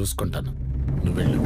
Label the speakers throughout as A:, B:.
A: చూసుకుంటాను, నువ్వు వెళ్ళు.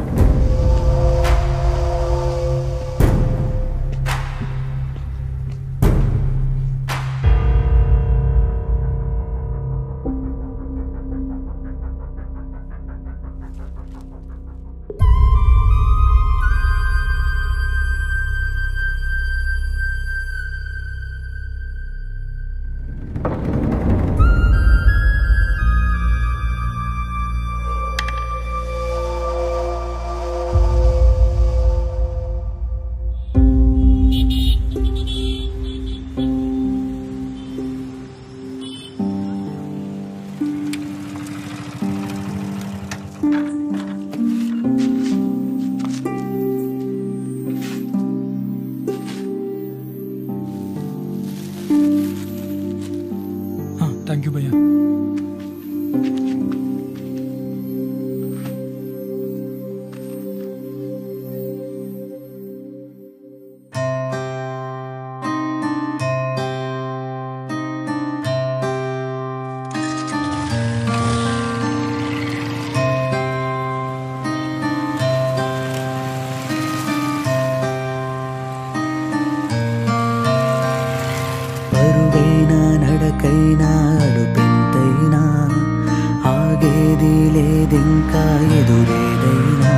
B: థ్యాంక్ యూ భయ్యా.
C: పరువైనా నడకైనా అడుపెంతైనా ఆగేది లేదింకా ఎదురేదైనా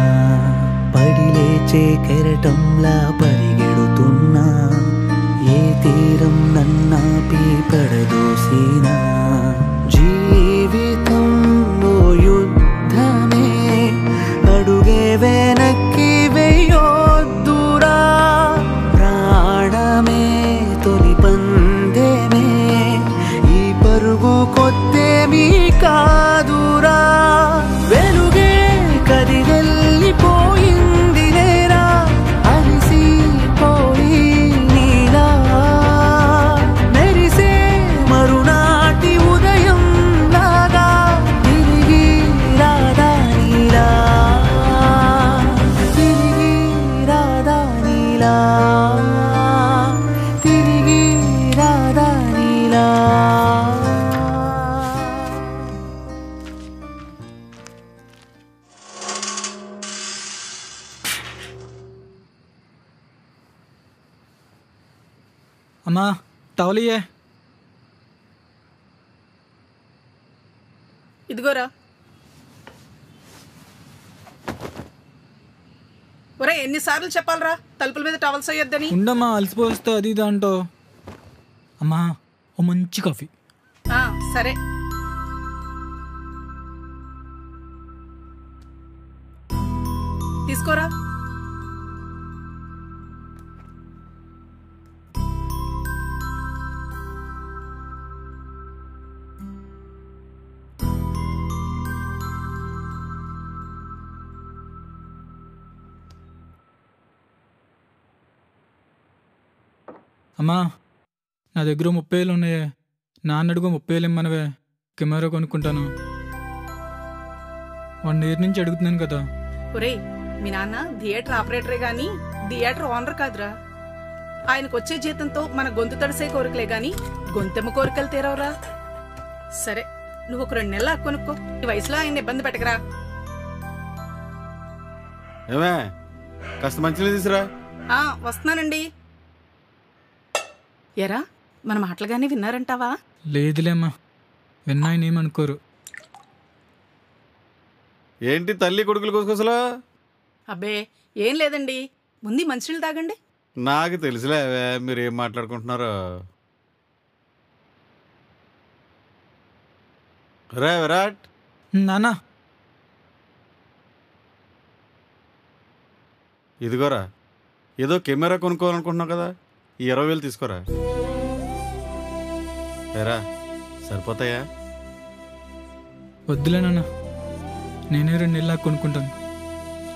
C: పడి లేచే కెరటంలా పరిగెడుతున్నా ఏ తీరం నన్నాపి పడదోసినా జీవితం ఓ యుద్ధమే అడుగే వెనక్కి వెయ్యొద్దురా ప్రాణమే తొలి పందేమే ఈ పరుగు కొత్తేమీ కాదురా వెలుగే కదిలెళ్ళిపోయింది లేరా అలిసిపోయి నీలా మెరిసే మరునాటి ఉదయం లాగా తిరిగి రాదా నీలా తిరిగి రాదా నీలా తిరిగి రాదా నీలా.
B: అమ్మా టవలియే.
D: ఇదిగోరా. ఒరే ఎన్నిసార్లు చెప్పాలరా తలుపుల మీద టవల్స్ అయ్యొద్దని.
B: ఉండమ్మా అలసిపోస్తా అది ఇది అంటో. అమ్మా ఓ మంచి కాఫీ.
D: సరే తీసుకోరా.
B: అమ్మా నా దగ్గర 30,000 ఉన్నాయే. నాన్న అడుగు 30,000 ఇమ్మనవే, కెమెరా కొనుక్కుంటాను. 1 year నుంచి అడుగుతున్నాను కదా.
D: ఒరే మీ నాన్న థియేటర్ ఆపరేటరే గాని థియేటర్ ఓనర్ కాదురా. ఆయనకు వచ్చే జీతంతో మన గొంతు తడిసే కోరికలే గాని గొంతెమ్మ కోరికలు తీరవరా. సరే నువ్వు ఒక 2 నెలలు కొనుక్కో. ఈ వయసులో ఆయన ఇబ్బంది పెట్టకరా.
E: ఏమే కాస్త మంచిగా తీసురా.
D: వస్తున్నానండి. ఎరా మన మాటలుగానే విన్నారంటావా?
B: లేదులేమ్మా, విన్నాయనేమనుకోరు.
E: ఏంటి తల్లి కొడుకులు కోసుకొసలా?
D: అబ్బే ఏం లేదండి, ముందు మంచినీళ్ళు తాగండి.
E: నాకు తెలుసులే మీరు ఏం మాట్లాడుకుంటున్నారో. రే విరాట్,
B: నానా
E: ఇదిగోరా, ఏదో కెమెరా కొనుక్కోవాలనుకుంటున్నావు కదా, ఈ 20,000 తీసుకోరా. ఏరా సరిపోతాయా?
B: వద్దులే నాన్న, నేనే 2 నెలలు కొనుక్కుంటాను.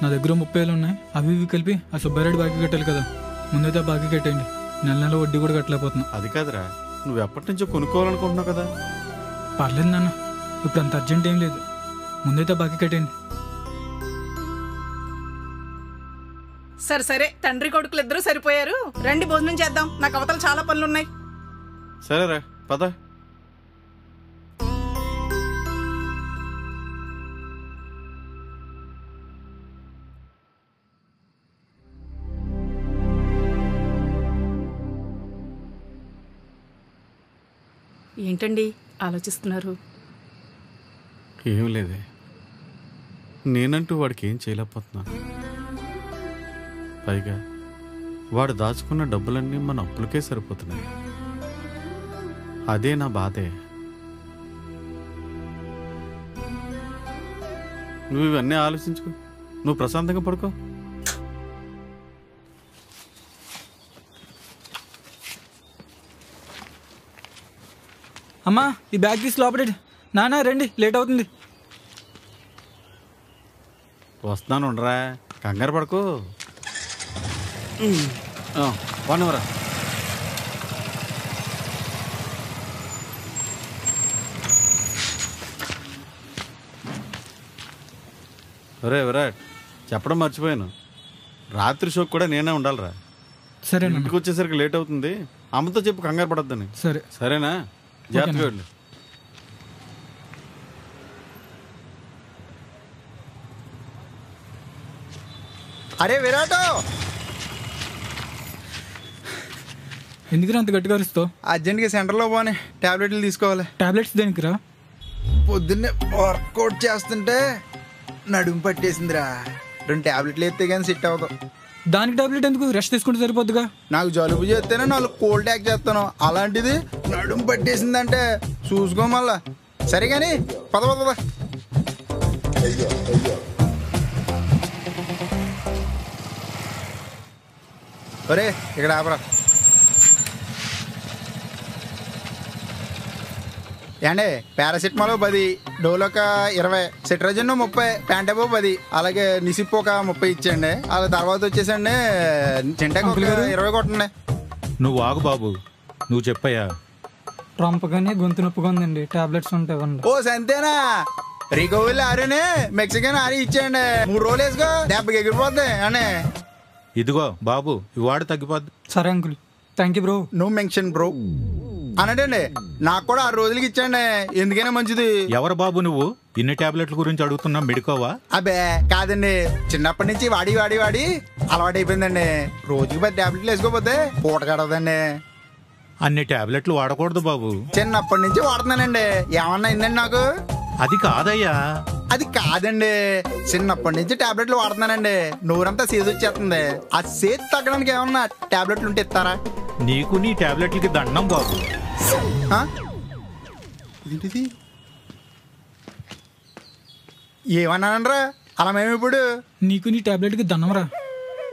B: నా దగ్గర 30,000 ఉన్నాయి. అవి ఇవి కలిపి ఆ సుబ్బారెడ్డి బాకీ కట్టాలి కదా, ముందైతే ఆ బాకీ కట్టేయండి. నెల వడ్డీ కూడా కట్టలేకపోతున్నా.
E: అది కాదురా, నువ్వు ఎప్పటి నుంచో కొనుక్కోవాలనుకుంటున్నావు కదా.
B: పర్లేదు నాన్న, ఇప్పుడు అంత అర్జెంట్ ఏం లేదు. ముందైతే బాకీ కట్టేయండి.
D: సరే సరే, తండ్రి కొడుకులు ఇద్దరు సరిపోయారు. రండి భోజనం చేద్దాం, నాకు అవతల చాలా పనులున్నాయి.
E: సరేరా పద.
D: ఏంటండి ఆలోచిస్తున్నారు?
E: ఏం లేదే, నేనంటూ వాడికి ఏం చేయలేకపోతున్నా. పైగా వాడు దాచుకున్న డబ్బులన్నీ మన అప్పులకే సరిపోతున్నాయి. అదే నా బాధే. నువ్వు ఇవన్నీ ఆలోచించుకో, నువ్వు ప్రశాంతంగా పడుకో.
B: అమ్మా ఈ బ్యాగ్ తీసి లోపలేడు. నాన్న రండి, లేట్ అవుతుంది.
E: వస్తున్నాను, ఉండరా, కంగారు పడుకో. వనవరా. ఒరే విరాట్, చెప్పడం మర్చిపోయాను, రాత్రి షోకి కూడా నేనే ఉండాలిరా.
B: సరే,
E: ఇంటికి వచ్చేసరికి లేట్ అవుతుంది. అమ్మతో చెప్పు కంగారు పడొద్దని.
B: సరే.
E: సరేనా? జాగ్రత్తగా వెళ్ళు.
A: అరే విరాట్,
B: ఎందుకు అంత గట్టిగా అరుస్తావు?
A: అర్జెంట్గా సెంటర్లో పోనీ, టాబ్లెట్లు తీసుకోవాలి.
B: టాబ్లెట్స్ దేనికిరా?
A: పొద్దున్నే వర్కౌట్ చేస్తుంటే నడుము పట్టేసిందిరా. 2 టాబ్లెట్లు వేస్తే కానీ సెట్ అవ్వదు.
B: దానికి టాబ్లెట్ ఎందుకు? రెస్ట్ తీసుకుంటే సరిపోద్దుగా.
A: నాకు జలుబు చేస్తేనే 4 కోల్డ్ ట్యాక్ చేస్తాను, అలాంటిది నడుము పట్టేసిందంటే చూసుకో మళ్ళా. సరే కానీ పద పద పద. ఒరే ఇక్కడ ఆపరా. ఏండి, పారాసిటమాల్ 10, డోలోక 20, సిట్రజిన్ 30, ప్యాంటబో 10, అలాగే నిసిప్ ఒక 30 ఇచ్చేయండి. అలా తర్వాత వచ్చేసండి చింటాకు 20 కొట్టండి.
F: నువ్వు ఆగు బాబు, నువ్వు చెప్పయ్యా.
B: రొంపగానే గొంతు నొప్పిగా ఉందండి, టాబ్లెట్స్ ఉంటాయి.
A: ఓ సంతేనా? రికోవిల్ ఆరుని మెక్సికన్ ఆరి ఇచ్చేయండి. 3 రోజులు వేసుకో, దెబ్బకి ఎగిరిపోద్ది అనే.
F: ఇదిగో బాబు, ఇవాడు తగ్గిపోద్ది.
B: సరే uncle, thank you bro.
A: No mention bro అనండి. నాకు కూడా 6 రోజులకి ఇచ్చండి, ఎందుకైనా మంచిది.
F: ఎవరు బాబు నువ్వు ఇన్ని టాబ్లెట్ల గురించి అడుగుతున్నా? మెడికోవా?
A: అబ్బే కాదండి, చిన్నప్పటి నుంచి వాడి వాడి వాడి అలవాటు అయిపోయిందండి. రోజుకి 10 టాబ్లెట్లు వేసుకోపోతే పూట కడదండి.
F: అన్ని టాబ్లెట్లు వాడకూడదు బాబు.
A: చిన్నప్పటి నుంచి వాడుతున్నానండి, ఏమన్నా అయిందండి నాకు?
F: అది కాదయ్యా.
A: అది కాదండి, చిన్నప్పటి నుంచి టాబ్లెట్లు వాడుతున్నానండి. నోరంతా సేదు వచ్చేస్తుంది. ఆ సేదు తగ్గడానికి ఏమన్నా టాబ్లెట్లు ఉంటే ఇస్తారా?
F: నీకు నీ టాబ్లెట్లకి దండం బాబు.
A: ఏంటిది? ఏమన్నానరా అలా మేము ఇప్పుడు?
B: నీకు నీ టాబ్లెట్కి దండంరా.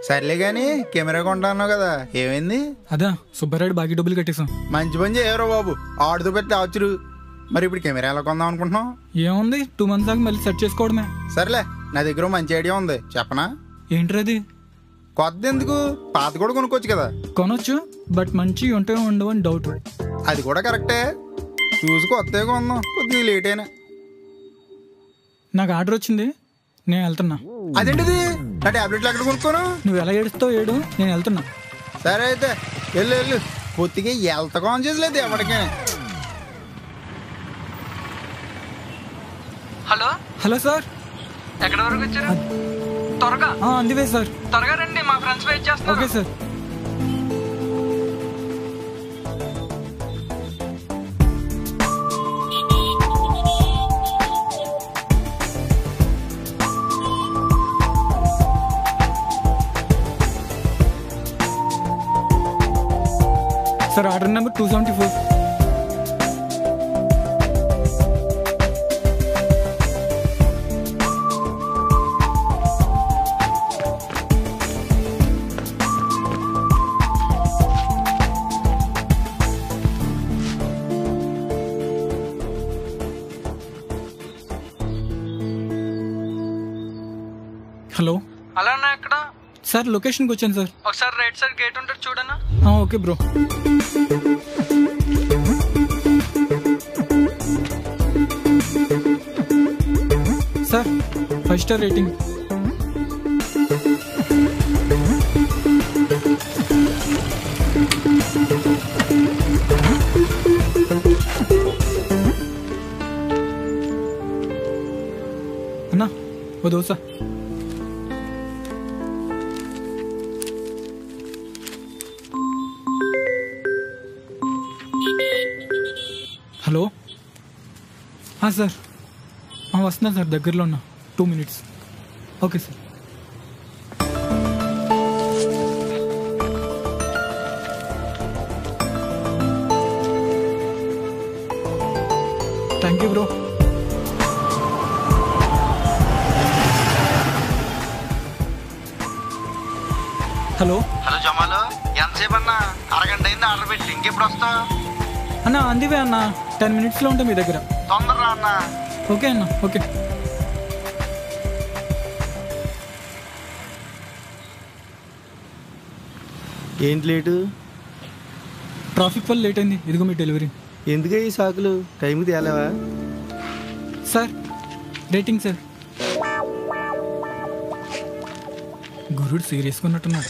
A: సర్లే గాని కెమెరా కొంటా అన్నావు కదా, ఏమైంది?
B: అదా సుబ్బారాయుడు బాకీ డబ్బులు కట్టేసాం.
A: మంచి పని చేయరు బాబు, ఆడుతూ పెట్టి ఆచురు. మరి ఇప్పుడు కెమెరా ఎలా కొందాం అనుకుంటున్నాం?
B: ఏముంది, 2 months దాకా మళ్ళీ సెట్ చేసుకోవడమే.
A: సర్లే, నా దగ్గర మంచి ఐడియా ఉంది, చెప్పనా?
B: ఏంట్రది?
A: కొత్త ఎందుకు, పాత కూడా కొనుక్కోవచ్చు కదా.
B: కొనొచ్చు, బట్ మంచి ఉంటాయో ఉండవు అని డౌట్.
A: అది కూడా కరెక్టే, చూసి కొత్తగా కొందాం, కొద్దిగా లేట్ అయినా.
B: నాకు ఆర్డర్ వచ్చింది, నేను వెళ్తున్నా.
A: అదేంటిది, నా టాబ్లెట్లు ఎక్కడ కొనుక్కోను?
B: నువ్వు ఎలా ఏడుస్తావు ఏడు, నేను వెళ్తున్నా.
A: సరే అయితే వెళ్ళు వెళ్ళు. కొద్దిగా ఎంత కాన్షియస్ లేదు ఎవరికే.
G: హలో
B: హలో సార్,
G: ఎక్కడ వరకు వచ్చారు? త్వరగా
B: అందివే సార్.
G: త్వరగా రండి, మా ఫ్రెండ్స్ వెయిట్ చేస్తున్నారు.
B: Okay sir. Sir order number 274. Hello.
G: అలా అన్నా ఎక్కడ?
B: సార్ లొకేషన్కి వచ్చాను సార్.
G: ఒకసారి రైట్ సైడ్ గేట్ ఉంటుంది చూడన్నా.
B: Okay bro. Sir 5 star rating. అన్నా ఓ దోశ. సార్ వస్తున్నా సార్, దగ్గరలో ఉన్నా, 2 minutes. Okay sir. Thank you bro. Hello
H: జమాలు, ఎంతసేపు అన్నా? అరగంట అయింది ఆర్డర్ పెట్టి, ఇంకెప్పుడు వస్తావు?
B: అన్న అందివే అన్న, 10 minutesలో ఉంటా మీ దగ్గర.
H: తొందరరా అన్నా.
B: ఓకే అన్న, ఓకే.
I: ఏంటి లేటు?
B: ట్రాఫిక్ వల్ల లేట్ అయింది. ఇదిగో మీ డెలివరీ.
I: ఎందుకే ఈ సాకులు? టైంకి తేలేవా?
B: Sir rating sir. గురుడు సీరియస్గా ఉన్నట్టున్నాడు.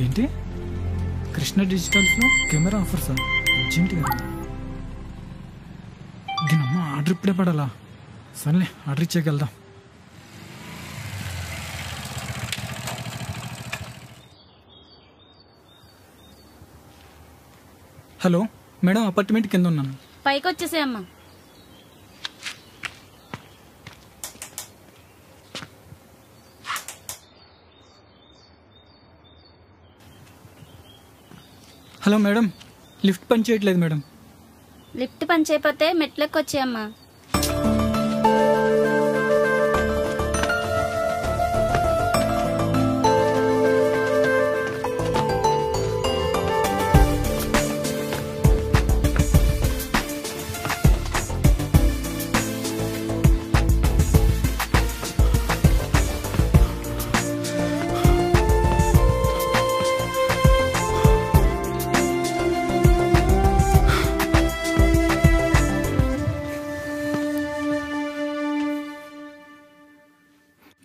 B: ఏంటి కృష్ణ డిజిటల్స్లో కెమెరా ఆఫర్ సార్, అర్జెంటుగా. దీనమ్మ ఆర్డర్ ఇప్పుడే పడాలా? సర్లే ఆర్డర్ ఇచ్చేకెళ్దాం. హలో మేడం, అపార్ట్మెంట్ కింద ఉన్నాను.
J: పైకి వచ్చేసేయమ్మా.
B: హలో మేడం, లిఫ్ట్ పని చేయట్లేదు మేడం.
J: లిఫ్ట్ పని చేయకపోతే మెట్లెక్కి వచ్చేయమ్మా.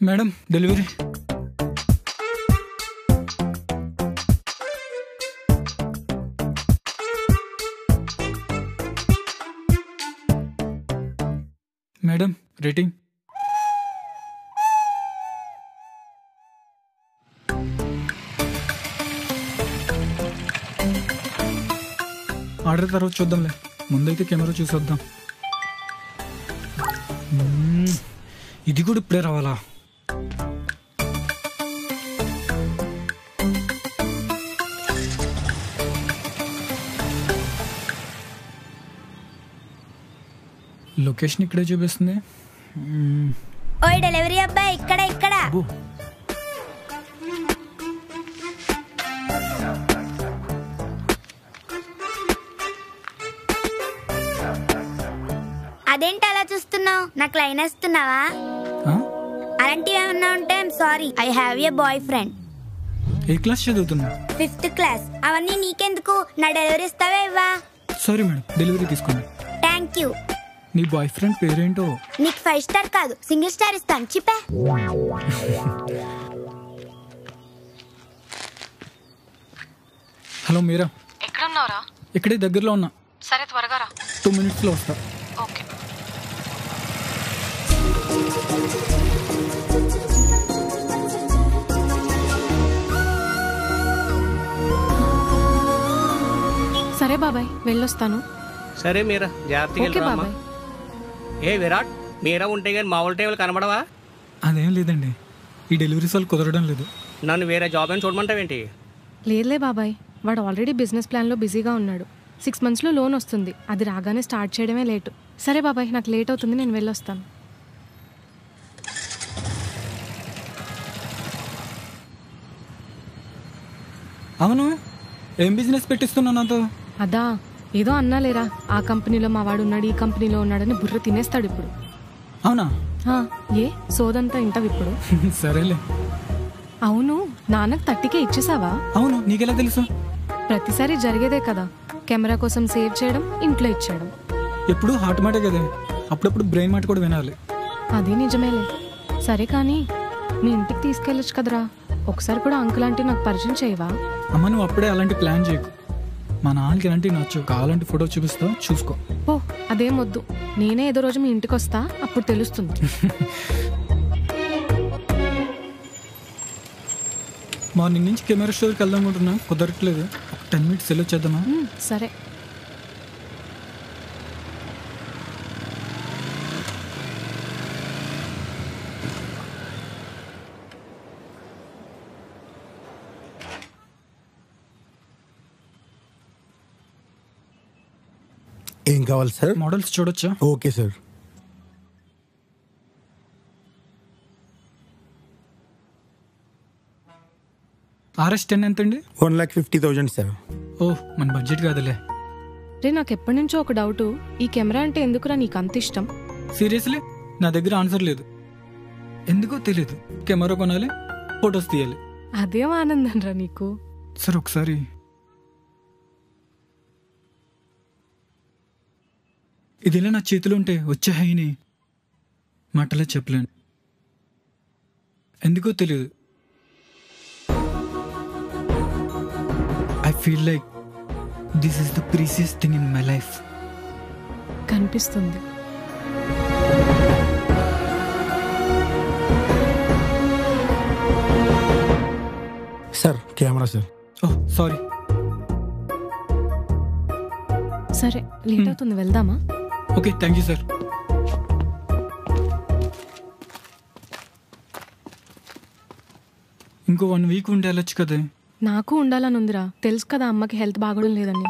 B: Madam delivery. Madam rating. Order తర్వాత చూద్దాంలే, ముందైతే కెమెరా చూసొద్దాం. ఇది కూడా ఇప్పుడే రావాలా? లొకేషన్ ఇక్కడే చూపిస్తుంది.
J: ఓయ్ డెలివరీ అబ్బాయి, ఇక్కడ ఇక్కడ. అదేంటి అలా చూస్తున్నావు? నాకు లైన్ వేస్తున్నావా? అలాంటివి ఏమన్నా ఉంటే sorry, I have a boy friend.
B: A class చదువుతున్నా?
J: 5th class. అవన్నీ నీకెందుకు, నా డెలివరీ ఇస్తావా ఇవ్వా?
B: సారీ మేడం, డెలివరీ తీసుకోండి.
J: Thank you.
B: నీ బాయ్ ఫ్రెండ్ పేరేంటో?
J: నీకు 5 star కాదు, సింగిల్ స్టార్ ఇస్తాను. చిప్పే.
B: హలో మీరా,
K: ఎక్కడ ఉన్నావురా?
B: ఇక్కడే దగ్గరలో ఉన్నా.
K: సరే త్వరగా రా.
B: 2 minutesలో వస్తా.
K: ఓకే.
L: సరే బాబాయ్, వెళ్ళొస్తాను.
M: సరే మీరా, జాగ్రత్తగా. ఏ విరాట్, మీరా ఉంటే కానీ మామూలు టైంలో కనబడవా?
B: అదేం లేదండి, ఈ డెలివరీస్ వాళ్ళు కుదరడం లేదు.
M: నన్ను వేరే జాబ్ అని చూడమంటావేంటి?
L: లేదులే బాబాయ్, వాడు ఆల్రెడీ బిజినెస్ ప్లాన్లో బిజీగా ఉన్నాడు. 6 monthsలో లోన్ వస్తుంది, అది రాగానే స్టార్ట్ చేయడమే లేటు. సరే బాబాయ్, నాకు లేట్ అవుతుంది, నేను వెళ్ళొస్తాను.
B: అవును, ఏం బిజినెస్ పెట్టిస్తున్నా నాతో?
L: అదా, ఏదో అన్నాలేరా, ఆ కంపెనీలో మా వాడు ఉన్నాడు, ఈ కంపెనీలో ఉన్నాడని బుర్ర తినేస్తాడు ఇప్పుడు.
B: అవునా?
L: ఏ సోదంతా ఇంటవి ఇప్పుడు.
B: సరేలే.
L: అవును, నాన్నకు 30K ఇచ్చేసావా?
B: అవును, నీకెలా తెలుసు?
L: ప్రతిసారి జరిగేదే కదా, కెమెరా కోసం సేవ్ చేయడం, ఇంట్లో ఇచ్చేయడం.
B: ఎప్పుడు హార్ట్ మాటే కదా, అప్పుడప్పుడు బ్రెయిన్ మాట కూడా వినాలి.
L: అదే నిజమేలే. సరే కానీ మీ ఇంటికి తీసుకెళ్ళొచ్చు కదరా, ఒకసారి కూడా అంకుల్ అంటే నాకు పరిచయం చేయవా?
B: అమ్మ, నువ్వు అప్పుడే అలాంటి ప్లాన్ చేయకు. మా నాన్నకి ఇలాంటివి నచ్చు. కావాలంటే ఫోటో చూపిస్తా, చూసుకో.
L: ఓ అదేం వద్దు, నేనే ఏదో రోజు మీ ఇంటికి వస్తా, అప్పుడు తెలుస్తుంది.
B: మార్నింగ్ నుంచి కెమెరా స్టోర్కి వెళ్దాం అనుకుంటున్నా, కుదరట్లేదు. 10 minutes సెల్ వచ్చేద్దామా?
L: సరే.
N: ఏం కావాలి సార్?
B: మోడల్స్ చూడొచ్చా?
N: Okay sir.
B: RS10 ఎంత అండి?
N: 1,50,000 సార్.
B: ఓ మన బడ్జెట్ కాదులే.
L: రే నాకు ఎప్పటి నుంచో ఒక డౌట్, ఈ కెమెరా అంటే ఎందుకురా నీకు అంత ఇష్టం?
B: సీరియస్లీ నా దగ్గర ఆన్సర్ లేదు, ఎందుకో తెలియదు. కెమెరా కొనాలి, ఫొటోస్ తీయాలి.
L: అదేం ఆనందం రా నీకు.
B: సార్ ఒకసారి ఇదిలా నా చేతిలో ఉంటే వచ్చే హైని మాటలే చెప్పలేను, ఎందుకో తెలియదు. I feel like this is the precious thing in my life.
L: కనిపిస్తుంది.
N: Sir camera sir.
B: Oh sorry.
L: సరే లేట్ అవుతుంది, వెళ్దామా?
B: Okay thank you sir. ఇంకో 1 week ఉంటే వెళ్ళొచ్చు కదా.
L: నాకు ఉండాలని ఉందిరా, తెలుసు కదా అమ్మకి హెల్త్ బాగోడం లేదని.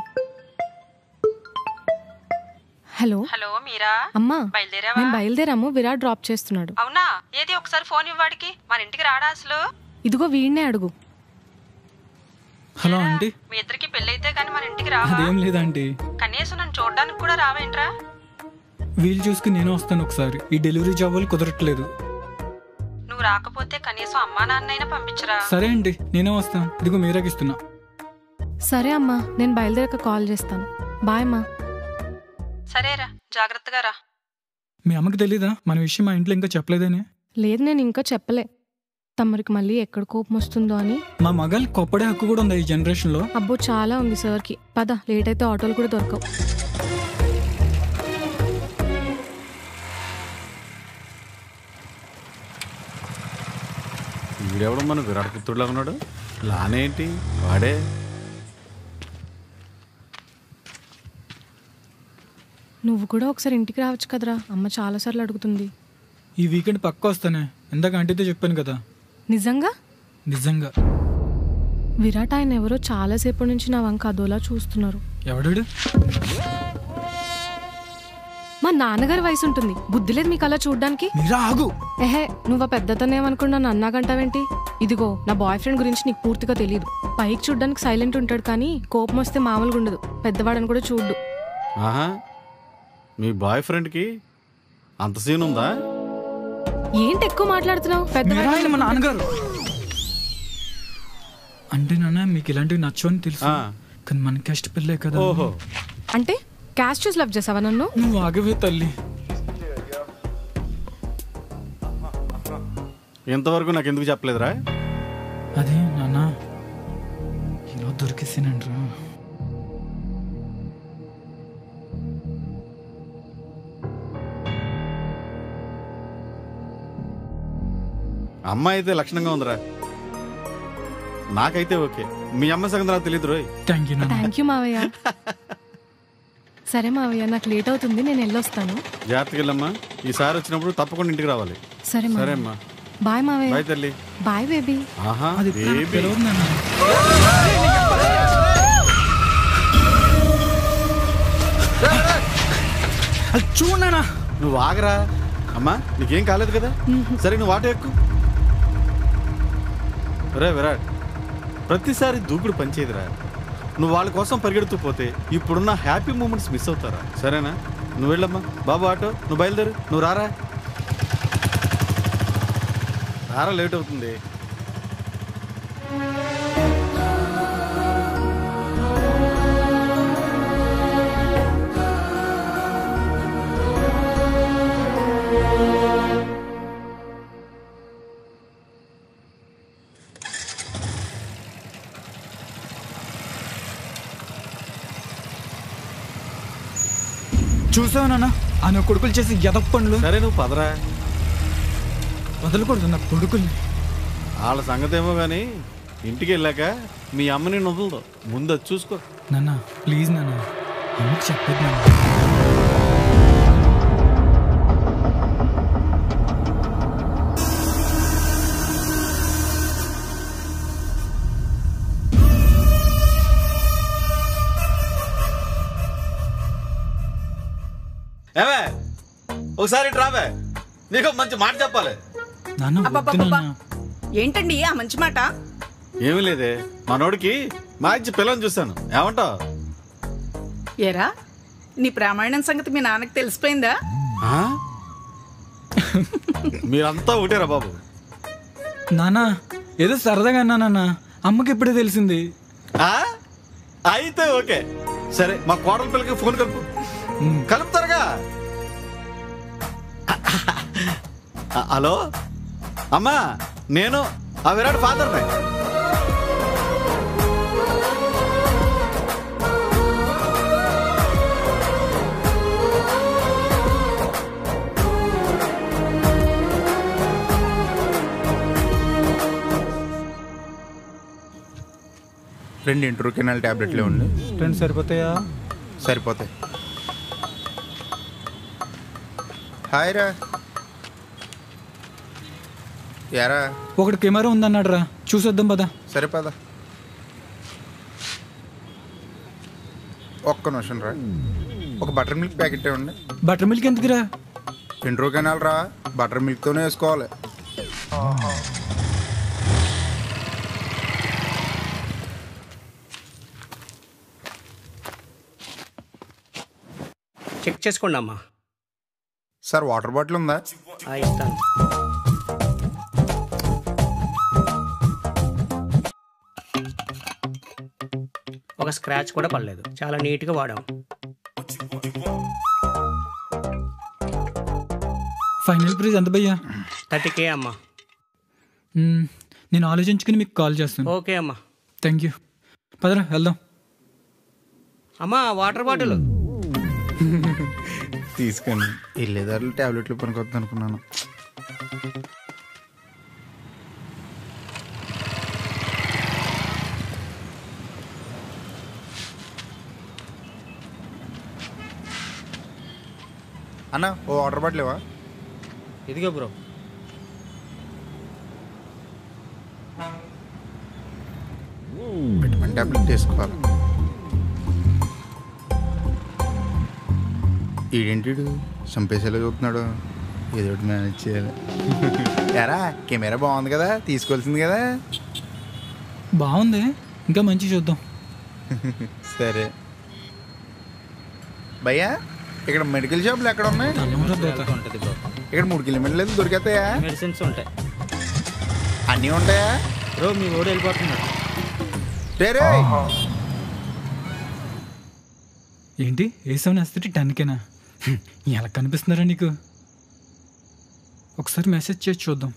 L: హలో
K: హలో మీరా?
L: అమ్మా
K: బయలుదేరావా?
L: మేము బయలుదేరాము, విరాట్ డ్రాప్ చేస్తున్నాడు.
K: అవునా? ఏది ఒకసారి ఫోన్ ఇవ్వాడికి, మన ఇంటికి రాడా అసలు?
L: ఇదిగో వీడినే అడుగు.
B: Hello aunty.
K: మీ ఇద్దరికి పెళ్ళైతే కానీ మన ఇంటికి రావా?
B: అదేం లేదంటీ.
K: కనీసం నన్ను చూడడానికి కూడా రావేంట్రా?
B: వీలు చూసుకుని నేను వస్తాను ఒకసారి, ఈ డెలివరీ జాబ్ వాళ్ళు కుదరట్లేదు.
K: నువ్వు రాకపోతే కనీసం అమ్మా నాన్నైనా పంపించరా?
B: సరే అండి నేనే వస్తాను, ఇదిగో మీరాకి ఇస్తున్నా.
L: సరే అమ్మా, నేను బయలుదేరాక కాల్ చేస్తాను. బాయ్ అమ్మా.
K: సరేరా, జాగ్రత్తగా రా.
B: మీ అమ్మకి తెలీదా మన విషయం మా ఇంట్లో ఇంకా చెప్పలేదని?
L: లేదు నేను ఇంకా చెప్పలే, తమరికి మళ్ళీ ఎక్కడ కోపం వస్తుందో అని.
B: మా మగాళ్ళకి కొప్పడే హక్కు కూడా ఉంది ఈ జనరేషన్లో.
L: అబ్బో చాలా ఉంది సార్కి. పద, లేట్ అయితే ఆటోలు కూడా దొరకవు.
E: వీడెవడం మన విరాట్ పుత్రుడులా ఉన్నాడు, లానేంటి వాడే.
L: నువ్వు కూడా ఒకసారి ఇంటికి రావచ్చు కదరా, అమ్మ చాలాసార్లు అడుగుతుంది.
B: ఈ వీకెండ్ పక్క వస్తానే, ఇందాక ఆంటీతో చెప్పాను కదా.
L: నిజంగా?
B: నిజంగా.
L: విరాట్ ఆయన ఎవరో చాలాసేపటి నుంచి నా వంక అదోలా చూస్తున్నారు.
B: ఎవడాడు?
L: మా నాన్నగారి వయసు ఉంటుంది, బుద్ధి లేదు మీకు అలా చూడ్డానికి. ఎహే, నువ్వు ఆ పెద్దతనేమనుకుని నన్ను అన్నాగంటావేంటి? ఇదిగో నా బాయ్ ఫ్రెండ్ గురించి నీకు పూర్తిగా తెలియదు. పైకి చూడ్డానికి సైలెంట్ ఉంటాడు కానీ కోపం వస్తే మామూలుగా ఉండదు, పెద్దవాడని కూడా చూడ్డు.
E: ఆహా, మీ బాయ్ ఫ్రెండ్కి అంత సీన్ ఉందా?
L: ఏంటి ఎక్కువ మాట్లాడుతున్నావు?
B: పెద్దవాడు మా నాన్నగారు. అంటే నాన్న మీకు ఇలాంటివి నచ్చని తెలుసు, కానీ మన క్యాస్ట్ పిల్లే కదా.
E: ఓహో,
L: అంటే క్యాస్ట్ చూసి లవ్ చేసావా నన్ను?
B: నువ్వు ఆగవే తల్లి.
E: ఇంతవరకు నాకు ఎందుకు చెప్పలేదురా?
B: అదే నాన్న ఇలా దొరికేసానండ్రా.
E: అమ్మాయి అయితే లక్షణంగా ఉందిరా, నాకైతే ఓకే. మీ అమ్మ సంగతి నాకు తెలియదు రోయ్.
L: థ్యాంక్ యూ మావయ్య. సరే మావయ్య, నాకు లేట్ అవుతుంది, నేను వెళ్ళొస్తాను.
E: జాగ్రత్తగా వెళ్ళమ్మా, ఈసారి వచ్చినప్పుడు తప్పకుండా ఇంటికి రావాలి.
L: సరే
E: సరే అమ్మా.
L: బాయ్ మావయ్య.
E: బాయ్ తల్లి.
L: Bye baby.
E: ఆహా,
B: చూడనా.
E: నువ్వు ఆగరా అమ్మా, నీకేం కాలేదు కదా. సరే నువ్వు ఆటో ఎక్కు. రే విరాట్, ప్రతిసారి దూకుడు పనిచేయదురా. నువ్వు వాళ్ళ కోసం పరిగెడుతూ పోతే ఇప్పుడున్న హ్యాపీ మూమెంట్స్ మిస్ అవుతారా? సరేనా? నువ్వు వెళ్ళమ్మా. బాబు ఆటో, నువ్వు బయలుదేరు. నువ్వు రారా, లేట్ అవుతుంది.
B: చూసావు నాన్న ఆయన కొడుకులు చేసి ఎదప పనులు.
E: సరే నువ్వు పదరా.
B: వదలకూడదు నా కొడుకుల్ని.
E: వాళ్ళ సంగతి ఏమో కానీ ఇంటికి వెళ్ళాక మీ అమ్మని వదలదు, ముందు అది చూసుకో.
B: నాన్న ప్లీజ్ నాన్న, అమ్మకి చెప్పొద్దు నాన్న.
E: ఏవే ఒకసారి రావే, నీకు మంచి మాట చెప్పాలి.
D: ఏంటండి ఆ మంచి మాట?
E: ఏమీ లేదే, మనోడికి మంచి పిల్లని చూశాను, ఏమంటావు?
D: ఏరా నీ ప్రామాణ్యం సంగతి మీ నాన్నకి తెలిసిపోయిందా?
E: మీరంతా ఒకటేరా బాబు.
B: నాన్న ఏదో సరదాగా అన్నా నాన్న, అమ్మకి ఇప్పుడే తెలిసింది.
E: అయితే ఓకే, సరే మా కోడల పిల్లకి ఫోన్ కలుపు. కలుపుతారుగా. హలో అమ్మా, నేను ఆ విరాట్ ఫాదర్నే.
A: రెండు ఇంట్రోకెనాల్ టాబ్లెట్లే ఉండి.
B: రెండు సరిపోతాయా?
A: సరిపోతాయి. హాయ్ రా. యారా
B: ఒకటి కెమెరా ఉందన్నాడు రా, చూసొద్దాం పదా.
A: సరే పదా. ఒక్క నిమిషం రా, ఒక బటర్ మిల్క్ ప్యాకెట్ ఇవ్వండి.
B: బటర్ మిల్క్ ఎందుకురా?
A: ఇంట్రోకెనాల్ రా, బటర్ మిల్క్తోనే వేసుకోవాలి.
M: చెక్ చేసుకోండి అమ్మా.
A: సార్ వాటర్ బాటిల్ ఉందా?
M: ఇస్తాను. ఒక స్క్రాచ్ కూడా పడలేదు, చాలా నీట్గా వాడాం.
B: ఫైనల్ ప్రైజ్ ఎంత భయ్యా?
M: 30K అమ్మా.
B: నేను ఆలోచించుకుని మీకు కాల్ చేస్తాను.
M: ఓకే అమ్మా.
B: Thank you. పదరా వెళ్దాం.
M: అమ్మా వాటర్ బాటిల్
A: తీసుకొని వెళ్ళేదారులు టాబ్లెట్లు పనికొద్దు అనుకున్నాను. అన్న ఓ వాటర్ బాటిల్ ఇవ్వా?
I: ఇదిగో బ్రో.
A: విటమిన్ టాబ్లెట్ తీసుకోవాలి. ఈడేంటి చంపేసేలా చూస్తున్నాడు, ఏదో ఒకటి మేనేజ్ చేయాలి. ఎరా కెమెరా బాగుంది కదా, తీసుకోవాల్సింది కదా.
B: బాగుంది, ఇంకా మంచి చూద్దాం.
A: సరే భయ్యా, ఇక్కడ మెడికల్ షాపులు ఎక్కడ ఉన్నాయి? ఇక్కడ 3 కిలోమీటర్లు దొరికేస్తాయా?
I: మెడిసిన్స్ ఉంటాయి,
A: అన్నీ ఉంటాయా?
I: బ్రో మీ ఓడి వెళ్ళిపోతున్నాడు.
B: ఏంటి వేసామని వస్తే 10Kనా? ఎలా కనిపిస్తున్నారా నీకు? ఒకసారి మెసేజ్ చేసి చూద్దాం.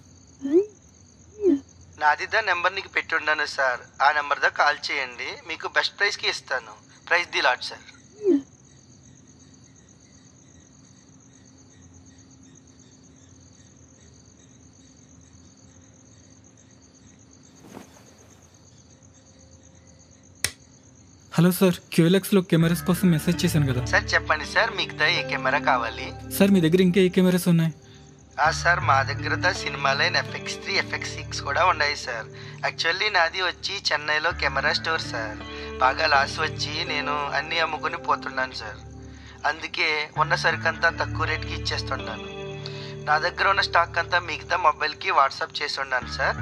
O: నాదిదా నెంబర్ నీకు పెట్టి ఉన్నాను సార్, ఆ నెంబర్ దా కాల్ చేయండి, మీకు బెస్ట్ ప్రైస్కి ఇస్తాను. Price the lot sir.
B: Hello sir, క్యూఎల్ఎక్స్లో కెమెరాస్ కోసం మెసేజ్ చేశాను కదా
O: సార్. చెప్పండి సార్, మీకు దా ఏ కెమెరా కావాలి?
B: సార్ మీ దగ్గర ఇంకా ఏ కెమెరాస్ ఉన్నాయి?
O: సార్ మా దగ్గర దా సినిమా లైన్ FX3, FX6 కూడా ఉన్నాయి సార్. యాక్చువల్లీ నాది వచ్చి చెన్నైలో కెమెరా స్టోర్ సార్. బాగా లాస్ వచ్చి నేను అన్నీ అమ్ముకుని పోతున్నాను సార్. అందుకే ఉన్న సరుకంతా తక్కువ రేట్కి ఇచ్చేస్తున్నాను. నా దగ్గర ఉన్న స్టాక్ అంతా మిగతా మొబైల్కి వాట్సాప్ చేసి ఉన్నాను సార్.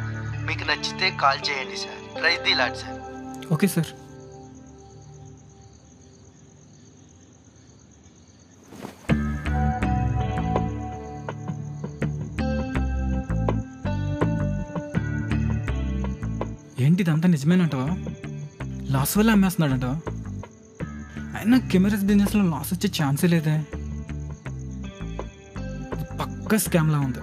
O: మీకు నచ్చితే కాల్ చేయండి sir. Price the lot sir.
B: Okay sir. ఏంటి ఇదంతా నిజమేనంటావా? లాస్ వల్ల అమ్మేస్తున్నాడంటావా? అయినా కెమెరాస్ బిజినెస్లో లాస్ వచ్చే ఛాన్సే లేదే. పక్కా స్కామ్లా ఉంది.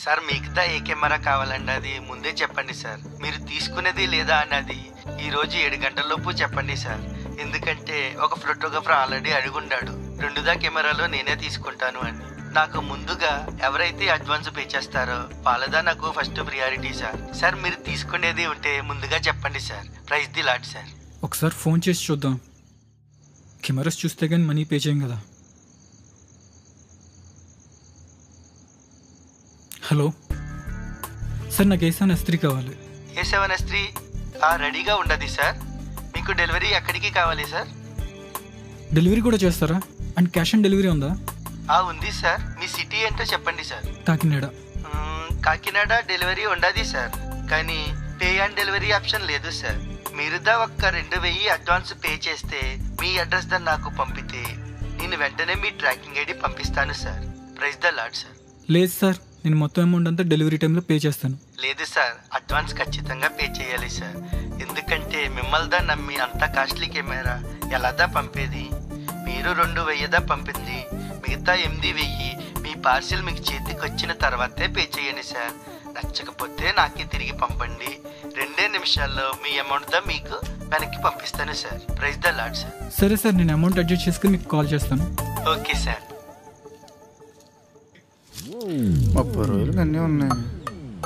O: సార్ మిగతా ఏ కెమెరా కావాలండి అది ముందే చెప్పండి సార్. మీరు తీసుకునేది లేదా అన్నది ఈరోజు 7 గంటలలోపు చెప్పండి సార్. ఎందుకంటే ఒక ఫోటోగ్రాఫర్ ఆల్రెడీ అడుగుండాడు 2 కెమెరాలో నేనే తీసుకుంటాను అని. నాకు ముందుగా ఎవరైతే అడ్వాన్స్ పే చేస్తారో వాళ్ళదా నాకు ఫస్ట్ ప్రియారిటీ సార్. సార్ మీరు తీసుకునేది ఉంటే ముందుగా చెప్పండి sir. Praise the lot sir.
B: ఒకసారి ఫోన్ చేసి చూద్దాం. కెమెరాస్ చూస్తే కానీ మనీ పే చేయం కదా. హలో సార్, నాకు A7S3 కావాలి.
O: A7S3 రెడీగా ఉండదు సార్. మీకు డెలివరీ ఎక్కడికి కావాలి సార్?
B: డెలివరీ కూడా చేస్తారా? అండ్ క్యాష్ ఆన్ డెలివరీ ఉందా?
O: ఉంది సార్. మీ సిటీ ఏంటో చెప్పండి సార్.
B: కాకినాడ.
O: కాకినాడ డెలివరీ ఉండదు సార్, కానీ పే ఆన్ డెలివరీ ఆప్షన్ లేదు సార్. మీరుదా ఒక్క 2000 అడ్వాన్స్ పే చేస్తే మీ అడ్రస్ దా నాకు పంపితే నేను వెంటనే మీ ట్రాకింగ్ ఐడి పంపిస్తాను sir. Praise the Lord sir.
B: లేదు సార్, నేను మొత్తం అమౌంట్ అంతా డెలివరీ టైంలో పే చేస్తాను.
O: లేదు సార్, అడ్వాన్స్ ఖచ్చితంగా పే చేయాలి సార్. ఎందుకంటే మిమ్మల్దా నమ్మి అంత కాస్ట్లీ కెమెరా ఎలాదా పంపేది. మీరు 2000 పంపింది, మిగతా 8000 మీ పార్సిల్ మీకు చేతికి వచ్చిన తర్వాతే పే చేయండి సార్. నచ్చకపోతే నాకే తిరిగి పంపండి. 2 నిమిషాల్లో మీ అమౌంట్ దా మీకు వెనక్కి పంపిస్తాను sir. Praise the Lord sir.
B: సరే సార్, నేను అమౌంట్ అడ్జస్ట్ చేసుకుని మీకు కాల్ చేస్తాను.
O: Okay sir.
A: 30 రోజులు అన్నీ ఉన్నాయి.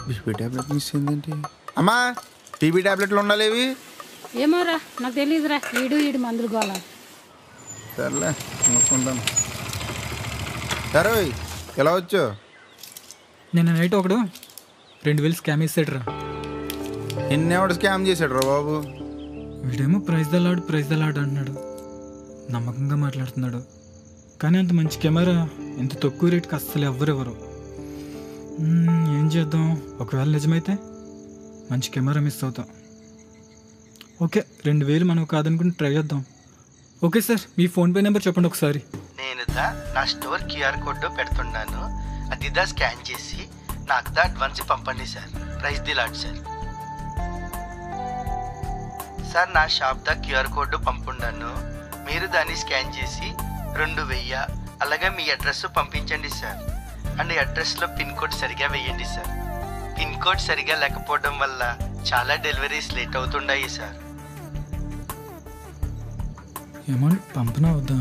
A: బీపీ టాబ్లెట్ మిస్ అయిందేంటి? అమ్మా, టీబీ టాబ్లెట్లు ఉండాలి ఇవి.
P: ఏమోరా, నాకు తెలియదురా. ఈడు మందులు గోలా.
A: సర్లే చూసుకుంటాను. సరే ఎలా వచ్చు?
B: నేను నైట్ ఒకడు 2000 స్కామ్ చేసాడు రా.
A: నిన్నెవడు స్కామ్ చేశాడు రా బాబు?
B: వీడేమో ప్రైజ్ ద లాడ్ అంటున్నాడు. నమ్మకంగా మాట్లాడుతున్నాడు, కానీ అంత మంచి కెమెరా ఇంత తక్కువ రేట్కి అస్సలు ఎవరెవరు. ఏం చేద్దాం? ఒకవేళ నిజమైతే మంచి కెమెరా మిస్ అవుతాం. ఓకే, 2000 మనకు కాదనుకుని ట్రై చేద్దాం. ఓకే సార్, మీ ఫోన్పే నెంబర్ చెప్పండి ఒకసారి.
O: నేనుదా నా స్టోర్ QR కోడ్ పెడుతున్నాను, అదిదా స్కాన్ చేసి నాకు దా అడ్వాన్స్ పంపండి sir. Praise the Lord sir. Sir నా షాప్ దా QR కోడ్ పంపున్నాను, మీరు దాన్ని స్కాన్ చేసి 2000 అలాగే మీ అడ్రస్ పంపించండి సార్. అండ్ అడ్రస్లో పిన్ కోడ్ సరిగా వేయండి సార్. పిన్ కోడ్ సరిగా లేకపోవడం వల్ల చాలా డెలివరీస్ లేట్ అవుతుంటాయి సార్.
B: ఏమన్నా పంపినా వద్దా?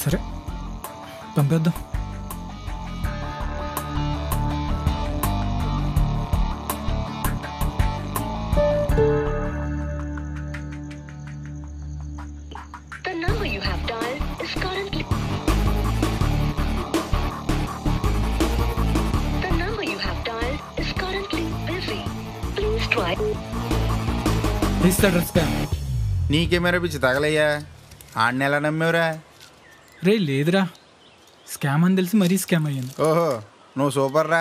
B: సరే పంపేద్దాం.
A: నీ కెమెరా పిచ్చి తగలయ్యా, ఆడిని ఎలా నమ్మేవరా?
B: రే లేదురా, స్కామ్ అని తెలిసి మరీ స్కామ్ అయ్యాను.
A: ఓహో, నువ్వు సూపర్ రా.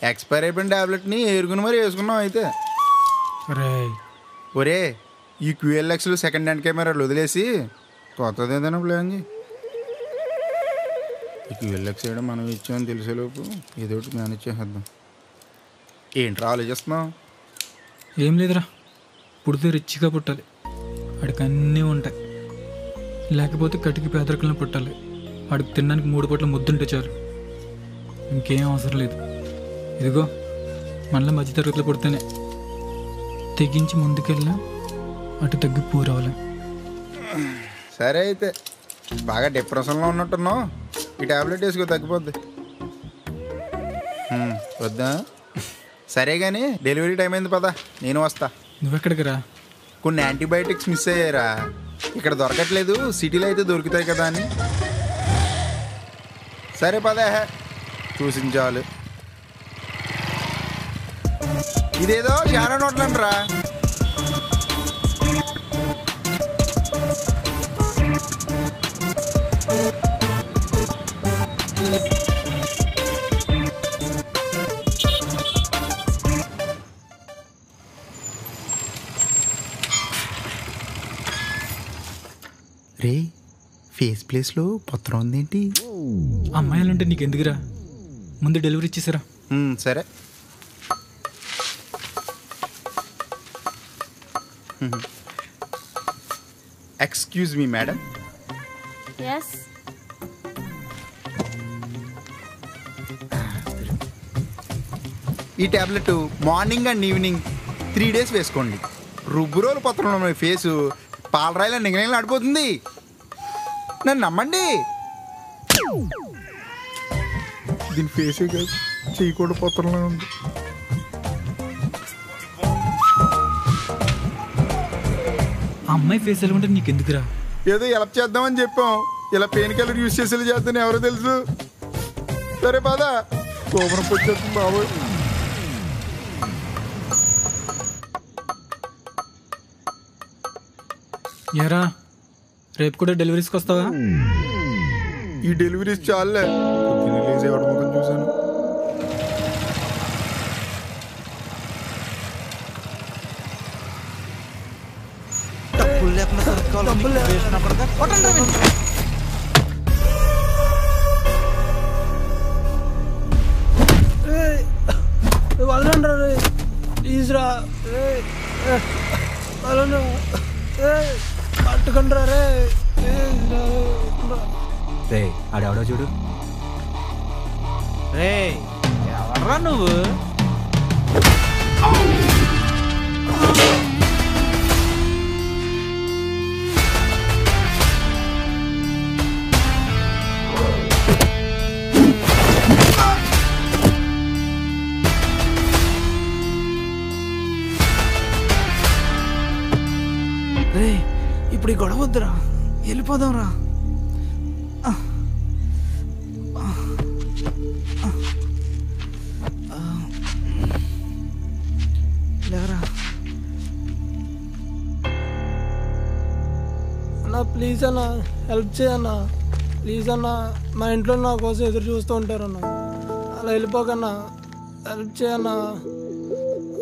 A: ఎక్స్పైర్ అయిపోయిన టాబ్లెట్ని ఏరుకుని మరీ వేసుకున్నావు అయితే. ఒరే, ఈ QLXలో సెకండ్ హ్యాండ్ కెమెరాలు వదిలేసి కొత్తది ఏదైనా ప్లాన్ చేయి. ఈ QLX వేయడం మనం ఇచ్చామని తెలిసేలోపు ఏదో ఒకటి మేనేజ్ చేసేద్దాం. ఏంట్రా ఆలోచిస్తున్నావు?
B: ఏం లేదురా, పుడితే రిచ్గా పుట్టాలి, వాడికి అన్నీ ఉంటాయి. లేకపోతే కటికి పేదరికంలో పుట్టాలి, వాడికి తినడానికి 3 పూట్ల ముద్దుంటే చాలు, ఇంకేం అవసరం లేదు. ఇదిగో మళ్ళీ మధ్యతరగతిలో పుడితేనే తెగించి ముందుకెళ్ళా, అటు తగ్గి పూరవలేం.
A: సరే అయితే, బాగా డిప్రెషన్లో ఉన్నట్టున్నావు, ఈ టాబ్లెట్ వేసుకో తగ్గిపోద్ది. వద్దా? సరే కానీ డెలివరీ టైం అయింది, పదా నేను వస్తా.
B: నువ్వెక్కడికి రా?
A: కొన్ని యాంటీబయాటిక్స్ మిస్ అయ్యారా, ఇక్కడ దొరకట్లేదు, సిటీలో అయితే దొరుకుతాయి కదా అని. సరే పదా, చూసించాలు. ఇదేదో చాలా నోట్లంటరా. రే, ఫేస్ ప్లేస్లో పత్రం ఉందేంటి?
B: అమ్మాయిలుంటే నీకు ఎందుకురా, ముందు డెలివరీ ఇచ్చేసారా?
A: సరే. Excuse me madam.
P: ఎస్.
A: ఈ tablet morning and evening 3 days వేసుకోండి. రుబ్బురోలు పత్రంలో ఫేసు పాలరాయిలో నిగనిగలు ఆడిపోతుంది. నన్ను నమ్మండి. దీని ఫేసే కాదు, చెయ్యి కూడా పోతలా ఉంది.
B: ఆ అమ్మాయి ఫేస్ ఎలా ఉంటే నీకు ఎందుకురా?
A: ఏదో హెల్ప్ చేద్దామని చెప్పాం, ఇలా పెయిన్ కిల్లర్ యూజ్ చేసేలా చేద్దాం ఎవరో తెలుసు. సరే పద, కోపం వచ్చేస్తుంది బాబు.
B: ఏరా రేపు కూడా డెలివరీస్కి వస్తావా?
A: ఈ డెలివరీస్ చాలే, రిలీజ్ ఎవరి ముఖం చూసాను.
O: డబ్బులు లేకుండా
Q: వదలండి రే, ప్లీజ్ రా, వదలండి, పట్టుకుంటారా రే.
R: రే ఆడెవడో చూడు.
I: రే ఎవర్రా నువ్వు?
Q: రే ఇప్పుడు ఈ గొడవ వద్దురా, వెళ్ళిపోదాం రా. లేరా అన్నా, ప్లీజ్ అన్నా హెల్ప్ చేయన్నా, ప్లీజ్ అన్నా. మా ఇంట్లో నా కోసం ఎదురు చూస్తూ ఉంటారన్నా, అలా వెళ్ళిపోకన్నా, హెల్ప్ చేయన్నా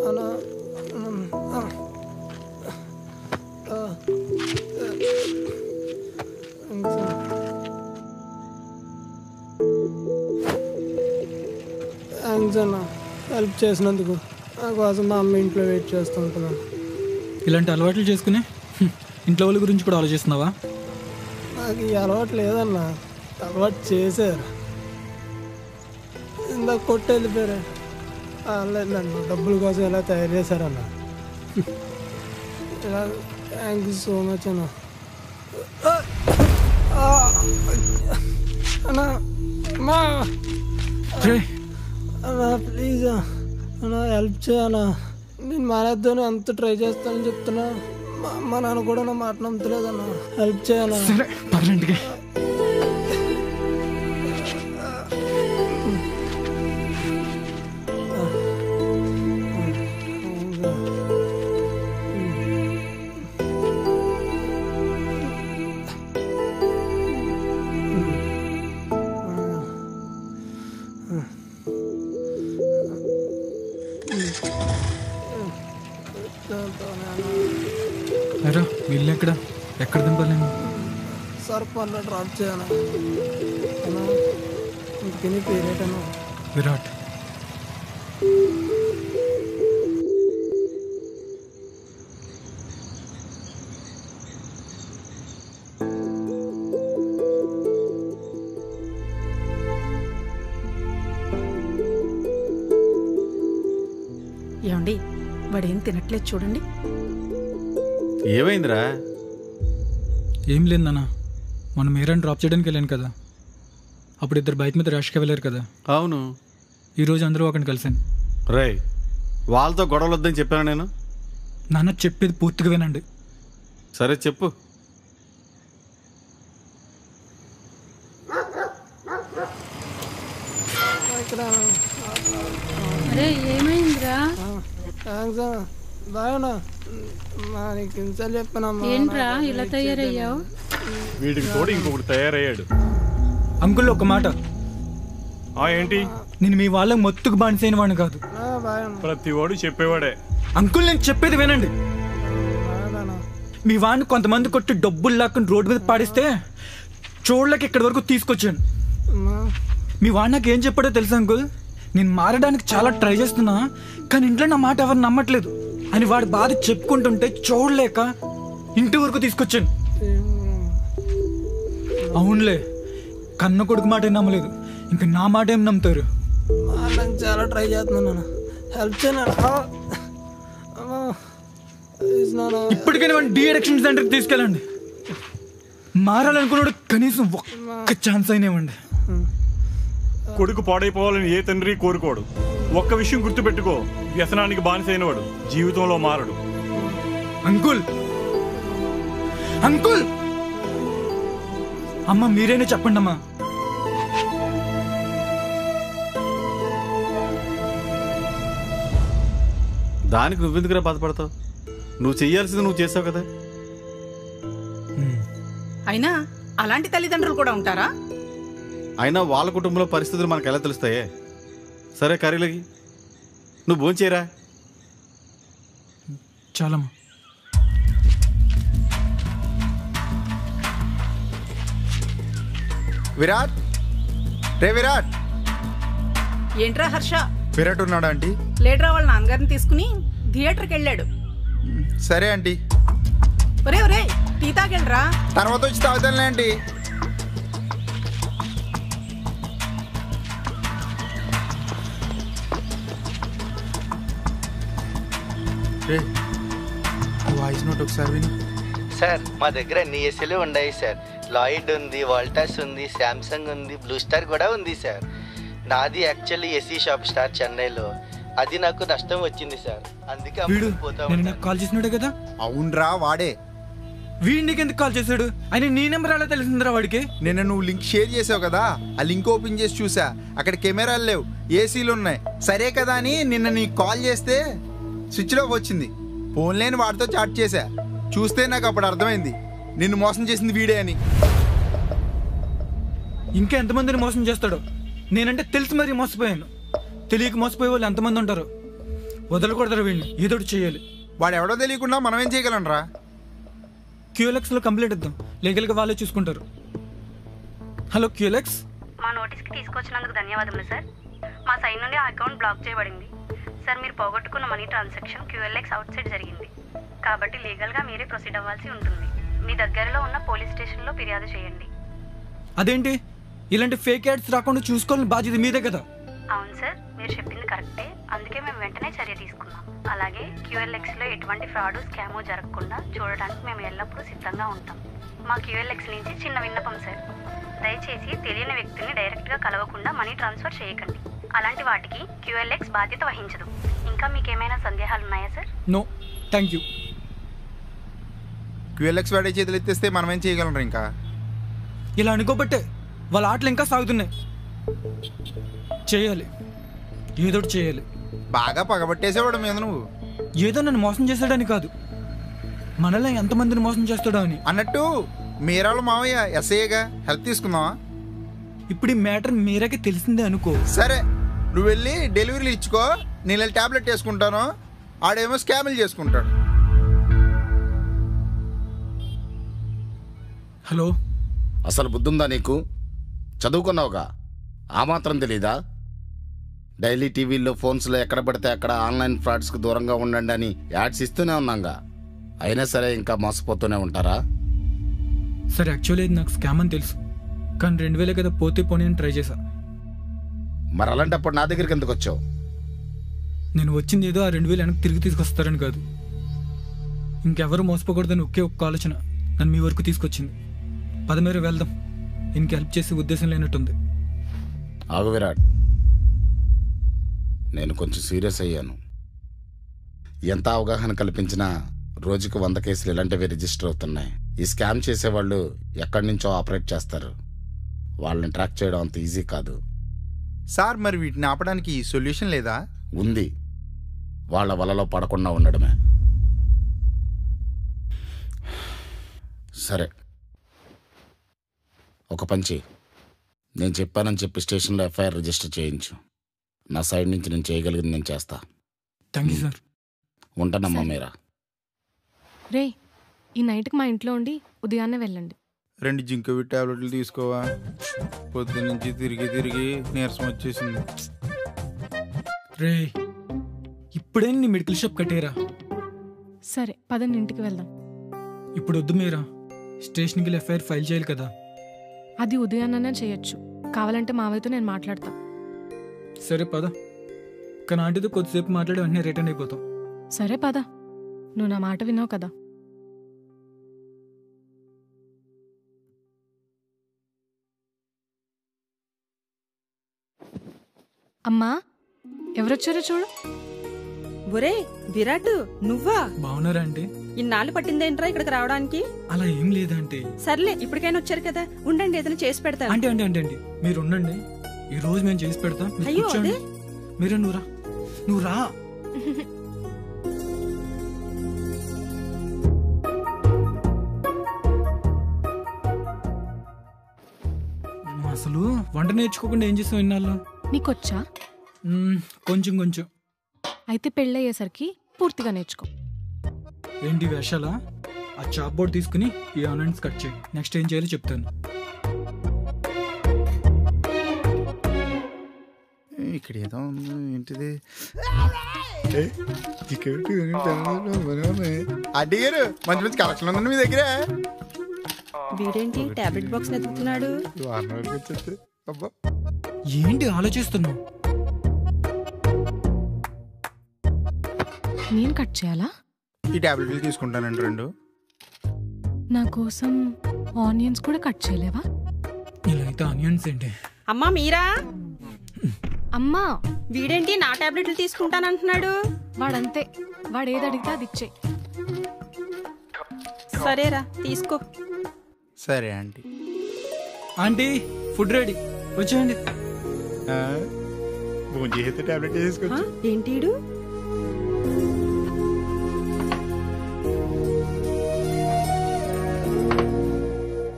Q: అన్నా. థ్యాంక్స్ అన్న, హెల్ప్ చేసినందుకు. నా కోసం మా అమ్మ ఇంట్లో వెయిట్ చేస్తూ ఉంటున్నాను.
B: ఇలాంటి అలవాట్లు చేసుకుని ఇంట్లో వాళ్ళ గురించి కూడా ఆలోచిస్తున్నావా?
Q: నాకు ఈ అలవాటు లేదన్నా, అలవాటు చేశారు. ఇందాక కొట్టి వెళ్ళిపోయారు. నన్ను డబ్బుల కోసం ఎలా తయారు చేశారన్న. ఇలా థ్యాంక్ యూ సో మచ్ అన్న. అన్నా అన్నా ప్లీజ్ అన్నా హెల్ప్ చేయనా. నేను మానేద్దాను అంత ట్రై చేస్తానని చెప్తున్నా. మా అమ్మ నాన్న కూడా నా మాట నమ్మలేదన్నా. హెల్ప్ చేయనా.
B: అరా వీళ్ళు ఎక్కడ దింపాలేము?
Q: సర్పంలో డ్రాప్ చేయనా. ఇంటికి పేరేటనా
B: విరాట్.
D: ఏమండి వాడేం తినట్లేదు చూడండి.
E: ఏమైందిరా?
B: ఏం లేదు నాన్న, మనం మీరని డ్రాప్ చేయడానికి వెళ్ళాను కదా, అప్పుడు ఇద్దరు బైక్ మీద ర్యాష్గా వెళ్ళారు కదా.
E: అవును.
B: ఈరోజు అందరూ ఒకరిని కలిసాను.
E: రే వాళ్ళతో గొడవలు వద్దని చెప్పాను నేను.
B: నాన్న చెప్పేది పూర్తిగా వినండి.
E: సరే చెప్పు.
P: అరే ఏమైందిరా?
Q: బాగా నీకు ఇన్సార్లు చెప్పానమ్మా.
P: ఏంట్రా ఇలా తయారయ్యావు?
S: వీడికి తోడు ఇంకొకటి తయారయ్యాడు.
B: అంకుల్ ఒక మాట.
S: ఏంటి?
B: నేను మీ వాళ్ళకి మొత్తుకు బానిసైన వాడిని కాదు.
S: ప్రతి వాడు చెప్పేవాడే.
B: అంకుల్ నేను చెప్పేది వినండి. మీ వాడిని కొంతమంది కొట్టి డబ్బులు లాక్కుని రోడ్డు మీద పాడిస్తే చూడలేక ఇక్కడి వరకు తీసుకొచ్చాను. మీ వాడు నాకు ఏం చెప్పాడో తెలుసా అంకుల్? నేను మారడానికి చాలా ట్రై చేస్తున్నా, కానీ ఇంట్లో నా మాట ఎవరు నమ్మట్లేదు అని వాడి బాధ చెప్పుకుంటుంటే చూడలేక ఇంటి వరకు తీసుకొచ్చాను. అవునులే, కన్న కొడుకు మాట ఏం నమ్మలేదు, ఇంకా నా మాట ఏం నమ్ముతారు?
Q: చాలా ట్రై చేస్తున్నాను, హెల్ప్ చేయను.
B: ఇప్పటికైనా వాడిని డీ అడిక్షన్ సెంటర్కి తీసుకెళ్ళండి. మారాలనుకున్నాడు, కనీసం ఒక్క ఛాన్స్ అయినా ఇవ్వండి.
S: కొడుకు పాడైపోవాలని ఏ తండ్రి కోరుకోడు. ఒక్క విషయం గుర్తుపెట్టుకో, వ్యసనానికి బానిసైనవాడు జీవితంలో మారడు.
B: అంకుల్, అంకుల్, అమ్మ మీరైనా చెప్పండి అమ్మా.
E: దానికి నువ్వెందుకురా బాధపడతావు? నువ్వు చెయ్యాల్సింది నువ్వు చేసావు కదా.
D: అయినా అలాంటి తల్లిదండ్రులు కూడా ఉంటారా?
E: అయినా వాళ్ళ కుటుంబంలో పరిస్థితులు మనకు ఎలా తెలుస్తాయే? సరే కర్రీలకి నువ్వు భోంచేయరా.
B: చాలమ్మా.
A: విరాట్, రే విరాట్.
D: ఏంట్రా హర్ష?
A: విరాట్ ఉన్నాడా ఆంటీ?
D: లేడరా, వాళ్ళ నాన్నగారిని తీసుకుని థియేటర్కి వెళ్ళాడు.
A: సరే ఆంటీ.
D: ఒరే ఒరే, టీ తాగెళ్ళరా.
A: తర్వాత వచ్చి తాగుతానులే ఆంటీ. వాయిస్ నోట్ ఒకసారి విని.
O: సార్ మా దగ్గర అన్ని ఏసీలు ఉన్నాయి సార్. లాయిడ్ ఉంది, వోల్టాస్ ఉంది, శాంసంగ్ ఉంది, బ్లూ స్టార్ కూడా ఉంది సార్. నాది యాక్చువల్లీ ఏసీ షాప్ స్టార్ చెన్నైలో. అది నాకు నష్టం వచ్చింది సార్, అందుకే
B: నాకు కాల్ చేసినాడే కదా.
A: అవునరా వాడే.
B: వీడి నీకు ఎందుకు కాల్ చేశాడు? ఆయన నీ నెంబర్ ఎలా తెలిసిందిరా వాడికి?
A: నిన్న నువ్వు లింక్ షేర్ చేసావు కదా, ఆ లింక్ ఓపెన్ చేసి చూసా. అక్కడ కెమెరాలు లేవు, ఏసీలు ఉన్నాయి. సరే కదా అని నిన్న నీకు కాల్ చేస్తే స్విచ్లో వచ్చింది. ఫోన్ లేని వాడితో చాట్ చేశా. చూస్తే నాకు అప్పుడు అర్థమైంది నిన్ను మోసం చేసింది వీడే అని.
B: ఇంకా ఎంతమందిని మోసం చేస్తాడో. నేనంటే తెలిసి మరీ మోసపోయాను. తెలియక మోసపోయే వాళ్ళు ఎంతమంది ఉంటారు. వదలకూడదు వీడిని, ఏదోటి చేయాలి.
A: వాడు ఎవడో తెలియకుండా మనం ఏం చేయగలం రా?
B: క్యూఎల్ఎక్స్లో కంప్లైంట్ ఇద్దాం, లీగల్గా వాళ్ళే చూసుకుంటారు. హలో క్యూఎల్ఎక్స్.
T: మా నోటీస్కి తీసుకొచ్చినందుకు ధన్యవాదములు సార్. మా సైడ్ నుండి ఆ అకౌంట్ బ్లాక్ చేయబడింది సార్. మీరు పోగొట్టుకున్న మనీ ట్రాన్సాక్షన్ క్యూఎల్ఎక్స్ అవుట్ సైడ్ జరిగింది కాబట్టి లీగల్గా మీరే ప్రొసీడ్ అవ్వాల్సి ఉంటుంది. మీ దగ్గరలో ఉన్న పోలీస్ స్టేషన్లో ఫిర్యాదు చేయండి.
B: అదేంటి, ఇలాంటి ఫేక్ యాడ్స్ రాకుండా చూసుకోవాలని బాధ్యత మీదే కదా.
T: అవును సార్, మీరు చెప్పింది కరెక్టే. అందుకే మేము వెంటనే చర్య తీసుకున్నాం. అలాగే క్యూఎల్ఎక్స్లో ఎటువంటి ఫ్రాడ్ స్కాము జరగకుండా చూడడానికి మేము ఎల్లప్పుడూ సిద్ధంగా ఉంటాం. మా క్యూఎల్ఎక్స్ నుంచి చిన్న విన్నపం సార్. దయచేసి తెలియని వ్యక్తిని డైరెక్ట్గా కలవకుండా మనీ ట్రాన్స్ఫర్ చేయకండి. అలాంటి వాటికి క్యూఎల్ఎక్స్ బాధ్యత వహించదు. ఇంకా మీకు ఏమైనా సందేహాలు ఉన్నాయా sir?
B: No, thank you.
A: QLX వాడే చేతులు ఎత్తేస్తే మనం ఏం చేయగలరు? ఇంకా
B: ఇలా అనుకోబట్టే వాళ్ళ ఆటలు ఇంకా సాగుతున్నాయి. చేయాలి, ఏదోటి చేయాలి.
A: బాగా పగబట్టేసేవాడు మీద నువ్వు.
B: ఏదో నన్ను మోసం చేశాడని కాదు, మనలో ఎంతమందిని మోసం చేస్తాడో అని.
A: అన్నట్టు మీరాలు మావయ్య ఎస్ఐగా హెల్ప్ తీసుకుందామా?
B: ఇప్పుడు ఈ మ్యాటర్ మీరాకే తెలిసిందే అనుకో.
A: సరే, నువ్వు వెళ్ళి డెలివరీలు ఇచ్చుకో, నేను టాబ్లెట్ వేసుకుంటాను, ఆడేమో స్కామ్లు చేసుకుంటాడు.
B: హలో,
U: అసలు బుద్ధుందా నీకు? చదువుకున్నావుగా, ఆ మాత్రం తెలీదా? డైలీ టీవీల్లో ఫోన్స్లో ఎక్కడ పడితే అక్కడ ఆన్లైన్ ఫ్రాడ్స్కి దూరంగా ఉండండి అని యాడ్స్ ఇస్తూనే ఉన్నాగా. అయినా సరే ఇంకా మోసపోతూనే ఉంటారా?
B: సరే, యాక్చువల్లీ ఇది నాకు స్కామ్ అని తెలుసు, కానీ 2000 కదా పోతే పోనీ అని ట్రై చేశా.
U: మరి అలాంటప్పుడు నా దగ్గరికి ఎందుకు వచ్చావు?
B: నేను వచ్చింది ఏదో ఆ 2000 వెనక్కి తిరిగి తీసుకొస్తారని కాదు, ఇంకెవరు మోసపోకూడదని ఒకే ఒక్క ఆలోచన నన్ను మీ వరకు తీసుకొచ్చింది. పద మీరు వెళ్దాం, ఇంక హెల్ప్ చేసే ఉద్దేశం లేనట్టుంది.
U: ఆగు విరాట్, నేను కొంచెం సీరియస్ అయ్యాను. ఎంత అవగాహన కల్పించినా రోజుకు 100 కేసులు ఇలాంటివి రిజిస్టర్ అవుతున్నాయి. ఈ స్కామ్ చేసేవాళ్ళు ఎక్కడి నుంచో ఆపరేట్ చేస్తారు. వాళ్ళని ట్రాక్ చేయడం అంత ఈజీ కాదు.
A: సార్, మరి వీటిని ఆపడానికి సొల్యూషన్ లేదా?
U: ఉంది, వాళ్ళ వలలో పడకుండా ఉండడమే. సరే, ఒక పంచి, నేను చెప్పానని చెప్పి స్టేషన్లో ఎఫ్ఐఆర్ రిజిస్టర్ చేయించు. నా సైడ్ నుంచి నేను చేయగలిగింది నేను చేస్తా.
B: Thank you sir.
U: ఉంటానమ్మా మీరా.
L: రే, ఈ నైట్కి మా ఇంట్లో ఉండి ఉదయాన్నే వెళ్ళండి.
A: 2 జింకోవి టాబ్లెట్లు తీసుకోవా? పొద్దు నుంచి తిరిగి తిరిగి నీరసం వచ్చేసింది.
B: రే, ఇప్పుడే నీ మెడికల్ షాప్ కట్టేరా.
L: సరే, పదండి ఇంటికి వెళ్దాం.
B: ఇప్పుడు వద్దు మీరా, స్టేషన్కి వెళ్ళి ఎఫ్ఐఆర్ ఫైల్ చేయాలి కదా.
L: అది ఉదయాన్నే చేయొచ్చు, కావాలంటే మావయ్యతో నేను మాట్లాడతా.
B: సరే పద, కానీ ఆంటీతో కొద్దిసేపు మాట్లాడి వెంటనే రిటర్న్ అయిపోతాం.
L: సరే పద, నువ్వు నా మాట విన్నావు కదా. అమ్మా ఎవరొచ్చారో చూడు.
K: ఒరే విరాట్, నువ్వా?
B: బాగున్నారా అంటే?
K: ఇన్నాళ్ళు పట్టిందేంట్రా ఇక్కడికి రావడానికి?
B: అలా ఏం లేదంటే.
K: సర్లే, ఇప్పటికైనా వచ్చారు కదా, ఉండండి ఏదైనా చేసి పెడతాను.
B: అంటే అంటే అంటే అండి మీరు ఉండండి, ఈ రోజు మేము చేసి పెడతాం. మీరు
K: అయ్యో,
B: కూర్చోండి.
K: అదే?
B: మీరు నువ్వు రా. అసలు వంట నేర్చుకోకుండా ఏం చేస్తావు ఇన్నాళ్ళు?
L: నీకొచ్చా?
B: కొంచెం కొంచెం.
L: అయితే పెళ్ళయ్యేసరికి పూర్తిగా నేర్చుకో.
B: ఏంటి వేషాలా? ఆ చాప్ బోర్డ్ తీసుకుని ఈ ఆనియన్స్ కట్ చేయి. నెక్స్ట్ ఏం చేయాలో చెప్తాను.
A: ఇక్కడ ఏదో ఉంది, ఏంటిది? అడిగారు మంచి మంచి కలెక్షన్ ఉందండి మీ దగ్గర.
K: వీడేంటి టాబ్లెట్ బాక్స్ ఎత్తుకున్నాడు?
B: ఏంటి ఆలోచిస్తున్నావు?
L: నేను కట్ చేయాలా?
A: ఈ టాబ్లెట్లు తీసుకుంటానండి 2.
L: నా కోసం ఆనియన్స్ కూడా కట్ చేయలేవా?
B: ఇలా అయితే ఆనియన్స్ ఏంటి?
K: అమ్మా మీరా?
L: అమ్మా
K: వీడేంటి నా టాబ్లెట్లు తీసుకుంటానంటున్నాడు?
L: వాడంతే, వాడు ఏది అడిగితే అది ఇచ్చే.
K: సరేరా తీసుకో.
A: సరే ఆంటీ.
B: ఆంటీ ఫుడ్ రెడీ, వచ్చేయండి.
A: టాబ్లెట్ తీసుకోవచ్చు.
K: ఏంటి?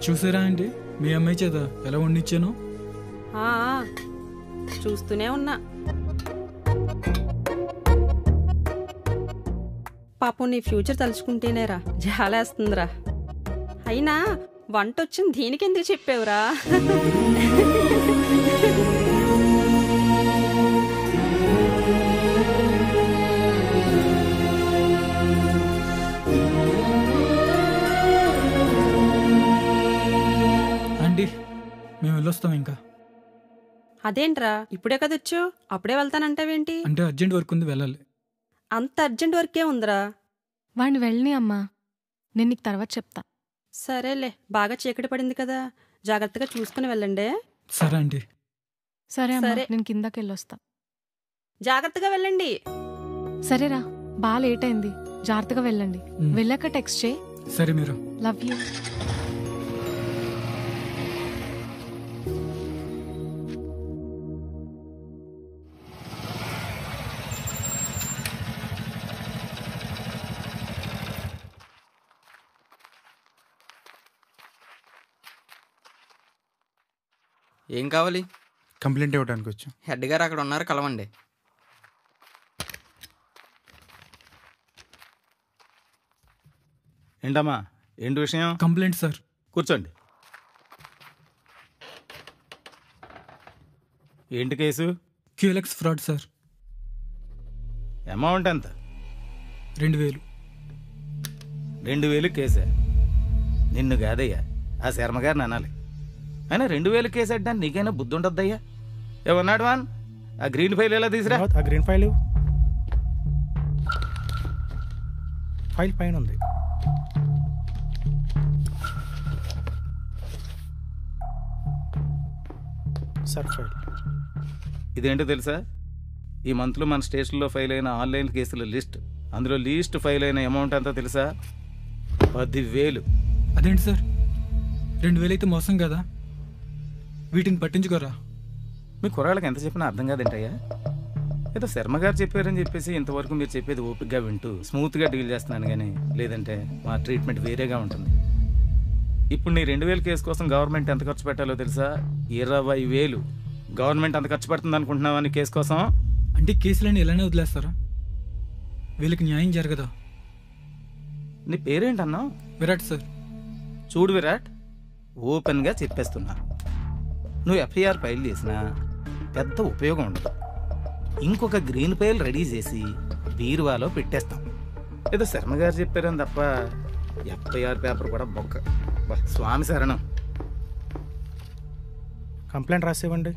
B: చూసారా ఆంటీ, మీ అమ్మాయి చేత ఎలా వండిచ్చాను?
K: చూస్తూనే ఉన్నా. పాపం నీ ఫ్యూచర్ తలుచుకుంటేనేరా జాలేస్తుందిరా. అయినా వంట వచ్చింది దీనికి ఎందుకు చెప్పావురా?
B: ఆంటీ మేము వెళ్ళొస్తాం ఇంకా.
K: అదేంట్రా ఇప్పుడే కదొచ్చు, అప్పుడే వెళ్తానంటావేంటి?
B: అంటే అర్జెంట్ వర్క్ ఉంది, వెళ్ళాలి.
K: అంత అర్జెంట్ వర్కే ఉందిరా.
L: వాడిని వెళ్ళని అమ్మా, నేను నీకు తర్వాత చెప్తా.
K: సరేలే, బాగా చీకటి పడింది కదా, జాగ్రత్తగా చూసుకుని వెళ్ళండి.
B: సరే ఆంటీ.
L: సరే అమ్మా, నేను కిందకి వెళ్ళొస్తా.
K: జాగ్రత్తగా వెళ్ళండి.
L: సరేరా, బాగా లేట్ అయింది, జాగ్రత్తగా వెళ్ళండి. వెళ్ళాక టెక్స్ట్ చేయి.
B: సరే మీరు.
L: Love you.
C: ఏం కావాలి?
A: కంప్లైంట్ ఇవ్వడానికి వచ్చాం.
C: హెడ్ గారు అక్కడ ఉన్నారు, కలవండి.
E: ఏంటమ్మా, ఏంటి విషయం?
B: Complaint sir.
E: కూర్చోండి. ఏంటి case?
B: QLX fraud sir.
E: Amount ఎంత?
B: 2000.
E: 2000 కేసే? నిన్ను కాదయ్యా, ఆ శర్మగారిని అనాలి. అయినా 2000 కేసు అడ్డానికి నీకైనా బుద్ధి ఉంటుందయ్యా? ఏమన్నాడు వాన్? ఆ గ్రీన్ ఫైల్ ఎలా తీసిరా?
N: ఆ గ్రీన్ ఫైల్ ఫైల్ పైన ఉంది. సార్ ఫైల్
E: ఇదేంటో తెలుసా? ఈ మంత్లో మన స్టేషన్లో ఫైల్ అయిన ఆన్లైన్ కేసుల లిస్ట్. అందులో లీస్ట్ ఫైల్ అయిన అమౌంట్ అంతా తెలుసా? 10,000.
B: అదేంటి సార్, 2000 అయితే మోసం కదా, వీటిని పట్టించుకోరా?
E: మీ కుర్రాళ్ళకి ఎంత చెప్పినా అర్థం కాదంటయ్యా. ఏదో శర్మ గారు చెప్పారని చెప్పేసి ఇంతవరకు మీరు చెప్పేది ఓపికగా వింటూ స్మూత్గా డీల్ చేస్తున్నాను, కానీ లేదంటే మా ట్రీట్మెంట్ వేరేగా ఉంటుంది. ఇప్పుడు నీ 2000 కేసు కోసం గవర్నమెంట్ ఎంత ఖర్చు పెట్టాలో తెలుసా? 20,000. గవర్నమెంట్ అంత ఖర్చు పెడుతుంది అనుకుంటున్నావా నీ కేసు కోసం?
B: అంటే కేసులన్నీ ఇలానే వదిలేస్తారా? వీళ్ళకి న్యాయం జరగదా?
E: నీ పేరేంటన్నా?
B: విరాట్ సార్.
E: చూడు విరాట్, ఓపెన్గా చెప్పేస్తున్నా, నువ్వు FIR ఫైల్ చేసినా పెద్ద ఉపయోగం ఉండదు. ఇంకొక గ్రీన్ ఫైల్ రెడీ చేసి బీరువాలో పెట్టేస్తాం. ఏదో శర్మ గారు చెప్పారని తప్ప FIR పేపర్ కూడా బొక్క. స్వామి శరణం.
N: కంప్లైంట్ రాసివ్వండి.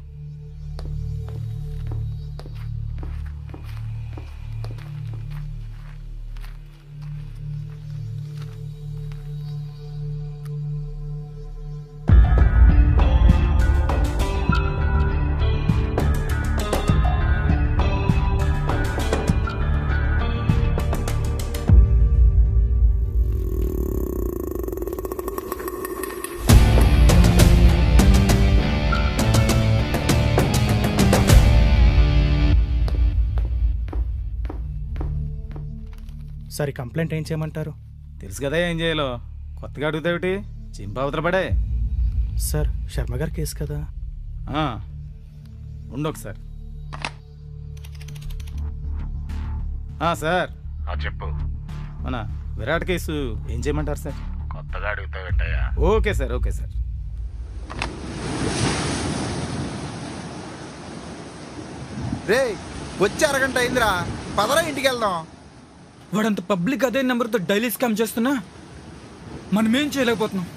N: సార్ ఈ కంప్లైంట్ ఏం చేయమంటారు?
E: తెలుసు కదా ఏం చేయాలో, కొత్తగా అడుగుతావుటి, చింపావతలపడే.
N: సార్ శర్మ గారి కేసు కదా.
E: ఉండొకసారి. సార్
U: చెప్పు.
E: మన విరాట్ కేసు ఏం చేయమంటారు సార్?
U: కొత్తగా అడుగుతావేంటయ్యా?
E: Okay sir, okay sir.
A: రే వచ్చి అరగంట అయిందిరా, పదరా ఇంటికి వెళ్దాం.
B: వాడంత పబ్లిక్ అదే నెంబర్తో డైలీ స్కామ్ చేస్తున్నా మనమేం చేయలేకపోతున్నాం.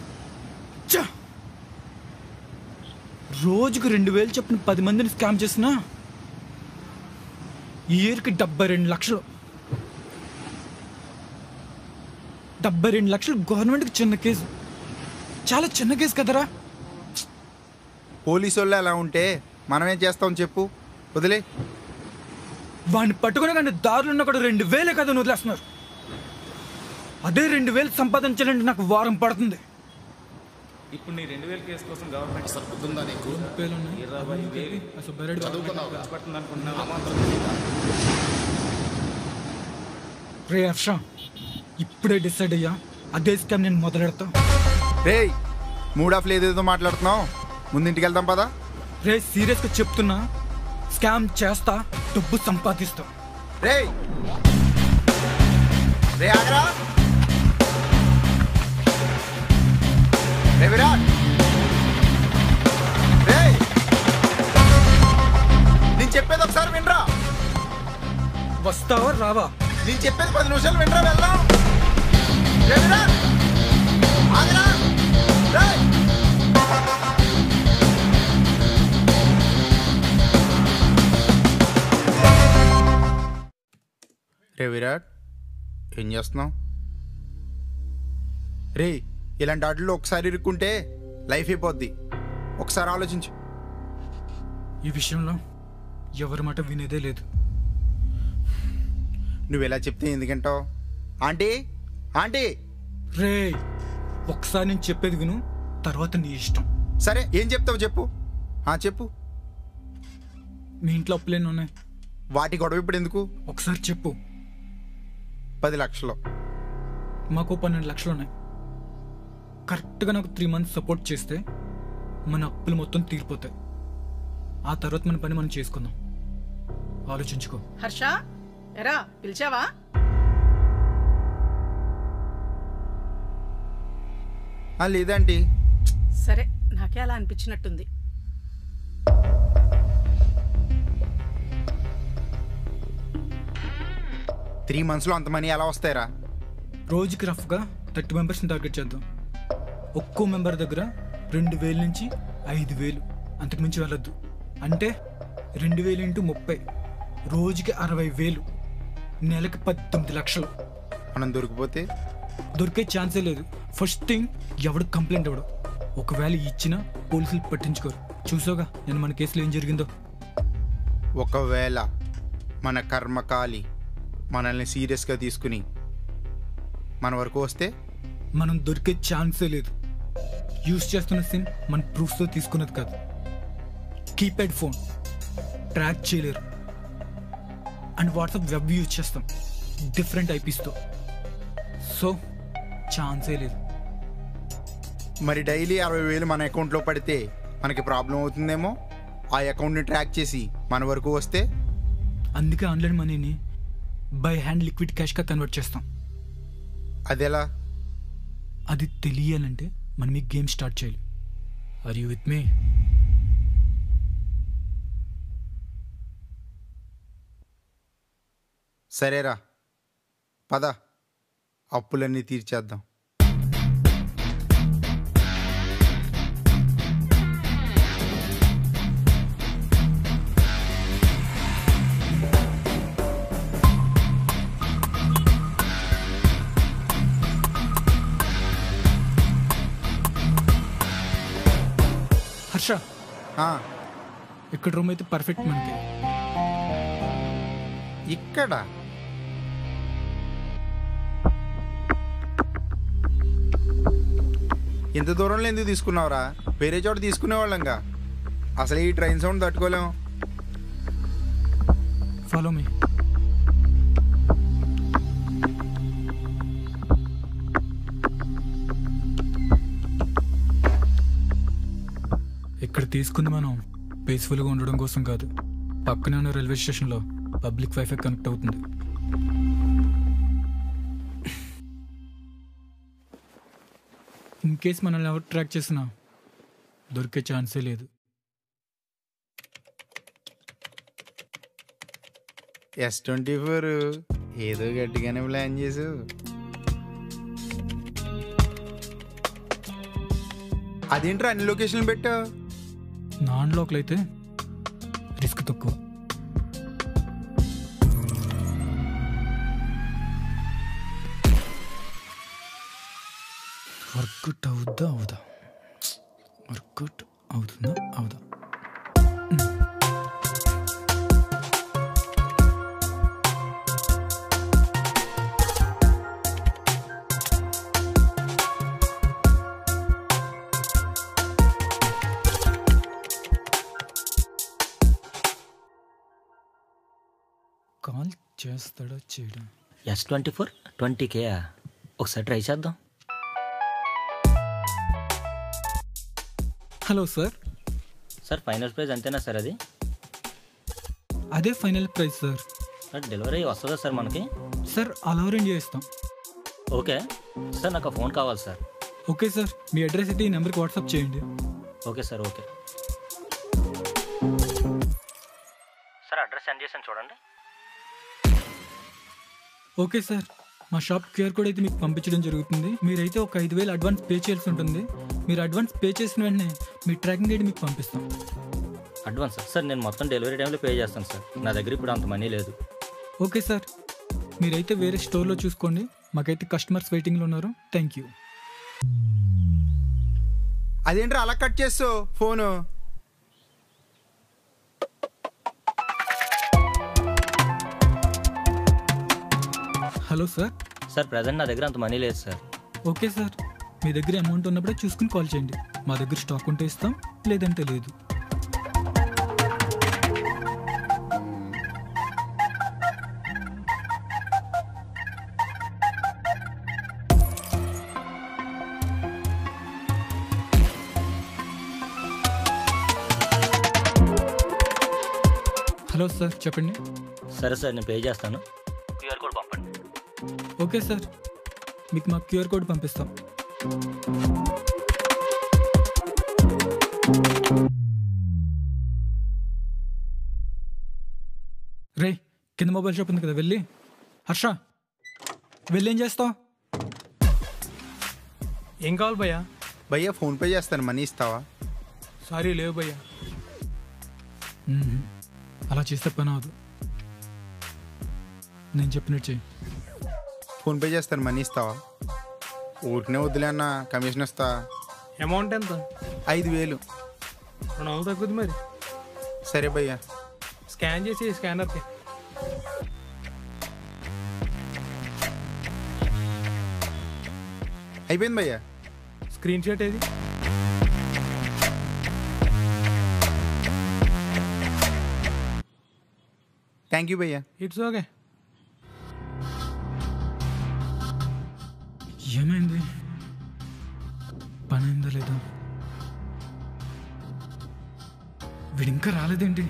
B: రోజుకు 2000 చొప్పున 10 మందిని స్కామ్ చేస్తున్నా ఇయర్కి 72 లక్షలు. 72 లక్షలు గవర్నమెంట్కి చిన్న కేసు, చాలా చిన్న కేసు కదరా.
A: పోలీసు వాళ్ళు ఎలా ఉంటే మనమేం చేస్తాం చెప్పు, వదిలే.
B: వాడిని పట్టుకునే కానీ దారులున్న కూడా 2000 కదా వదిలేస్తున్నారు. అదే 2000 సంపాదించాలంటే నాకు వారం పడుతుంది.
E: ఇప్పుడు నీ 2000 కేసు కోసం గవర్నమెంట్
U: సరిపోతుందా నీకు?
B: రే హర్ష, ఇప్పుడే డిసైడ్ అయ్యా, అదే స్కామ్ నేను మొదలెడతా.
A: రే మూడాఫ్ లేదేదో మాట్లాడుతున్నావు, ముందు ఇంటికి వెళ్దాం పదా.
B: రే సీరియస్గా చెప్తున్నా, స్కామ్ చేస్తా, డబ్బు సంపాదిస్తా.
A: రే రే ఆగరా. రే విరాట్, రే నేను చెప్పేది ఒకసారి వినరా.
B: వస్తావా రావా?
A: నేను చెప్పేది 10 నిమిషాలు వినరా, వెళ్దాం. రే విరాట్ ఆగరా. రే రే విరాట్ ఏం చేస్తున్నావు? రే ఇలాంటి వాటిల్లో ఒకసారి ఇరుక్కుంటే లైఫ్ అయిపోద్ది, ఒకసారి ఆలోచించు.
B: ఈ విషయంలో ఎవరి మాట వినేదే లేదు.
A: నువ్వు ఎలా చెప్తే ఎందుకంటావు? Aunty aunty.
B: రే ఒకసారి నేను చెప్పేది విను, తర్వాత నీ ఇష్టం.
A: సరే ఏం చెప్తావు చెప్పు. చెప్పు.
B: మీ ఇంట్లో అప్పులేని ఉన్నాయి,
A: వాటి గొడవ ఇప్పుడు ఎందుకు?
B: ఒకసారి చెప్పు.
A: 10 లక్షలు.
B: మాకు 12 లక్షలు ఉన్నాయి. కరెక్ట్గా నాకు 3 months సపోర్ట్ చేస్తే మన అప్పులు మొత్తం తీరిపోతాయి. ఆ తర్వాత మన పని మనం చేసుకుందాం. ఆలోచించుకో.
D: హర్ష ఎరా పిలిచావా?
A: లేదంటీ.
D: సరే నాకే అలా అనిపించినట్టుంది.
A: త్రీ మంత్స్లో అంత మనీ ఎలా వస్తాయరా?
B: రోజుకి రఫ్గా 30 మెంబర్స్ని టార్గెట్ చేద్దాం. ఒక్కో మెంబర్ దగ్గర 2000 నుంచి 5000, అంతకుమించి వెళ్ళొద్దు. అంటే 2000 × 30, రోజుకి 60,000, నెలకి 19 లక్షలు.
A: మనం దొరికిపోతే?
B: దొరికే ఛాన్సే లేదు. ఫస్ట్ థింగ్ ఎవడు కంప్లైంట్ ఇవ్వడు. ఒకవేళ ఇచ్చినా పోలీసులు పట్టించుకోరు. చూసావుగా నేను మన కేసులో ఏం జరిగిందో.
A: ఒకవేళ మన కర్మకాలి మనల్ని సీరియస్గా తీసుకుని మన వరకు వస్తే
B: మనం దొరికే ఛాన్సే లేదు. యూజ్ చేస్తున్న సిమ్ మన ప్రూఫ్స్తో తీసుకున్నది కాదు. కీప్యాడ్ ఫోన్, ట్రాక్ చేయలేరు. అండ్ వాట్సాప్ వెబ్ యూజ్ చేస్తాం డిఫరెంట్ ఐపీస్తో. సో ఛాన్సే లేదు.
A: మరి డైలీ 60,000 మన అకౌంట్లో పడితే మనకి ప్రాబ్లం అవుతుందేమో. ఆ అకౌంట్ని ట్రాక్ చేసి మన వరకు వస్తే?
B: అందుకే ఆన్లైన్ మనీని బై హ్యాండ్ లిక్విడ్ క్యాష్గా కన్వర్ట్ చేస్తాం.
A: అదెలా?
B: అది తెలియాలంటే మనం ఈ గేమ్ స్టార్ట్ చేయాలి. Are you with me?
A: సరేరా పద, అప్పులన్నీ తీర్చేద్దాం.
B: హర్ష, ఇక్కడ రూమ్ అయితే పర్ఫెక్ట్ మనకి.
A: ఇక్కడ ఇంత దూరంలో ఎందుకు తీసుకున్నావురా? వేరే చోట తీసుకునేవాళ్ళంగా. అసలు ఈ ట్రైన్ సౌండ్ తట్టుకోలేము.
B: Follow me. ఇక్కడ తీసుకుంది మనం పీస్ఫుల్గా ఉండడం కోసం కాదు. పక్కనే ఉన్న రైల్వే స్టేషన్లో పబ్లిక్ వైఫై కనెక్ట్ అవుతుంది. ఇన్ కేస్ మనల్ని ఎవరు ట్రాక్ చేసినా దొరికే ఛాన్సే లేదు.
A: S24 ఏదో గట్టిగానే ప్లాన్ చేసావు. అదేంట్రా అన్ని లొకేషన్లు పెట్టావు?
B: నాన్ లోకల్ అయితే రిస్క్ తక్కువ. వర్కౌట్ అవుద్దా అవుదా, వర్కౌట్ అవుతుందా అవుదా. కాల్ చేస్తాడా చేయడా?
F: S24 20K ఒకసారి ట్రై చేద్దాం.
B: Hello sir.
F: Sir final price అంతేనా సార్? అది
B: అదే final price sir.
F: Sir delivery వస్తుందా సార్ మనకి?
B: సార్ ఆల్ ఓవర్ ఇండియా ఇస్తాం.
F: ఓకే సార్, నాకు ఫోన్ కావాలి సార్.
B: ఓకే సార్, మీ అడ్రస్ అయితే ఈ నెంబర్కి వాట్సాప్ చేయండి.
F: Okay sir. Okay sir, address send చేసాను చూడండి.
B: ఓకే సార్, మా షాప్ క్యూఆర్ కోడ్ అయితే మీకు పంపించడం జరుగుతుంది. మీరైతే ఒక 5,000 అడ్వాన్స్ పే చేయాల్సి ఉంటుంది. మీరు అడ్వాన్స్ పే చేసిన వెంటనే మీ ట్రాకింగ్ ఐడి మీకు పంపిస్తాం.
F: Advance sir? నేను మొత్తం డెలివరీ టైంలో పే చేస్తాను సార్. నా దగ్గర ఇప్పుడు అంత మనీ లేదు.
B: ఓకే సార్, మీరైతే వేరే స్టోర్లో చూసుకోండి. మాకైతే కస్టమర్స్ వెయిటింగ్లో ఉన్నారు. Thank you.
A: అదేంట్రా అలా కట్ చేస్తావు phone?
B: Hello sir.
F: Sir present నా దగ్గర అంత మనీ లేదు సార్.
B: ఓకే సార్, మీ దగ్గర అమౌంట్ ఉన్నప్పుడే చూసుకుని కాల్ చేయండి. మా దగ్గర స్టాక్ ఉంటే ఇస్తాం, లేదంటే లేదు. హలో సార్, చెప్పండి.
F: సరే సార్, నేను పే చేస్తాను. క్యూఆర్ కోడ్ పంపండి.
B: ఓకే సార్, మీకు మా క్యూఆర్ కోడ్ పంపిస్తాం. రే, కింద మొబైల్ షాప్ ఉంది కదా, వెళ్ళి. హర్ష, వెళ్ళి ఏం చేస్తావు?
Q: ఏం కావాలి భయ్యా?
A: భయ్యా ఫోన్పే చేస్తాను, మనీ ఇస్తావా?
Q: సారీ లేవు భయ్యా.
B: అలా చేస్తే పని అవదు. నేను చెప్పినట్టు చెయ్యి.
A: ఫోన్పే చేస్తాను, మనీ ఇస్తావా? ఊరికనే వద్దులే అన్న, కమిషన్ ఇస్తా.
Q: అమౌంట్ ఎంత?
A: 5,000.
Q: 200 తగ్గుద్ది మరి.
A: సరే భయ్యా.
Q: స్కాన్ చేసి స్కానర్కి.
A: అయిపోయింది భయ్యా.
Q: స్క్రీన్ షాట్ ఏది?
A: థ్యాంక్ యూ భయ్యా.
Q: It's okay.
B: ఏమైంది? పని అయిందా లేదా? వీడు ఇంకా రాలేదేంటి?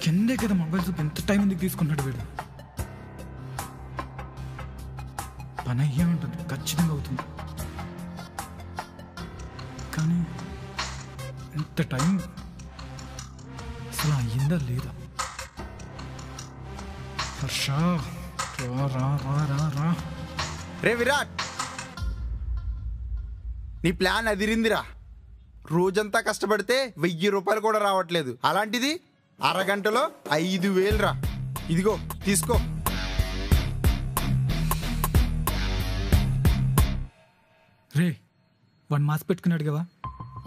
B: కిందే కదా మొబైల్ చూపు, ఎంత టైం ఎందుకు తీసుకున్నాడు వీడు? పని అయ్యే ఉంటుంది, ఖచ్చితంగా అవుతుంది. కానీ ఇంత టైం అసలు అయ్యిందా లేదా? హర్ష, రా రా రా రా.
A: రే విరాట్, నీ ప్లాన్ అదిరిందిరా. రోజంతా కష్టపడితే 1,000 రూపాయలు కూడా రావట్లేదు. అలాంటిది అరగంటలో 5,000 రా. ఇదిగో తీసుకో.
B: రే, వాడు మాస్క్ పెట్టుకున్నాడు కదా?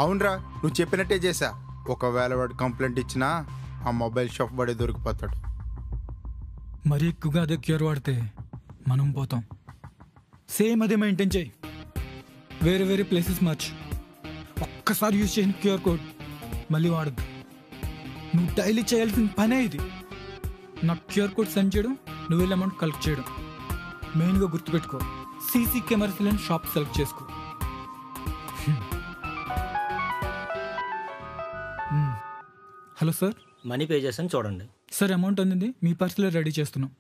A: అవునరా, నువ్వు చెప్పినట్టే చేశా. ఒకవేళ వాడు కంప్లైంట్ ఇచ్చినా ఆ మొబైల్ షాప్ వాడే దొరికిపోతాడు.
B: మరీ ఎక్కువగా అదే క్యూర్ వాడితే మనం పోతాం. సేమ్ అదే మెయింటైన్ చేయి. వేరే వేరే ప్లేసెస్ మార్చి ఒక్కసారి యూజ్ చేసిన క్యూఆర్ కోడ్ మళ్ళీ వాడద్దు. నువ్వు డైలీ చేయాల్సిన పనే ఇది. నాకు క్యూఆర్ కోడ్ సెండ్ చేయడం, నువ్వు వెళ్ళి అమౌంట్ కలెక్ట్ చేయడం. మెయిన్గా గుర్తుపెట్టుకో, సీసీ కెమెరాస్ లేని షాప్ సెలెక్ట్ చేసుకో. హలో సార్,
F: మనీ పే చేసాను చూడండి.
B: సార్ అమౌంట్ అందింది, మీ పర్సులో రెడీ చేస్తున్నాం.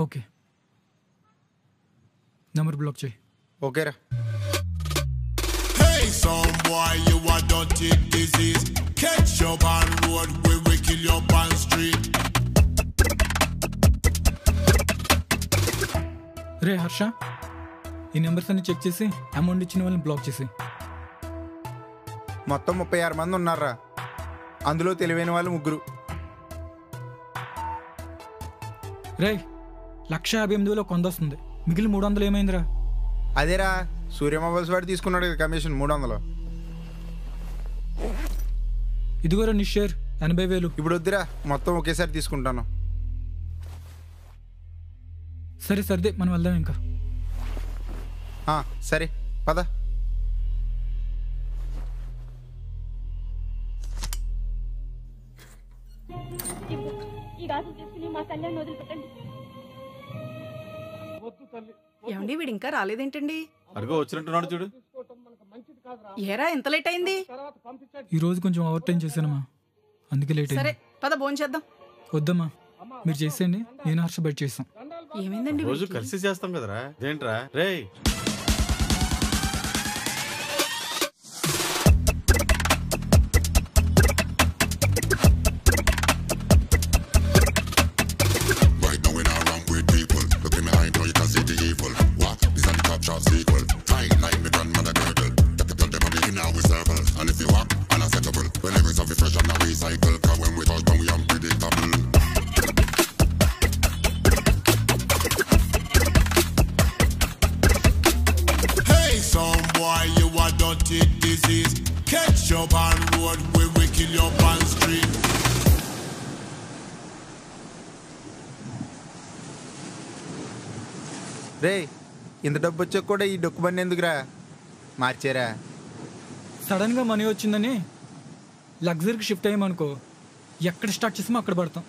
B: ఓకే, నెంబర్ బ్లాక్ చేయి.
A: ఓకేరా.
G: Hey, some boy, you a dirty disease. Catch up on road, we will kill you on street.
B: రే హర్ష, ఈ నెంబర్స్ అన్ని చెక్ చేసి అమౌంట్ ఇచ్చిన వాళ్ళని బ్లాక్ చేసి.
A: మొత్తం 36 మంది ఉన్నారా, అందులో తెలివైన వాళ్ళు 3.
B: రే 158,000 కొందొస్తుంది, మిగిలిన 300 ఏమైందిరా?
A: అదేరా సూర్య మొబైల్స్ వాడు తీసుకున్నాడు కదా కమిషన్ 300.
B: ఇదిగోరా నీ షేర్ 80,000.
A: ఇప్పుడు వద్దురా, మొత్తం ఒకేసారి తీసుకుంటాను.
B: సరే సర్దే, మనం వెళ్దాం ఇంకా.
A: సరే పద.
D: ఏమండి వీడు ఇంకా రాలేదేంటండి?
S: అరుగో వచ్చినట్టున్నాడు చూడు.
D: ఏరా ఎంత లేట్ అయింది?
B: ఈ రోజు కొంచెం ఓవర్ టైం చేశానమ్మా, అందుకే లేట్
D: సరే
B: అయింది.
D: పద భోంచేద్దాం.
B: వద్దమ్మా, మీరు చేసేయండి, నేను హర్ష బయట చేస్తాం.
D: ఏమైందండి
S: రోజు కలిసి చేస్తాం కదరా, ఏంట్రా రేయ్?
A: రే ఇంత డబ్బు వచ్చాక కూడా ఈ డొక్కు బండి ఎందుకురా మార్చారా?
B: సడన్గా మనీ వచ్చిందని లగ్జరీకి షిఫ్ట్ అయ్యామనుకో, ఎక్కడ స్టార్ట్ చేసామో అక్కడ పడతాం.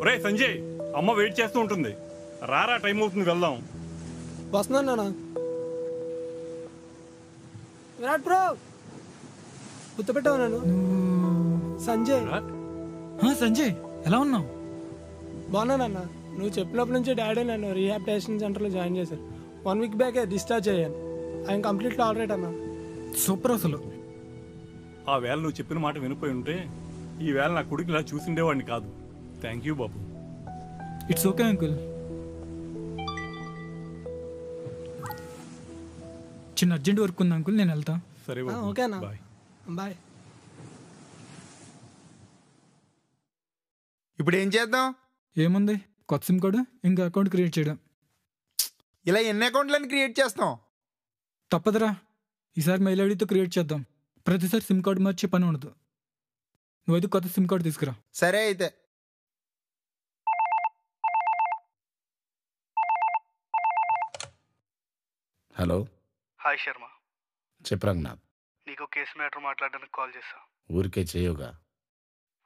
S: ఒరే సంజయ్, అమ్మ వెయిట్ చేస్తూ ఉంటుంది, రారా టైం అవుతుంది, వెళ్దాం.
Q: వస్తున్నాను నాన్న. విరాట్ బ్రో గుర్తుపెట్టావు నన్ను? సంజయ్.
B: సంజయ్ ఎలా ఉన్నావు?
Q: బాగున్నానన్న. నువ్వు చెప్పినప్పటి నుంచి డాడీ నన్ను రీహాబిలిటేషన్ సెంటర్లో జాయిన్ చేశారు. 1 వీక్ బ్యాకే డిశ్చార్జ్ అయ్యాను. ఐఎమ్ కంప్లీట్లీ ఆల్ రైట్ అన్న.
B: సూపర్. అసలు
S: ఆ వేళ నువ్వు చెప్పిన మాట వినిపోయి ఉంటే ఈ వేళ నా కొడుకు ఇలా చూసిండేవాడిని కాదు. Thank you Babu.
B: It's okay uncle. చిన్న అర్జెంట్ వర్క్ ఉంది అంకుల్, నేను వెళ్తా.
S: సరే
Q: ఓకేనా, బాయ్.
A: ఇప్పుడు ఏం చేద్దాం?
B: ఏముంది, కొత్త సిమ్ కార్డు ఇంకా అకౌంట్ క్రియేట్ చేయడం.
A: ఇలా ఎన్ని అకౌంట్లను క్రియేట్ చేస్తాం?
B: తప్పదురా, ఈసారి మెయిల్ ఐడితో క్రియేట్ చేద్దాం. ప్రతిసారి సిమ్ కార్డు మార్చే పని ఉండదు. నువ్వైతే కొత్త సిమ్ కార్డు తీసుకురా.
A: సరే అయితే.
U: హలో.
V: హాయ్ శర్మ.
U: చెప్పు రంగనాథ్.
V: నీకు కేసు మ్యాటర్ మాట్లాడడానికి కాల్ చేశా.
U: ఊరికే చేయవుగా.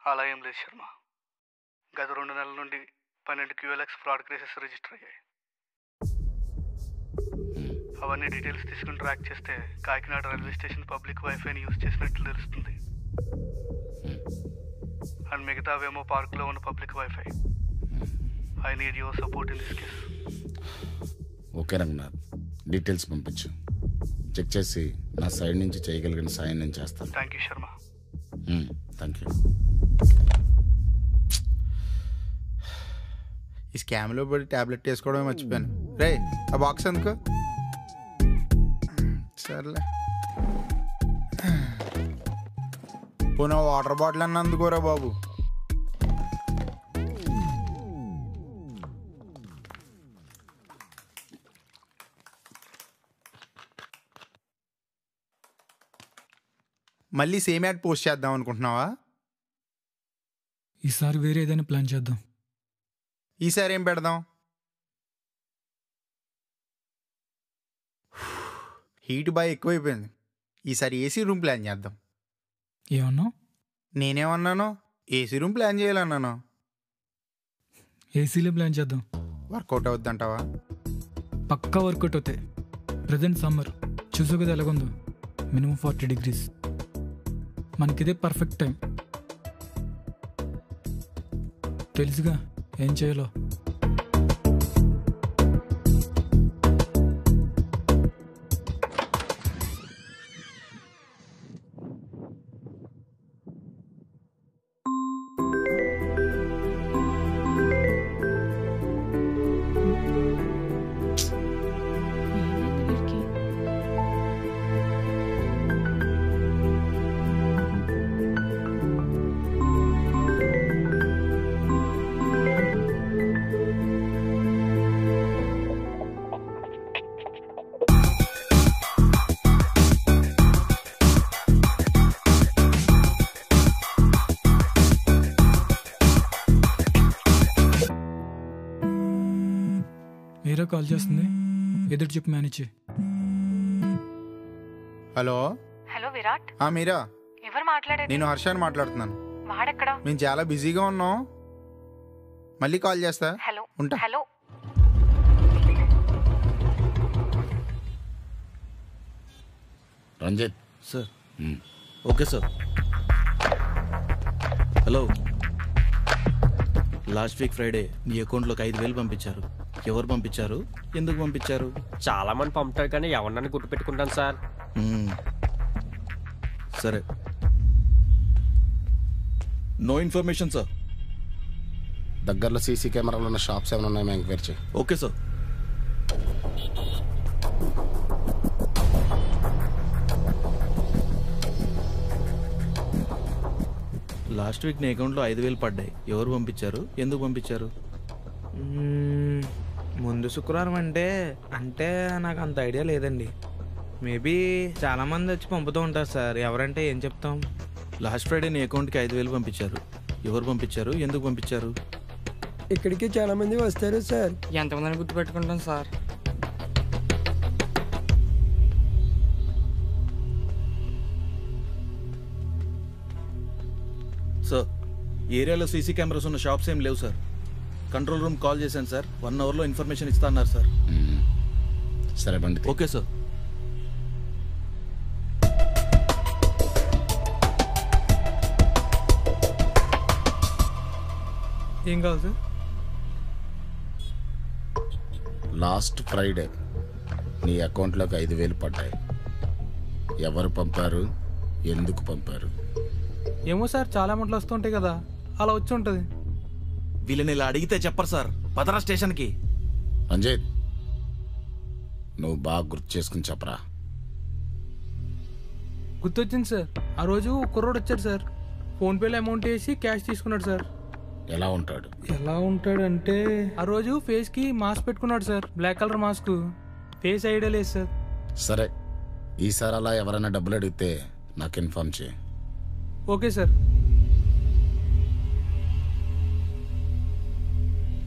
V: అలా ఏం లేదు శర్మ. గత 2 నెలల నుండి 12 QLX ఫ్రాడ్ కేసెస్ రిజిస్టర్ అయ్యాయి. అవన్నీ డీటెయిల్స్ తీసుకుని ట్రాక్ చేస్తే కాకినాడ రైల్వే స్టేషన్ పబ్లిక్ వైఫైని యూజ్ చేసినట్లు తెలుస్తుంది. అండ్ మిగతావేమో పార్క్లో ఉన్న public wifi. I need your support in this case.
U: Okay Ranganath, details పంపించు. చెక్ చేసి నా సైడ్ నుంచి చేయగలిగిన సాయం నేను చేస్తాను.
V: Thank you Sharma.
U: Thank you.
A: ఈ స్కామ్లో పడి ట్యాబ్లెట్ వేసుకోవడమే మర్చిపోయాను. రే ఆ బాక్స్ ఎందుకు? సర్లే, పోనా వాటర్ బాటిల్ అన్న అందుకోరా బాబు. మళ్ళీ సేమ్ యాడ్ పోస్ట్ చేద్దాం అనుకుంటున్నావా?
B: ఈసారి వేరే ఏదైనా ప్లాన్ చేద్దాం.
A: ఈసారి ఏం పెడదాం? హీట్ బాగా ఎక్కువైపోయింది. ఈసారి ఏసీ రూమ్ ప్లాన్ చేద్దాం.
B: ఏమన్నా?
A: నేనేమన్నాను? ఏసీ రూమ్ ప్లాన్ చేయాలన్నాను.
B: ఏసీలో ప్లాన్ చేద్దాం.
A: వర్కౌట్ అవుద్దంటావా?
B: పక్కా వర్కౌట్ అవుతాయి. ప్రజెంట్ సమ్మర్ చూసు కదా ఎలాగుందో, మినిమం 40 degrees. మనకిదే పర్ఫెక్ట్ టైం. తెలుసుగా ఏం చేయాలో. మీరా కాల్ చేస్తుంది, ఎదురు చెప్పి మేనేజ్ చేయి.
A: హలో
H: హలో విరాట్,
A: మీరా?
H: ఎవరు మాట్లాడేది?
A: నేను హర్షాన్ని మాట్లాడుతున్నాను.
H: వాడెక్కడా?
A: మేము చాలా బిజీగా ఉన్నాం, మళ్ళీ కాల్ చేస్తా.
H: హలో
A: ఉంటా.
H: Hello
U: Ranjith
J: sir. Okay sir. Hello, last week Friday నీ అకౌంట్లోకి 5,000 పంపించారు. ఎవరు పంపించారు, ఎందుకు పంపించారు?
W: చాలా మంది పంపుతారు కానీ ఎవరినైనా గుర్తు పెట్టుకుంటాను సార్.
J: సరే, నో ఇన్ఫర్మేషన్ సార్.
U: దగ్గరలో సీసీ కెమెరాలు ఉన్న షాప్స్ ఏమైనా ఉన్నాయో ఎంక్వైరీ చేయి.
J: Okay sir. లాస్ట్ వీక్ నీ అకౌంట్లో 5,000 పడ్డాయి. ఎవరు పంపించారు, ఎందుకు పంపించారు?
X: ముందు శుక్రవారం అంటే నాకు అంత ఐడియా లేదండి. మేబీ చాలా మంది వచ్చి పంపుతూ ఉంటారు సార్. ఎవరంటే ఏం చెప్తాం.
J: లాస్ట్ ఫ్రైడే నీ అకౌంట్కి 5,000 పంపించారు. ఎవరు పంపించారు, ఎందుకు పంపించారు?
Q: ఇక్కడికి చాలా మంది వస్తారు సార్.
C: ఎంతమందిని గుర్తు పెట్టుకుంటాం సార్?
J: సార్, ఏరియాలో సీసీ కెమెరాస్ ఉన్న షాప్స్ ఏం లేవు సార్. కంట్రోల్ రూమ్ కాల్ చేశాను సార్. 1 అవర్లో ఇన్ఫర్మేషన్ ఇస్తా అన్నారు సార్.
U: సరే బండి.
J: Okay sir.
B: ఏం కావాలి సార్?
U: లాస్ట్ ఫ్రైడే నీ అకౌంట్లోకి 5,000 పడ్డాయి. ఎవరు పంపారు, ఎందుకు పంపారు?
B: ఏమో సార్, చాలా అమౌంట్లు వస్తుంటాయి కదా, అలా వచ్చి ఉంటుంది.
J: వీళ్ళని ఇలా అడిగితే చెప్పరు సార్. పదరా స్టేషన్కి.
U: రంజిత్, నువ్వు బాగా గుర్తు చేసుకుని చెప్పరా.
B: గుర్తొచ్చింది సార్. ఆ రోజు కుర్రోడు వచ్చాడు సార్. ఫోన్పేలో అమౌంట్ వేసి క్యాష్ తీసుకున్నాడు సార్.
U: ఎలా ఉంటాడు?
B: ఎలా ఉంటాడంటే ఆ రోజు ఫేస్కి మాస్క్ పెట్టుకున్నాడు sir. Black colour mask. Face idea లేదు సార్.
U: సరే, ఈసారి అలా ఎవరైనా డబ్బులు అడిగితే నాకు ఇన్ఫార్మ్ చేయి.
B: Okay sir.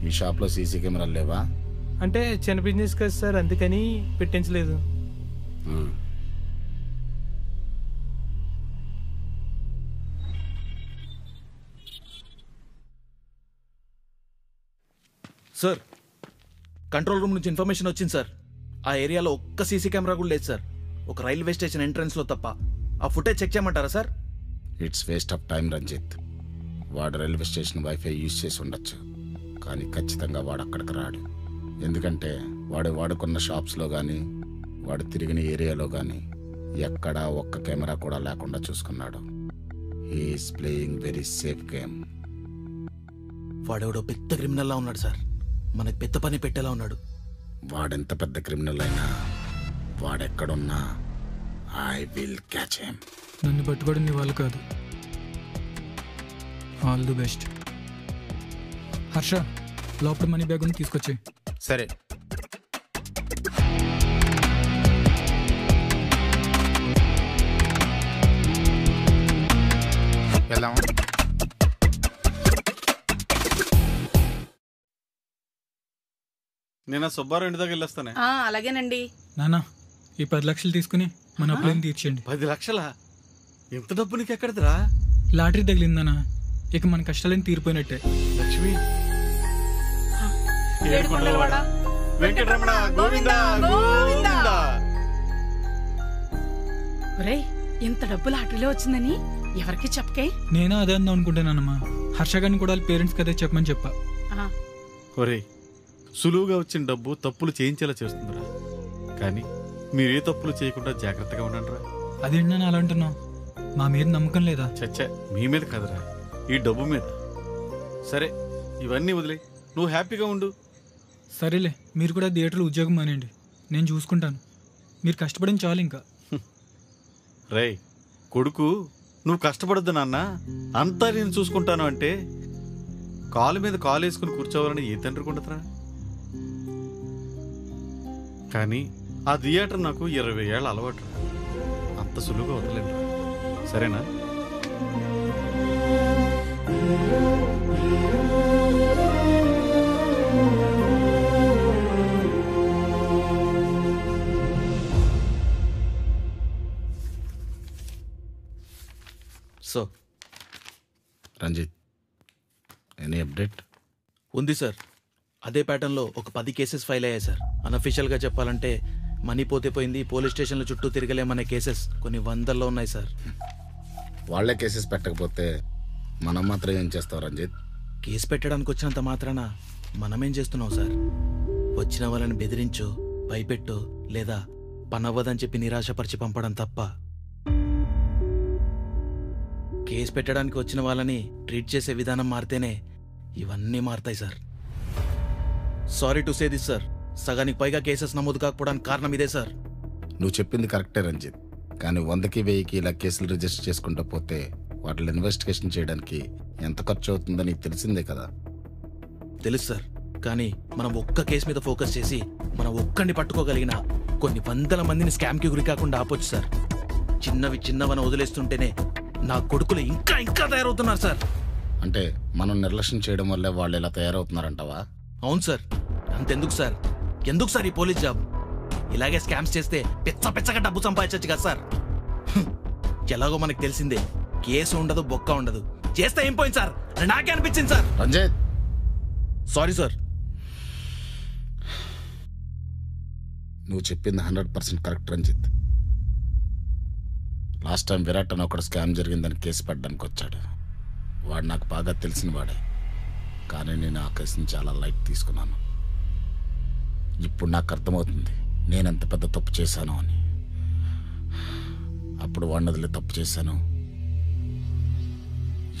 U: ఈ షాప్లో సీసీ కెమెరాలు లేవా?
B: అంటే చిన్న బిజినెస్ కదా సార్, అందుకని పెట్టించలేదు.
J: సార్, కంట్రోల్ రూమ్ నుంచి ఇన్ఫర్మేషన్ వచ్చింది సార్. ఆ ఏరియాలో ఒక్క సీసీ కెమెరా కూడా లేదు సార్. ఒక రైల్వే స్టేషన్ ఎంట్రన్స్లో తప్ప. ఆ ఫుటేజ్ చెక్ చేయమంటారా sir?
U: It's waste of time Ranjith. వాడు రైల్వే స్టేషన్ వైఫై యూజ్ చేసి ఉండొచ్చు, కానీ ఖచ్చితంగా వాడు అక్కడికి రాడు. ఎందుకంటే వాడు వాడుకున్న షాప్స్లో కానీ వాడు తిరిగిన ఏరియాలో కానీ ఎక్కడా ఒక్క కెమెరా కూడా లేకుండా చూసుకున్నాడు. He's playing very safe game.
J: వాడెవడో పెద్ద క్రిమినల్లా ఉన్నాడు సార్. మనకి పెద్ద పని పెట్టేలా ఉన్నాడు.
U: వాడెంత పెద్ద క్రిమినల్ అయినా వాడెక్కడున్నా ఐ విల్ క్యాచ్ హిమ్.
B: నన్ను పట్టుకోవడం నీ వాళ్ళు కాదు. All the best. హర్ష, లోపల మనీ బ్యాగ్ ఉంది, తీసుకొచ్చి.
A: సరే. వెళ్దామా?
I: నేను సుబ్బారావు ఇంటి దగ్గర వెళ్ళొస్తానే.
D: అలాగేనండి.
B: నానా, ఈ 10 లక్షలు తీసుకుని మన అప్పులేం తీర్చండి.
I: 10 లక్షలా? ఎంత డబ్బు నీకు ఎక్కడిదిరా?
B: లాటరీ తగిలిందనా, ఇక మన కష్టాలేం తీరిపోయినట్టే.
I: లక్ష్మి,
D: ఏడుకొండలవాడ
I: వెంకటరమణ గోవిందా గోవిందా.
D: ఒరేయ్, ఇంత డబ్బు లాటరీలో వచ్చిందని ఎవరికి చెప్పకే.
B: నేను అదే అందాం అనుకుంటానమ్మా. హర్ష గారిని కూడా వాళ్ళ పేరెంట్స్కి అదే చెప్పమని చెప్పా.
I: ఒరే, సులువుగా వచ్చిన డబ్బు తప్పులు చేయించేలా చేస్తుందిరా. కానీ మీరు ఏ తప్పులు చేయకుండా జాగ్రత్తగా ఉండండిరా.
B: అదేంటి నన్ను అలా అంటున్నావు? మా మీద నమ్మకం లేదా?
I: చచ్చా, మీ మీద కదరా, ఈ డబ్బు మీద. సరే, ఇవన్నీ వదిలే, నువ్వు హ్యాపీగా ఉండు.
B: సరేలే, మీరు కూడా థియేటర్లో ఉద్యోగం మానేయండి, నేను చూసుకుంటాను. మీరు కష్టపడిన చాలు ఇంకా.
I: రేయ్ కొడుకు, నువ్వు కష్టపడద్దు నాన్న, అంతా నేను చూసుకుంటాను అంటే కాలు మీద కాలు వేసుకుని కూర్చోవాలని ఏ తండ్రికి ఉండదురా. కానీ ఆ థియేటర్ నాకు 20 ఏళ్ళ అలవాటు, అంత సులువుగా వదలేను. సరేనా?
J: So
U: Ranjith, any update?
J: ఉంది సార్. అదే ప్యాటర్న్లో ఒక 10 కేసెస్ ఫైల్ అయ్యాయి సార్. అన్అఫీషియల్గా చెప్పాలంటే మనీ పోతే పోయింది, పోలీస్ స్టేషన్ల చుట్టూ తిరగలేమనే కేసెస్ కొన్ని 100లో ఉన్నాయి సార్.
U: వాళ్లే కేసెస్ పెట్టకపోతే మనం మాత్రం ఏం చేస్తాం రంజిత్?
J: కేసు పెట్టడానికి వచ్చినంత మాత్రాన మనమేం చేస్తున్నాం సార్? వచ్చిన వాళ్ళని బెదిరించో, భయపెట్టో, లేదా పనవ్వదని చెప్పి నిరాశపరిచి పంపడం తప్ప. కేసు పెట్టడానికి వచ్చిన వాళ్ళని ట్రీట్ చేసే విధానం మారితేనే ఇవన్నీ మారుతాయి sir. Sorry to say this sir, సగానికి పైగా కేసెస్ నమోదు కాకపోవడానికి కారణం ఇదే సార్.
U: నువ్వు చెప్పింది కరెక్టే రంజిత్, కానీ 100కి 1000కి ఇలా కేసులు రిజిస్టర్ చేసుకుంటూ పోతే వాటిని ఇన్వెస్టిగేషన్ చేయడానికి ఎంత ఖర్చు అవుతుందో నీకు తెలిసిందే కదా.
J: తెలుసు సార్, కానీ మనం ఒక్క కేసు మీద ఫోకస్ చేసి మనం ఒక్కడిని పట్టుకోగలిగిన కొన్ని 100 మందిని స్కామ్కి గురి కాకుండా ఆపొచ్చు సార్. చిన్నవని వదిలేస్తుంటేనే నా కొడుకులు ఇంకా ఇంకా తయారవుతున్నారు సార్.
U: అంటే మనం నిర్లక్ష్యం చేయడం వల్లే వాళ్ళు ఇలా తయారవుతున్నారంటావా?
J: అవును సార్. అంతెందుకు సార్, ఎందుకు సార్ ఈ పోలీస్ జాబ్? ఇలాగే స్కామ్స్ చేస్తే పెచ్చగా డబ్బు సంపాదించచ్చు కదా సార్. ఎలాగో మనకు తెలిసిందే, కేసు ఉండదు, బొక్క ఉండదు. చేస్తే ఏం పోయింది సార్, నాకే అనిపించింది సార్.
U: Ranjith,
J: sorry sir.
U: నువ్వు చెప్పింది 100% correct Ranjith. Last time Virat అని ఒకడు స్కామ్ జరిగిందని కేసు పెట్టడానికి వచ్చాడు. వాడు నాకు బాగా తెలిసిన వాడే, కానీ నేను ఆ కేసుని చాలా లైట్ తీసుకున్నాను. ఇప్పుడు నాకు అర్థమవుతుంది నేనెంత పెద్ద తప్పు చేశాను అని. అప్పుడు వాడిని వదిలే తప్పు చేశాను,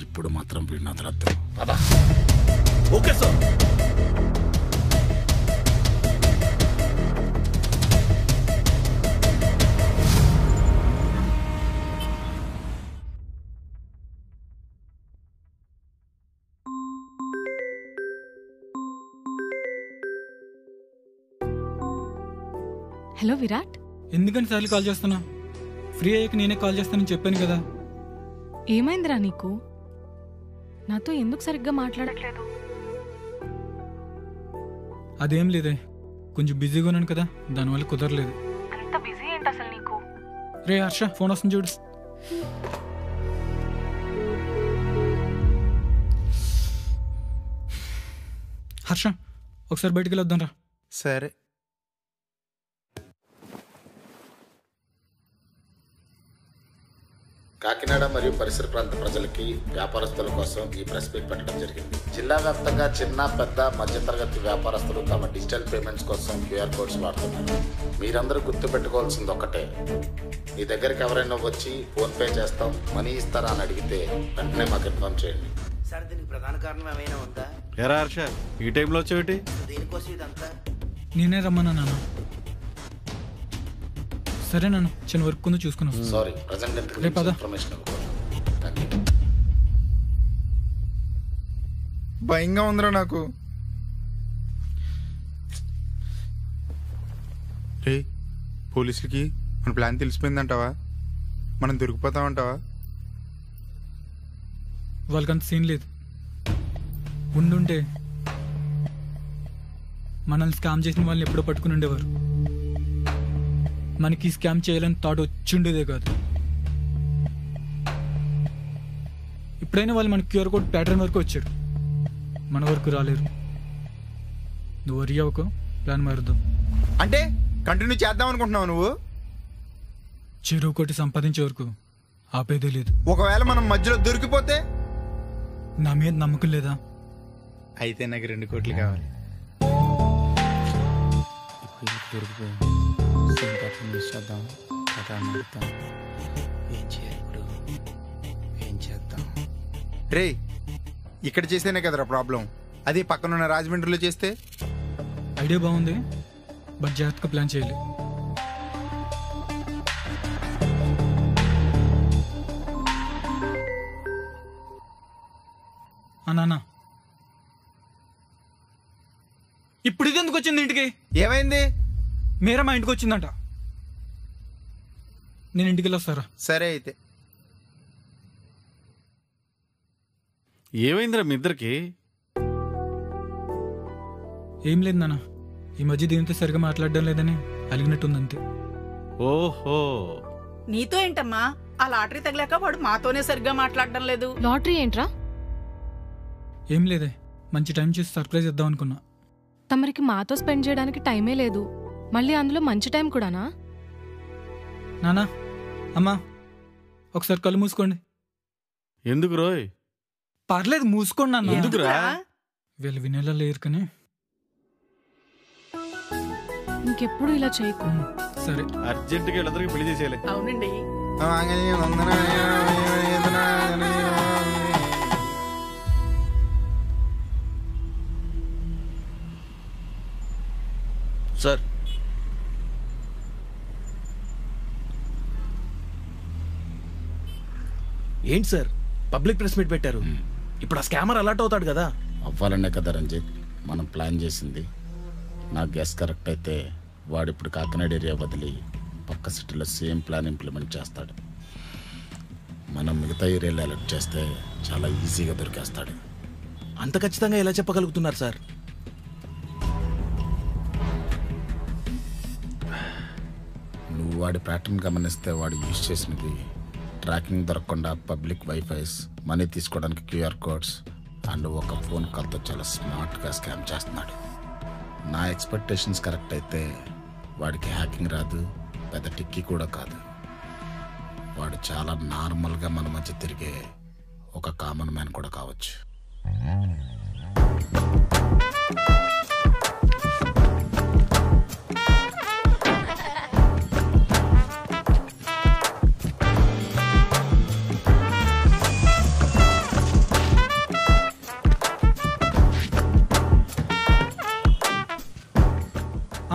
U: ఇప్పుడు మాత్రం వీడిని వదలొద్దు.
J: Okay sir.
L: హలో విరాట్,
B: ఎందుకని సార్లు కాల్ చేస్తున్నా? ఫ్రీ అయ్యాక నేనే కాల్ చేస్తానని చెప్పాను కదా.
L: ఏమైందిరా నీకు? నాతో ఎందుకు సరిగ్గా మాట్లాడట్లేదు?
B: అదేం లేదే, కొంచెం బిజీగా ఉన్నాను కదా, దానివల్ల కుదరలేదు.
H: అంత బిజీ ఏంటి అసలు నీకు?
B: రే హర్ష, ఫోన్ వస్తుంది చూడు. హర్ష, ఒకసారి బయటికి వెళ్ళొద్దాం రా.
A: సరే.
U: కాకినాడ మరియు పరిసర ప్రాంత ప్రజలకి, వ్యాపారస్తుల కోసం ఈ ప్రెస్ మీట్ పెట్టడం జరిగింది. జిల్లా వ్యాప్తంగా చిన్న, పెద్ద, మధ్యతరగతి వ్యాపారస్తులు తమ డిజిటల్ పేమెంట్స్ కోసం క్యూఆర్ కోడ్స్ వాడుతున్నారు. మీరందరూ గుర్తుపెట్టుకోవాల్సింది ఒక్కటే, మీ దగ్గరికి ఎవరైనా వచ్చి ఫోన్పే చేస్తాం, మనీ ఇస్తారా అని అడిగితే వెంటనే మాకు ఇన్ఫార్మ్ చేయండి.
M: సార్, దీనికి ప్రధాన కారణం ఏమైనా ఉందా?
I: ఎరా హర్ష, ఈ టైంలో వచ్చేటి?
M: దేనికోసం ఇదంతా?
B: నేనే రమ్మన్నా నాన్న. సరే నాన్న, చిన్న వర్క్ ఉందో చూసుకున్నాను.
U: సారీ, ప్రజెంట్ ఇన్ఫర్మేషన్ ఇవ్వకూడదు.
A: భయంగా ఉందిరా నాకు. రే, పోలీసులకి మన ప్లాన్ తెలిసిపోయిందంటావా? మనం దొరికిపోతామంటావా?
B: వాళ్ళకంత సీన్ లేదు. ఉండుంటే మనల్ని స్కామ్ చేసిన వాళ్ళని ఎప్పుడో పట్టుకుని ఉండేవారు. మనకి స్కామ్ చేయాలని థాట్ వచ్చిండేదే కాదు. ఇప్పుడైనా వాళ్ళు మన క్యూఆర్ కోడ్ ప్యాటర్న్ వరకు వచ్చారు, మన వరకు రాలేరు. నువ్వు వరి అవ్వకు, ప్లాన్ మారుద్దాం.
A: అంటే కంటిన్యూ చేద్దాం అనుకుంటున్నావు నువ్వు?
B: చెరువు కొట్టి సంపాదించే వరకు ఆపేదే లేదు.
A: ఒకవేళ మనం మధ్యలో దొరికిపోతే?
B: నా మీద నమ్మకం లేదా?
A: అయితే నాకు 2 కోట్లు కావాలి.
U: ఏం చేయాలి ఇప్పుడు? ఏం చేద్దాం?
A: రే, ఇక్కడ చేస్తేనే కదరా ప్రాబ్లం. అదే పక్కనున్న రాజమండ్రిలో చేస్తే?
B: ఐడియా బాగుంది, బట్ జాగ్రత్తగా ప్లాన్ చేయాలి. నాన్న, ఇప్పుడు ఇది ఎందుకు వచ్చింది ఇంటికి?
A: ఏమైంది?
B: మీరా మా ఇంటికి వచ్చిందంట. నేను ఇంటికి వెళ్ళొస్తారా?
A: సరే అయితే.
I: ఏమైందిరా మీ ఇద్దరికి?
B: ఏం లేదు నాన్న, ఈ మధ్య దీనితో సరిగా మాట్లాడడం లేదని అలిగినట్టుంది అంతే.
I: ఓహో,
D: నీతో ఏంటమ్మా? ఆ లాటరీ తగిలాక వాడు మాతోనే సరిగ్గా మాట్లాడడం లేదు.
L: లాటరీ ఏంట్రా?
B: ఏం లేదే, మంచి టైం చూసి సర్ప్రైజ్ ఇద్దాం అనుకున్నా.
L: తమరికి మాతో స్పెండ్ చేయడానికి టైమే లేదు, మళ్ళీ అందులో మంచి టైం కూడానా?
B: నానా, అమ్మా, ఒకసారి కళ్ళు మూసుకోండి.
I: ఎందుకు రోయ్?
B: పర్లేదు, మూసుకోండి నాన్న.
I: ఎందుకురా?
B: వీళ్ళు వినేలా లేరు కానీ.
L: ఇంకెప్పుడు ఇలా చేయకు.
B: సరే,
I: అర్జెంటుగా వీళ్ళందరికీ పెళ్లి చేసేయాలి.
D: అవునండి.
J: సార్, ఏంటి సార్ పబ్లిక్ ప్రెస్ మీట్ పెట్టారు? ఇప్పుడు ఆ స్కామర్ అలర్ట్ అవుతాడు కదా?
U: అవ్వాలనే కదా రంజిత్ మనం ప్లాన్ చేసింది. నా గెస్ కరెక్ట్ అయితే వాడిప్పుడు కాకినాడ ఏరియా వదిలి పక్క సిటీలో సేమ్ ప్లాన్ ఇంప్లిమెంట్ చేస్తాడు. మనం మిగతా ఏరియాలో అలర్ట్ చేస్తే చాలా ఈజీగా దొరికేస్తాడు.
J: అంత ఖచ్చితంగా ఎలా చెప్పగలుగుతున్నారు సార్?
U: నువ్వు వాడి ప్యాటర్న్ గమనిస్తే వాడు యూజ్ చేసినది ట్రాకింగ్ దొరకకుండా పబ్లిక్ వైఫైస్, మనీ తీసుకోవడానికి క్యూఆర్ కోడ్స్ అండ్ ఒక ఫోన్ కాల్తో చాలా స్మార్ట్గా స్కామ్ చేస్తున్నాడు. నా ఎక్స్పెక్టేషన్స్ కరెక్ట్ అయితే వాడికి హ్యాకింగ్ రాదు, పెద్ద టిక్కీ కూడా కాదు. వాడు చాలా నార్మల్గా మన మధ్య తిరిగే ఒక కామన్ మ్యాన్ కూడా కావచ్చు.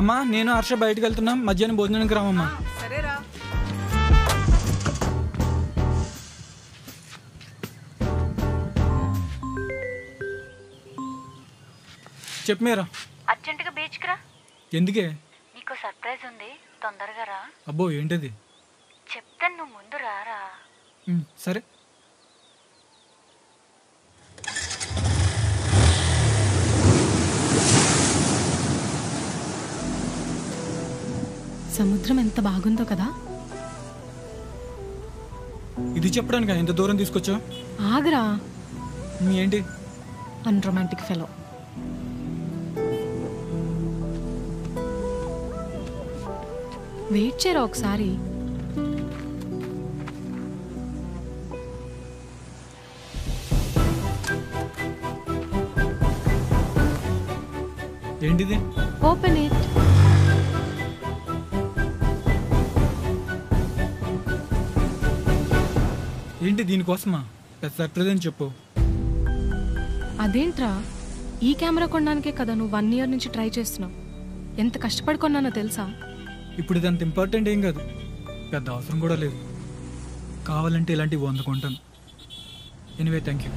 B: అమ్మా, నేను హర్ష బయటకు వెళ్తున్నాం, మధ్యాహ్నం భోజనానికి రామమ్మా.
D: సరేరా.
B: చెప్పు మీరా.
H: అర్జెంటుగా బీచ్కి రా.
B: ఎందుకే?
H: నీకు సర్ప్రైజ్ ఉంది, తొందరగా రా.
B: అబ్బో, ఏంటది?
H: చెప్తాను, నువ్వు ముందు రారా.
B: సరే.
L: సముద్రం ఎంత బాగుందో కదా.
B: ఇది చెప్పడానికి ఎంత దూరం తీసుకొచ్చావు?
L: ఆగరా.
B: ఏంటి?
L: Unromantic fellow. వెయిట్ చేయరా ఒకసారి.
B: ఏంటిది?
L: Open it.
B: ఏంటి దీనికోసమా? పెద్ద సర్ప్రైజ్ అని చెప్పు.
L: అదేంట్రా, ఈ కెమెరా కొనడానికే కదా నువ్వు 1 year నుంచి ట్రై చేస్తున్నావు. ఎంత కష్టపడి కొన్నానో తెలుసా?
B: ఇప్పుడు ఇది అంత ఇంపార్టెంట్ ఏం కాదు, పెద్ద అవసరం కూడా లేదు. కావాలంటే ఇలాంటివి 100 కొంటాను. Anyway, thank you.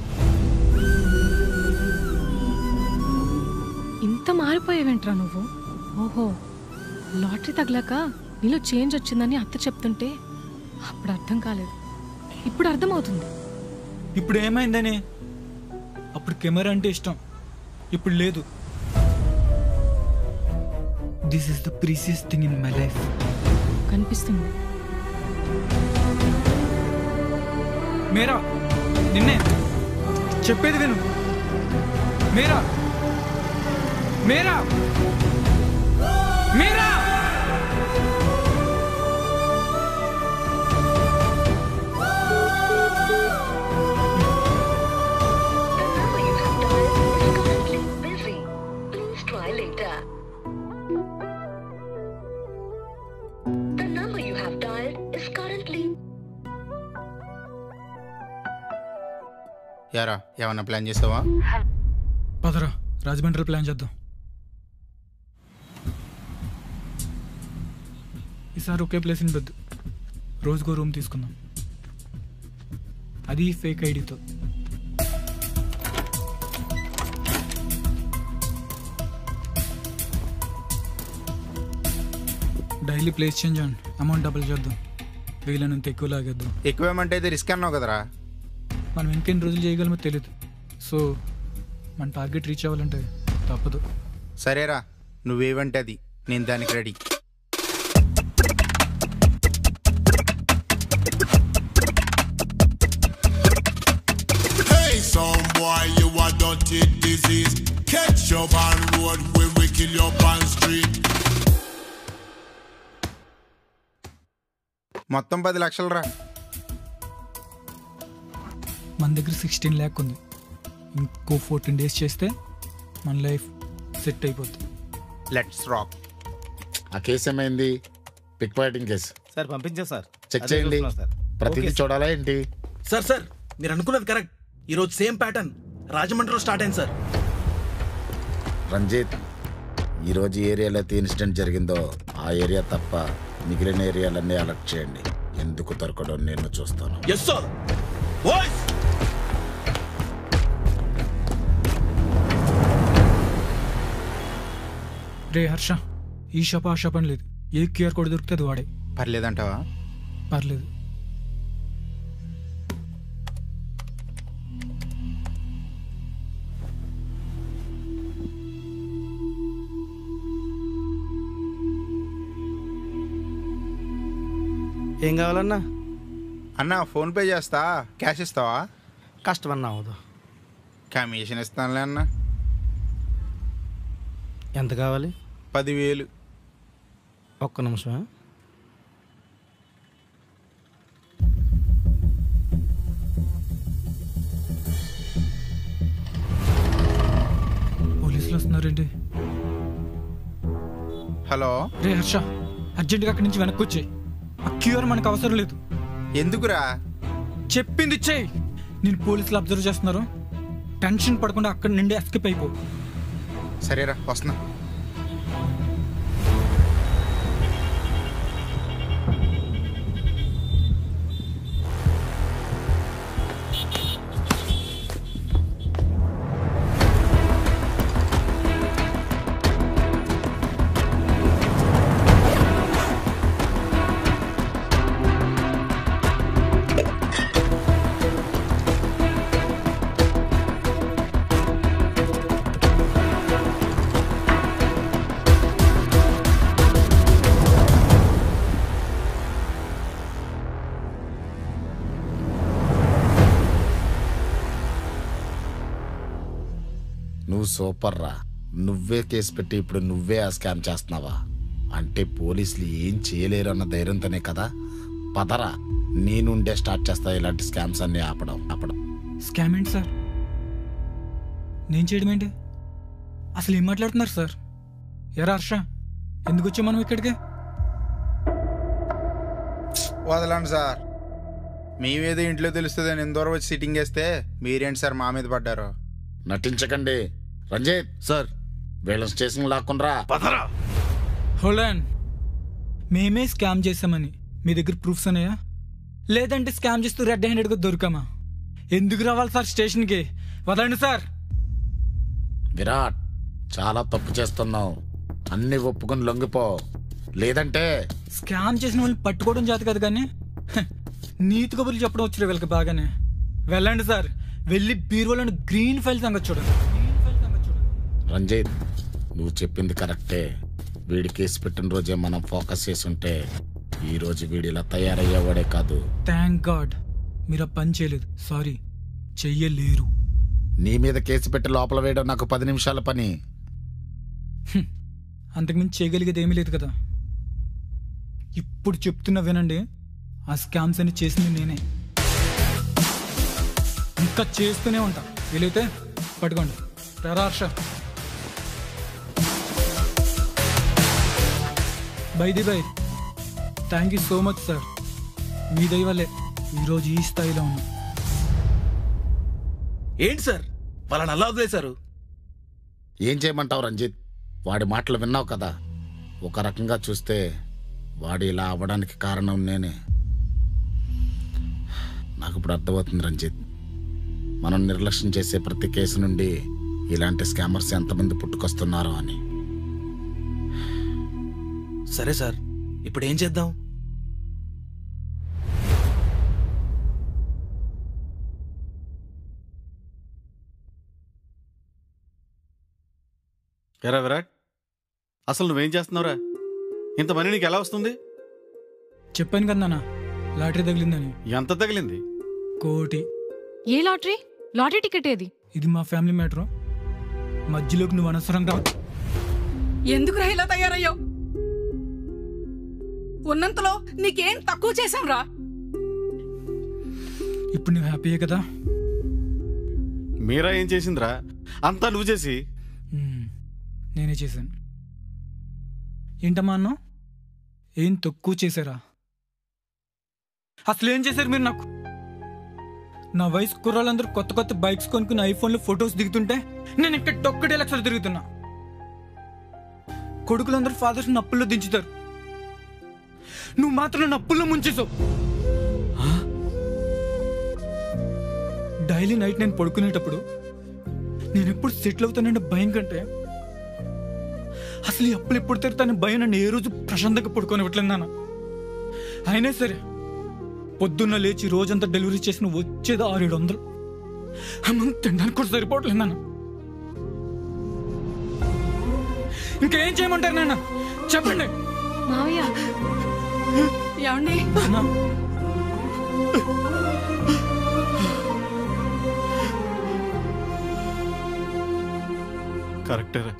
L: ఇంత మారిపోయావేంట్రా నువ్వు? ఓహో, లాటరీ తగిలాక నీలో చేంజ్ వచ్చిందని అత్త చెప్తుంటే అప్పుడు అర్థం కాలేదు, ఇప్పుడు అర్థమవుతుంది.
B: ఇప్పుడు ఏమైందని? అప్పుడు కెమెరా అంటే ఇష్టం, ఇప్పుడు లేదు. This is the precious thing in my life.
L: కనిపిస్తుంది.
B: మీరా, నిన్నే చెప్పేది విను. మీరా, మీరా మీరా
A: యారా ఏమన్నా ప్లాన్ చేసావా?
B: పదరా రాజమండ్రి ప్లాన్ చేద్దాం. ఈసారి ఒకే ప్లేస్ ఇన్ వద్దు, రోజుకో రూమ్ తీసుకుందాం, అది ఫేక్ ఐడితో. Daily place change and amount double చేద్దాం, వీలైనంత ఎక్కువ లాగేద్దాం.
A: ఎక్కువేమంటే అయితే రిస్క్ అన్నావు కదరా.
B: మనం ఇంకెన్ని రోజులు చేయగలమో తెలియదు, సో మన టార్గెట్ రీచ్ అవ్వాలంటే తప్పదు.
A: సరేరా, నువ్వేవంటే అది, నేను దానికి ready.
G: Hey, some boy, you a dirty disease. Catch your on road when we kill your on street.
A: మొత్తం 10 లక్షలు రా.
B: మన దగ్గర 16 lakh ఉంది, ఇంకో 14 days చేస్తే మన లైఫ్ సెట్ అయిపోతుంది.
A: Let's rock.
U: ఆ కేసు ఏమైంది? పిక్ పాకెటింగ్ కేసు
E: సార్ పంపించా సార్,
U: చెక్ చేయండి. ప్రతిదీ చూడాలా ఏంటి?
J: సార్ సార్ మీరు అనుకున్నది కరెక్ట్. ఈరోజు సేమ్ ప్యాటర్న్ రాజమండ్రిలో స్టార్ట్ అయింది సార్.
U: రంజిత్, ఈరోజు ఏరియాలో అయితే ఇన్సిడెంట్ జరిగిందో ఆ ఏరియా తప్ప మిగిలిన ఏరియాలన్నీ అలర్ట్ చేయండి. ఎందుకు దొరకడం నేను చూస్తాను.
J: Yes sir. బాయ్స్
B: రే హర్ష, ఈ షాప్ ఆ షాప్ అని లేదు, ఏ క్యూఆర్ కోడ్ దొరికితే అది వాడే.
A: పర్లేదంటావా?
B: పర్లేదు.
V: ఏం కావాలన్నా?
A: అన్నా ఫోన్పే చేస్తా, క్యాష్ ఇస్తావా?
V: కష్టమన్నా అవదు.
A: కమిషన్ ఇస్తానులే అన్నా.
V: ఎంత కావాలి?
A: 10,000.
V: ఒక్క నిమిషం.
B: పోలీసులు వస్తున్నారేంటి?
A: హలో
B: రే హర్ష, అర్జెంటుగా అక్కడి నుంచి వెనక్కి వచ్చేయి. ఆ క్యూఆర్ మనకు అవసరం లేదు.
A: ఎందుకురా?
B: చెప్పింది ఇచ్చేయి. నేను పోలీసులు అబ్జర్వ్ చేస్తున్నారు, టెన్షన్ పడకుండా అక్కడి నుండి ఎస్కేప్ అయిపో.
A: సరేరా, వస్తున్నా.
U: నువ్వు సూపర్ రా. నువ్వే కేసు పెట్టి ఇప్పుడు నువ్వే ఆ స్కామ్ చేస్తున్నావా? అంటే పోలీసులు ఏం చేయలేరు అన్న ధైర్యంతోనే కదా. పదరా, నేనుండే స్టార్ట్ చేస్తా ఇలాంటి స్కామ్స్ అన్ని ఆపడం.
B: స్కామ్ ఏంటి సార్? నేను చేయడం ఏంటి? అసలు ఏం మాట్లాడుతున్నారు సార్? ఎరా హర్ష, ఎందుకు వచ్చాం మనం ఇక్కడికి?
A: వదలండి సార్, మేమేదో ఇంట్లో తెలుస్తుంది అని దూరం వచ్చి సిట్టింగ్ వేస్తే మీరేంటి సార్ మా మీద పడ్డారు?
U: నటించకండి. రంజిత్
J: సార్,
U: వీళ్ళ స్టేషన్ లాక్కుండ్రా.
B: Hold on. మేమే స్కామ్ చేసామని మీ దగ్గర ప్రూఫ్స్ ఉన్నాయా? లేదంటే స్కామ్ చేస్తూ రెడ్ హ్యాండెడ్గా దొరికామా? ఎందుకు రావాలి సార్ స్టేషన్కి? వదండి సార్.
U: విరాట్, చాలా తప్పు చేస్తున్నావు. అన్ని ఒప్పుకొని లొంగిపో, లేదంటే.
B: స్కామ్ చేసిన వాళ్ళని పట్టుకోవడం చేత కాదు కానీ నీతి కబుర్లు చెప్పడం వచ్చారు వీళ్ళకి బాగానే. వెళ్ళండి సార్, వెళ్ళి బీరువాలను గ్రీన్ ఫైల్ సంగతి చూడండి.
U: రంజిత్, నువ్వు చెప్పింది కరెక్టే. వీడి కేసు పెట్టిన రోజే మనం ఫోకస్ చేసి ఉంటే ఈ రోజు వీడిలా తయారయ్యేవాడే కాదు.
B: థ్యాంక్ గాడ్ మీరు ఆ పని చేయలేదు. సారీ, చెయ్యలేరు.
U: నీ మీద కేసు పెట్టి లోపల వేయడం నాకు 10 నిమిషాల పని.
B: అంతకుమించి చేయగలిగేది ఏమీ లేదు కదా. ఇప్పుడు చెప్తున్నా వినండి, ఆ స్కామ్స్ అని చేసింది నేనే, ఇంకా చేస్తూనే ఉంటా. వీలైతే పట్టుకోండి. రారా Harsha. Bye thank you so much sir. మీ దయ వల్లే ఈరోజు ఈ స్థాయిలో ఉన్నాం.
J: ఏంటి సార్ వాళ్ళని అలా వదిలేశారు?
U: ఏం చేయమంటావు రంజిత్? వాడి మాటలు విన్నావు కదా. ఒక రకంగా చూస్తే వాడు ఇలా అవ్వడానికి కారణం నేనే. నాకు ఇప్పుడు అర్థమవుతుంది రంజిత్, మనం నిర్లక్ష్యం చేసే ప్రతి కేసు నుండి ఇలాంటి స్కామర్స్ ఎంతమంది పుట్టుకొస్తున్నారో అని.
J: సరే సార్, ఇప్పుడు ఏం చేద్దాం?
I: ఎరా విరాట్, అసలు నువ్వేం చేస్తున్నావురా? ఇంత మనీ నీకు ఎలా వస్తుంది?
B: చెప్పాను కదా నాన్న, లాటరీ తగిలిందని.
I: ఎంత తగిలింది?
B: 1 కోటి.
L: ఏ లాటరీ? లాటరీ టికెట్ ఏది?
B: ఇది మా ఫ్యామిలీ మ్యాటర్. మధ్యలోకి నువ్వు అనవసరంగా.
D: ఎందుకురా ఇలా తయారయ్యావు? ఉన్నంతలో నీకేం తక్కువ చేశాంరా?
B: ఇప్పుడు నువ్వు హ్యాపీయే కదా?
I: మీరా ఏం చేసిందిరా? అంతా నువ్వు చేసి.
B: నేనే చేశాను. ఏంటమ్మా అన్నా, ఏం తక్కువ చేశారా? అసలు ఏం చేశారు మీరు నాకు? నా వయసు కుర్రాళ్ళందరూ కొత్త కొత్త బైక్స్ కొనుక్కుని ఐఫోన్లో ఫొటోస్ దిగుతుంటే నేను ఇక్కడ ఒక్కటే లక్షలు తిరుగుతున్నా. కొడుకులందరూ ఫాదర్స్ అప్పుల్లో దించుతారు, నువ్వు మాత్రం నా అప్పుల్లో ముంచేసావు. డైలీ నైట్ నేను పడుకునేటప్పుడు నేను ఎప్పుడు సెటిల్ అవుతానంటే భయం కంటే అసలు ఈ అప్పులు ఎప్పుడు తెరుతానని భయం నన్ను ఏ రోజు ప్రశాంతంగా పడుకోనివ్వట్లేదు నాన్న. అయినా సరే పొద్దున్న లేచి రోజంతా డెలివరీ చేసిన వచ్చేది 600-700. అమ్మ తినడానికి కూడా సరిపోవట్లేదు నాన్న. ఇంకేం చేయమంటారు నాన్న, చెప్పండి.
L: మావయ్య
D: ఏమండి?
I: కరెక్టేరా,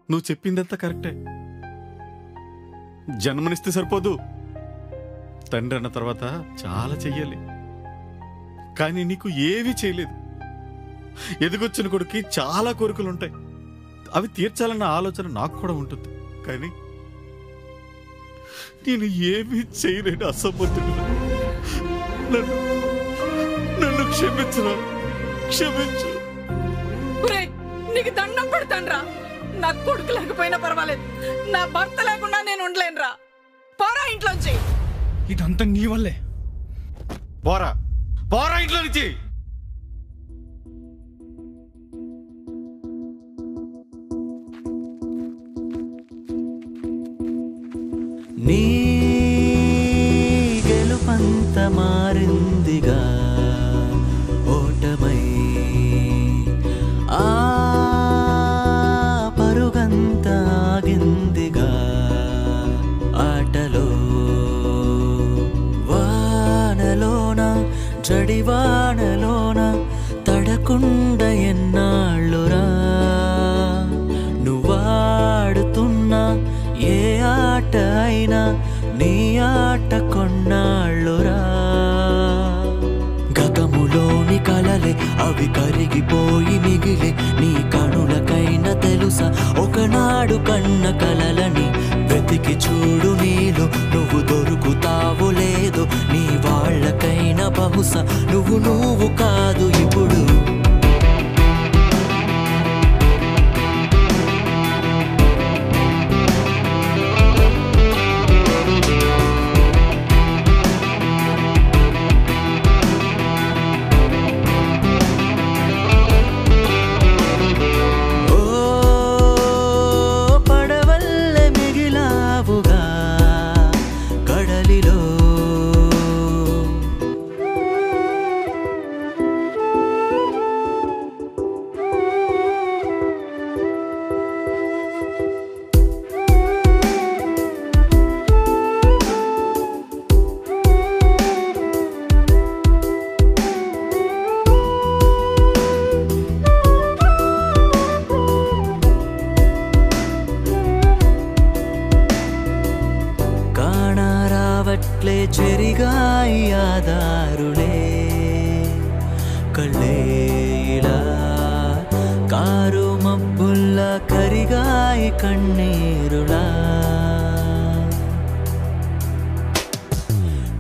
I: నువ్వు చెప్పిందంతా కరెక్టే. జన్మనిస్తే సరిపోదు, తండ్రి అన్న తర్వాత చాలా చెయ్యాలి. కానీ నీకు ఏమీ చేయలేదు. ఎదిగొచ్చిన కొడుకు చాలా కోరికలుంటాయి, అవి తీర్చాలన్న ఆలోచన నాకు కూడా ఉంటుంది. కానీ నేను ఏమీ చేయలేని అసమర్థుడు. నన్ను క్షమించరా, క్షమించు.
D: నీకు దండం పెడతాన్రా. నా కొడుకు లేకపోయినా పర్వాలేదు, నా భర్త లేకుండా నేను ఉండలేనురా. పోరా ఇంట్లోంచి.
B: ఇదంతా నీ వల్లే.
I: పోరా పోరా ఇంట్లో నుంచి.
O: నీ గెలుపంత మారిందిగా ఓటమై, ఆ పరుగంత ఆగిందిగా ఆటలో. వానలోన జడివానలోన తడకుండా ఎన్నాళ్ళురా నువ్వాడుతున్నా ఏ ఆట అయినా నీ ఆట కొన్నాళ్ళురా. గతములోని కలలే అవి కరిగిపోయి మిగిలే నీ కనులకైనా తెలుసా ఒకనాడు కన్న కలలని. వెతికి చూడు నీలో నువ్వు దొరుకుతావు లేదో, నీ వాళ్ళకైనా బహుశా నువ్వు కాదు ఇప్పుడు. కారు మబ్బుల్లా కరిగాయి కన్నీరులా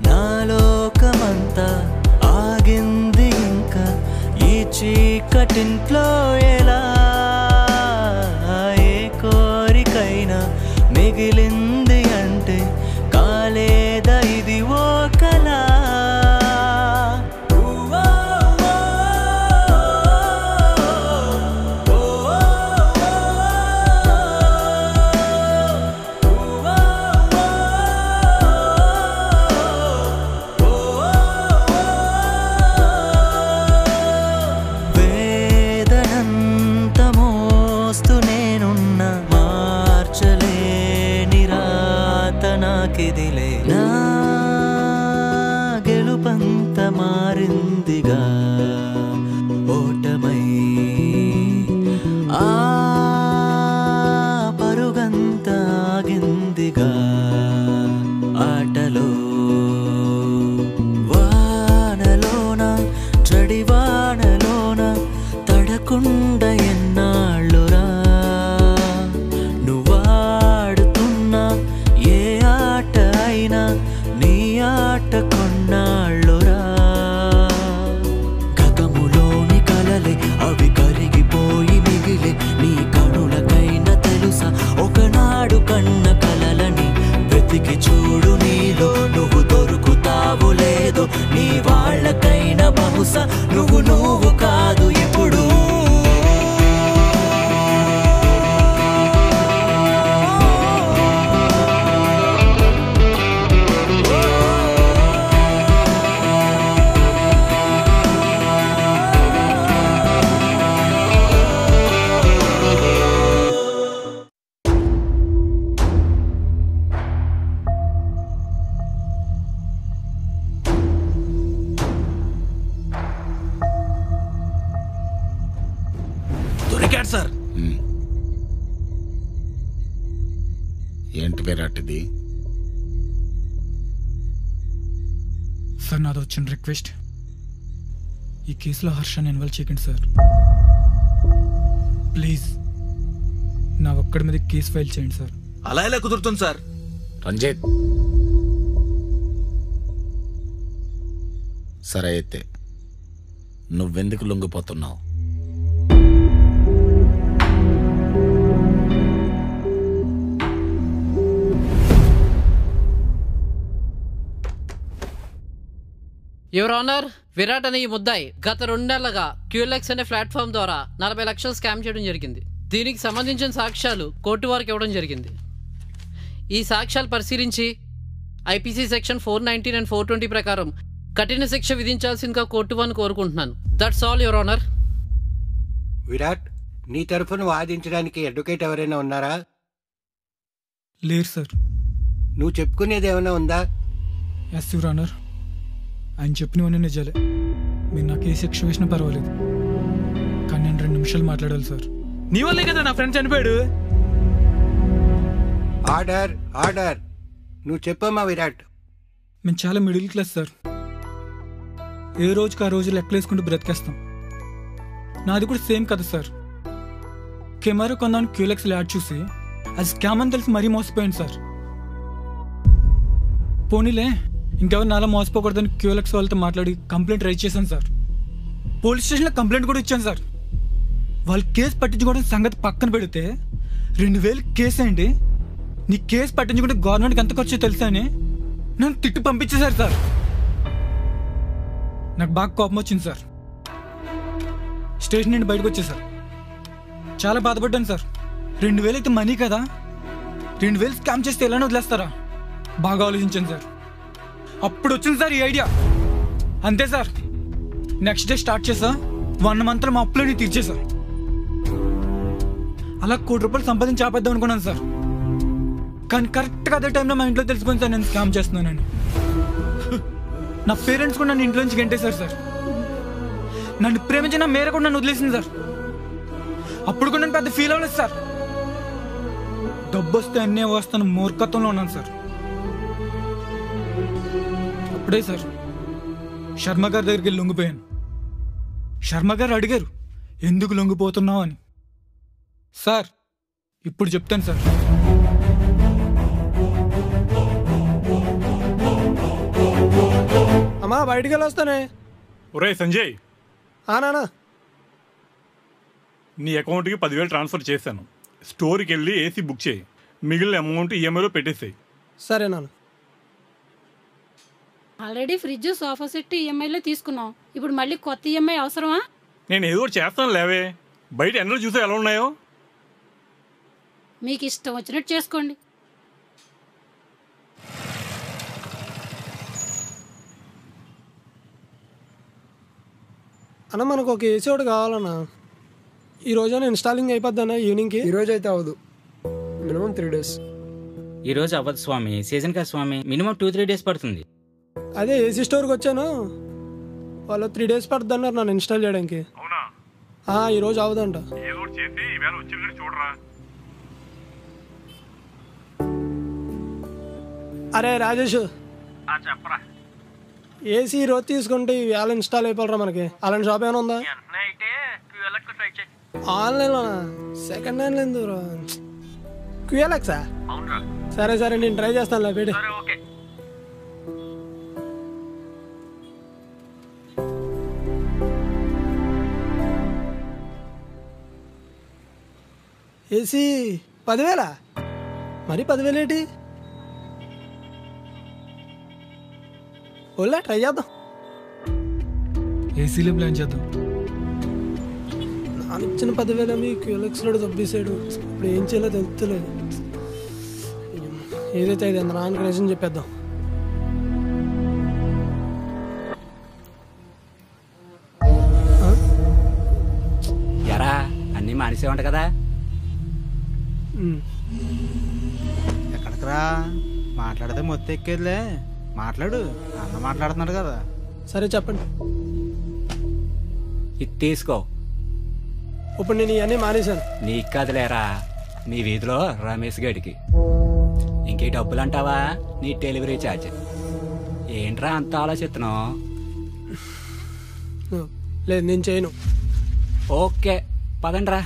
O: నాలోకమంతా ఆగింది ఇంకా ఈ చీకటింట్లో ఎలా ఏ కోరికైనా మిగిలింది అంటే కాలేదా ఇది ఓ కళ నాకిదిలే నా గెలుపంత మారిందిగా ఓటమై ఆ పరుగంత ఆగిందిగా ఆటలో వానలోన చడివానలోన తడకుండా ఎన్నాళ్ళురా నువ్వాడుతున్నా ఏ ఆట అయినా నీ ఆట కొన్నాళ్ళురా గతములోని కలలే అవి కరిగిపోయి మిగిలే నీ కనులకైనా తెలుసా ఒకనాడు కన్న కలలని వెతికి చూడు నీలో నువ్వు దొరుకుతావు లేదో నీ వాళ్ళకైనా బహుశా నువ్వు కాదు ఇప్పుడు
J: సార్
U: ఏంటి విరాట్ది?
B: సార్ నాది వచ్చిన రిక్వెస్ట్, ఈ కేసులో హర్షని ఇన్వాల్వ్ చేయకండి సార్. ప్లీజ్ నా ఒక్కడి మీద కేసు ఫైల్ చేయండి సార్.
J: అలా ఎలా కుదురుతుంది సార్?
U: రంజిత్ సరే అయితే నువ్వెందుకు లొంగిపోతున్నావు?
K: యువర్ ఆనర్, విరాట్ అనే ఈ ముద్దాయి గత 2 నెలలుగా QLX అనే ప్లాట్ఫామ్ ద్వారా 40 లక్షలు స్కామ్ చేయడం జరిగింది. దీనికి సంబంధించిన సాక్ష్యాలు కోర్టు వారికి ఇవ్వడం జరిగింది. ఈ సాక్ష్యాలు పరిశీలించి IPC సెక్షన్ 419 అండ్ 420 ప్రకారం కఠిన శిక్ష విధించాల్సిందిగా కోర్టు వారిని కోరుకుంటున్నాను. That's all your honour.
P: Virat, నీ తరఫున వాదించడానికి అడ్వకేట్ ఎవరైనా ఉన్నారా?
B: లేరు సార్.
P: నువ్వు చెప్పుకునేది ఏమైనా ఉందా?
B: ఎస్ యువర్ ఆనర్, ఆయన చెప్పినవన్నీ నిజాలే. మీరు నాకు ఏ శిక్ష వేసినా పర్వాలేదు, కానీ నేను 2 నిమిషాలు మాట్లాడాలి సార్.
X: నీ వల్లే కదా నా ఫ్రెండ్ చనిపోయాడు.
P: ఆర్డర్ ఆర్డర్, నువ్వు చెప్పమ్మా విరాట్.
B: మేము చాలా మిడిల్ క్లాస్ సార్. ఏ రోజుకి ఆ రోజు లెక్కలేసుకుంటూ బ్రతికేస్తాం. నాది కూడా సేమ్ కదా సార్. కెమెరా కొందామని QLXలో యాడ్ చూసి అది స్కామ్ అని తెలిసి మరీ మోసపోయాను సార్. పోనీలే, ఇంకెవరు నాలా మోసపోకూడదని QLX వాళ్ళతో మాట్లాడి కంప్లైంట్ రైజ్ చేశాను సార్. పోలీస్ స్టేషన్లో కంప్లైంట్ కూడా ఇచ్చాను సార్. వాళ్ళు కేసు పట్టించుకోవడం సంగతి పక్కన పెడితే 2000 కేసు ఏంటి, నీ కేసు పట్టించుకుంటే గవర్నమెంట్కి ఎంత ఖర్చో తెలుసా అని నన్ను తిట్టి పంపించేశారు సార్. నాకు బాగా కోపం వచ్చింది సార్. స్టేషన్ నుండి బయటకు వచ్చేసారు. చాలా బాధపడ్డాను సార్. 2000 అయితే మనీ కదా, 2000 స్కామ్ చేస్తే ఎలా వదిలేస్తారా? బాగా ఆలోచించాను సార్. అప్పుడు వచ్చింది సార్ ఈ ఐడియా. అంతే సార్, నెక్స్ట్ డే స్టార్ట్ చేసా. 1 మంత్లో మా అప్పులని తీర్చేసా. అలా ₹1 కోటి సంపాదించి ఆపేద్దాం అనుకున్నాను సార్. కానీ కరెక్ట్గా అదే టైంలో మా ఇంట్లో తెలుసుకొని సార్ నేను స్కామ్ చేస్తున్నానని. నా పేరెంట్స్ కూడా నన్ను ఇంట్లో నుంచి గంటేశారు సార్. నన్ను ప్రేమించిన మేర కూడా నన్ను వదిలేసింది సార్. అప్పుడు కూడా నేను పెద్ద ఫీల్ అవ్వలేదు సార్. డబ్బు వస్తే అన్నీ వస్తాను మూర్ఖత్వంలో ఉన్నాను సార్. అప్పుడే సార్ శర్మ గారి దగ్గరికి వెళ్ళి లొంగిపోయాను. శర్మ గారు అడిగారు, ఎందుకు లొంగిపోతున్నావు అని. సార్ ఇప్పుడు చెప్తాను సార్.
Q: అమ్మా బయటికి వెళ్ళి వస్తానే.
S: ఒరే సంజయ్,
Q: నానా
S: నీ అకౌంట్కి 10,000 ట్రాన్స్ఫర్ చేశాను. స్టోర్కి వెళ్ళి ఏసీ బుక్ చేయి. మిగిలిన అమౌంట్ ఈఎంఐలో పెట్టేసాయి.
Q: సరే నాన్న.
F: ఆల్రెడీ ఫ్రిడ్జ్ సోఫా సెట్ ఈఎంఐలో తీసుకున్నాం. ఇప్పుడు మళ్ళీ కొత్త ఈఎంఐ అవసరమా?
S: నేను ఏదో ఒకటి చేస్తాను లేవే. బయట ఎండలు చూసా ఎలా ఉన్నాయో.
F: మీకు ఇష్టం వచ్చినట్టు చేసుకోండి.
Q: అన్న మనకు ఒక ఏసీ ఒకటి కావాలన్నా. ఈ రోజైనా ఇన్స్టాలింగ్ అయిపోద్దన్నా ఈవినింగ్కి? ఈరోజు అయితే అవ్వదు, మినిమం 3 days.
N: ఈరోజు అవ్వదు స్వామి, సీజన్ కదా స్వామి, మినిమం 2-3 days పడుతుంది.
Q: అదే ఏసీ స్టోర్కి వచ్చాను, వాళ్ళు 3 days పడుతుంది అన్నారు నన్ను ఇన్స్టాల్ చేయడానికి. ఈరోజు అవ్వదంట. అరే రాజేష్,
W: చెప్పరా.
Q: ఏసీ రోజు తీసుకుంటే వేళ ఇన్స్టాల్ అయిపోలరా మనకి. అలాంటి షాప్ ఏమైనా ఉందా? ఆన్లైన్లోనా? సెకండ్ హ్యాండ్లో ఎందుకు? క్యూఎల్ఎక్సా? సరే సరే నేను ట్రై చేస్తాను పెట్టి. ఏసీ 10,000? మరి 10,000 ఏంటి? ఓలా ట్రై చేద్దాం.
B: ఏసీలో ప్లాన్ చేద్దాం.
Q: నాన్న ఇచ్చిన 10,000 మీ క్యూఎల్ఎక్స్లో తప్పిసాడు. ఇప్పుడు ఏం చేయాలో తెలుస్తలేదు. ఏదైతే అయితే నాన్నకి నిజం చెప్పేద్దాం.
X: ఎరా అన్నీ మానేసేవంట కదా?
R: ఎక్కడికి రా, మాట్లాడితే మొత్తం ఎక్కేదిలే. మాట్లాడు, అన్న మాట్లాడుతున్నాడు కదా.
Q: సరే చెప్పండి.
X: ఇది తీసుకో.
Q: ఇప్పుడు నేను ఇవన్నీ మానేశాను.
X: నీకు కదలేరా, నీ వీధిలో రమేష్ గడికి. ఇంకే డబ్బులు అంటావా? నీ డెలివరీ ఛార్జ్. ఏంట్రా అంత ఆలోచిస్తున్నావు?
Q: లేదు నేను చేయను.
X: ఓకే పదండ్రా.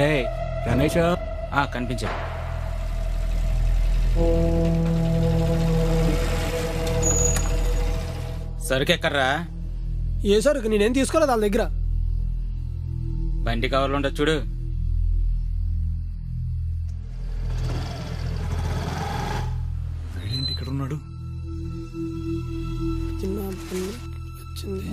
X: రే రమేష్,
E: కనిపించా. సరుకు ఎక్కడ్రా?
Q: ఏ సరుకు? నేనేం తీసుకోలేదు వాళ్ళ దగ్గర.
E: బండి కవర్లు ఉండదు చూడు.
S: వీడేంటి ఇక్కడ ఉన్నాడు?
Q: వచ్చింది.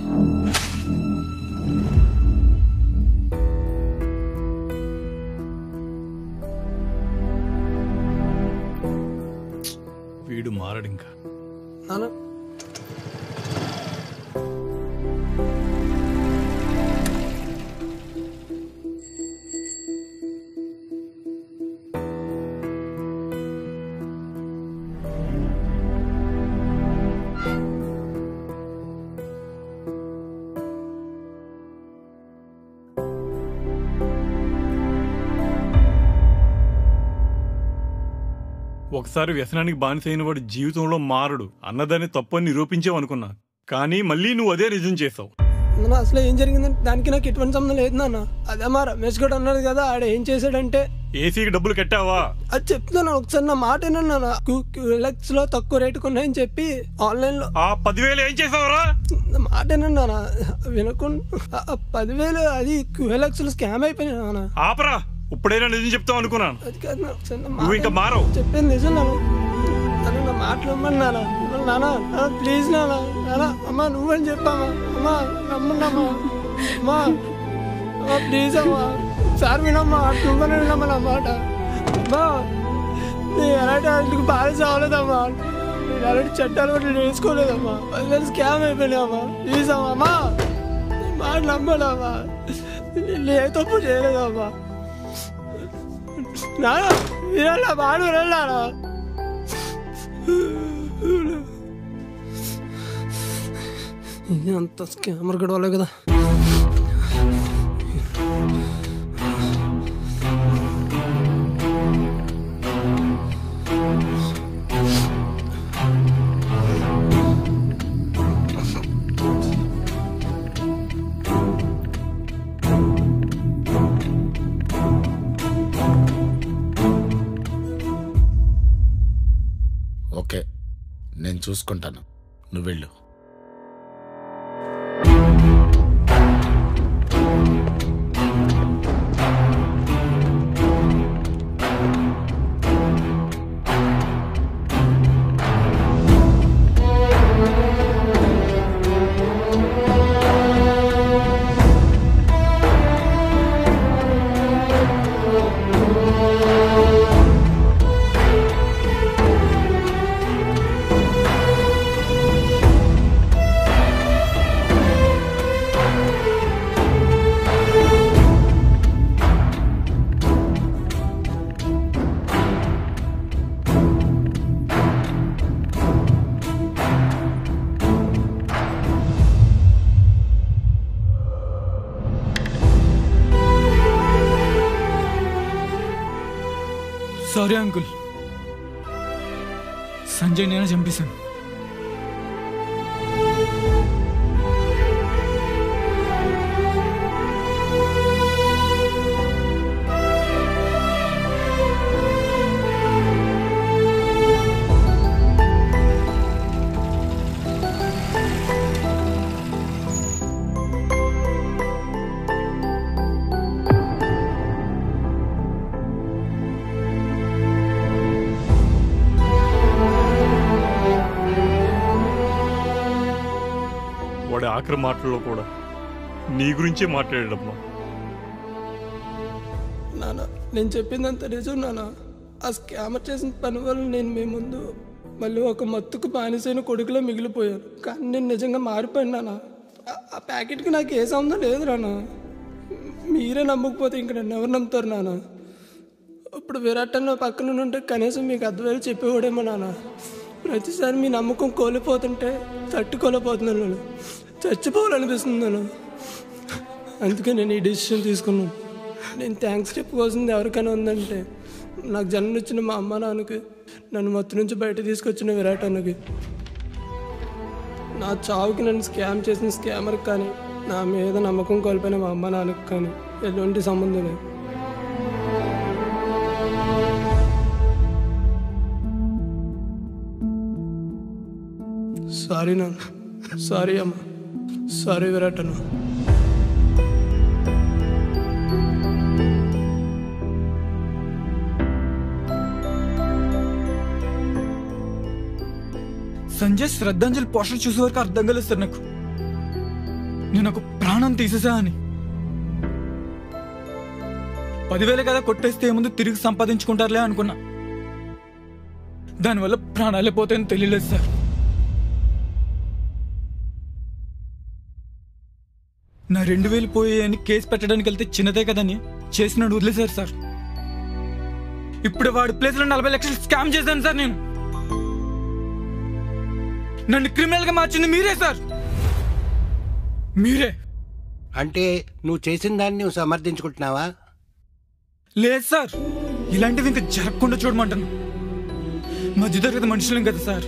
S: వీడు మారడు ఇంకా. ఒకసారి వ్యసనానికి బానిసైన వాడు జీవితంలో మారడు అన్నదాన్ని తప్పని నిరూపించావనుకున్నా, కానీ మళ్ళీ నువ్వు అదే నిజం చేసావు.
Q: అసలు ఏం జరిగిందంటే దానికి నాకు ఎటువంటి సంబంధం లేదు నాన్న. అదే మా రమేష్ గడు అన్నాడు కదా, ఆడ ఏం చేశాడంటే
S: ఏసీకి డబ్బులు కట్టావా?
Q: అది చెప్తున్నాను ఒకసారి, నా మాట ఏనన్నా. క్యూఎల్ఎక్స్ లో తక్కువ రేటుకు ఉన్నాయని చెప్పి ఆన్లైన్ లో
S: 10,000 ఏం చేసావురా?
Q: మాట ఏనన్నా వినకుండా 10,000 అది క్యూఎల్ఎక్స్ లో స్కామ్ అయిపోయినా.
S: ఆపరా, ఇప్పుడైనా నిజం చెప్తావు అనుకున్నాను.
Q: అది కాదు
S: నువ్వు ఇంకా మారవు.
Q: చెప్పేది నిజం నాన్న. అన్న నా మాటలు ఇవ్వమని నాన్న. నాన్న ప్లీజ్ నాన్న. నాన్న అమ్మా నువ్వని చెప్పామా? అమ్మా నమ్మమ్మా. అమ్మా ప్లీజ్ అమ్మా, సార్ వినమ్మా. నువ్వని వినమ్మా నా మాట. అమ్మా నీ ఎలాంటి వాటికి బాగా చావలేదమ్మా. నేను అలాంటి చట్టాలు వాటిని వేసుకోలేదమ్మా. 10,000 స్కామ్ అయిపోయినామ్మా. ప్లీజ్ అమ్మా, నీ మాట నమ్మడమ్మా. నేను ఏ తప్పు చేయలేదమ్మా. నాన్న వినాలా? మాట వినాలా? ఇది అంత స్కామర్ గడవలే కదా.
U: నేను చూసుకుంటాను, నువ్వు వెళ్ళు.
B: సారీ అంకుల్, సంజయ్ నేను చంపేశాను.
S: వాడి ఆఖరి మాటల్లో కూడా నీ గురించే మాట్లాడాడమ్మా.
Q: నాన్న, నేను చెప్పిందంత నిజం నాన్న. ఆ స్కామర్ చేసిన పని వల్ల నేను మీ ముందు మళ్ళీ ఒక మత్తుకు బానిసైన కొడుకులో మిగిలిపోయాను. కానీ నేను నిజంగా మారిపోయాను నాన్న. ఆ ప్యాకెట్కి నాకు ఏ సంబంధం లేదు నాన్న. మీరే నమ్మకపోతే ఇంక నన్ను ఎవరు నమ్ముతారు నాన్న? ఇప్పుడు విరాట్ అన్న పక్కన ఉంటే కనీసం మీకు అర్థమయ్యేలా చెప్పేవాడేమో నాన్న. ప్రతిసారి మీ నమ్మకం కోల్పోతుంటే తట్టుకోలేకపోతున్నాను నేను. చచ్చిపోవాలనిపిస్తుంది నేను. అందుకే నేను ఈ డెసిషన్ తీసుకున్నాను. నేను థ్యాంక్స్ చెప్పుకోవాల్సింది ఎవరికైనా ఉందంటే నాకు జన్మనిచ్చిన మా అమ్మ నాన్నకి, నన్ను మొత్తం నుంచి బయట తీసుకొచ్చిన విరాట్ అన్నకి. నా చావుకి నన్ను స్కామ్ చేసిన స్కామర్కి కానీ, నా మీద నమ్మకం కోల్పోయిన మా అమ్మ నాన్నకి కానీ ఎటువంటి సంబంధం లేదు. సారీ నాన్న, సారీ అమ్మ, సారీ విరాట్ అన్న.
B: సంజయ్ శ్రద్ధాంజలి పోస్టర్ చూసే వరకు అర్థం కాలేదు సార్ నాకు. నేను ఒక ప్రాణం తీసేసా అని. 10,000 కదా కొట్టేస్తే ఏముంది, తిరిగి సంపాదించుకుంటారులే అనుకున్నా. దానివల్ల ప్రాణాలే పోతాయని తెలియలేదు సార్. నా 2,000 పోయాయని కేసు పెట్టడానికి వెళ్తే చిన్నదే కదని చేసినాడు వదిలేశారు సార్. ఇప్పుడు వాడి ప్లేస్లో 40 లక్షలు స్కామ్ చేశాను సార్ నేను. నన్ను క్రిమినల్ గా మార్చింది మీరే సార్, మీరే.
P: అంటే నువ్వు చేసిన దాన్ని నువ్వు సమర్థించుకుంటున్నావా?
B: లేదు సార్, ఇలాంటివి ఇంకా జరగకుండా చూడమంటాను. మధ్యతరగతి మనుషులం కదా సార్.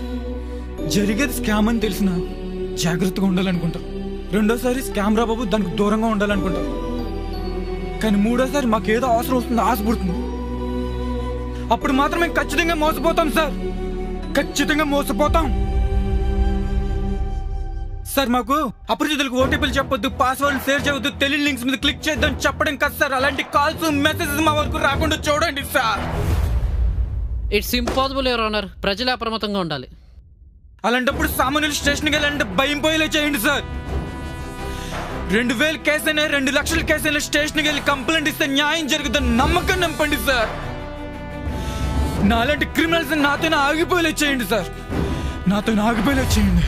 B: జరిగేది స్కామ్ అని తెలిసిన జాగ్రత్తగా ఉండాలనుకుంటాం. రెండోసారి స్కామ్ రా బాబు దానికి దూరంగా ఉండాలనుకుంటాం. కానీ మూడోసారి మాకేదో అవసరం వస్తుంది, ఆశ పుడుతుంది. అప్పుడు మాత్రమే ఖచ్చితంగా మోసపోతాం సార్, ఖచ్చితంగా మోసపోతాం సార్. మాకు అపరిచితులకు ఓటీపీలు చెప్పొద్దు, పాస్వర్డ్ షేర్ చేయవద్దు, తెలియని లింక్స్ మీద క్లిక్ చేద్దాం చెప్పడం కదా సార్. అలాంటి కాల్స్ మెసేజెస్ మా వరకు రాకుండా చూడండి sir.
K: It's impossible your honour. ప్రజలే అప్రమత్తంగా ఉండాలి.
B: అలాంటప్పుడు సామాన్యులు స్టేషన్కి వెళ్ళాలంటే భయం పోయేలా చేయండి సార్. 2,000 కేసు అయినా 2 లక్షల కేసు అయినా స్టేషన్కి వెళ్ళి కంప్లైంట్ ఇస్తే న్యాయం జరుగుతుంది నమ్మకం నింపండి సార్. నాలాంటి క్రిమినల్స్ నాతో ఆగిపోయేలా చేయండి సార్, నాతో ఆగిపోయేలా చేయండి.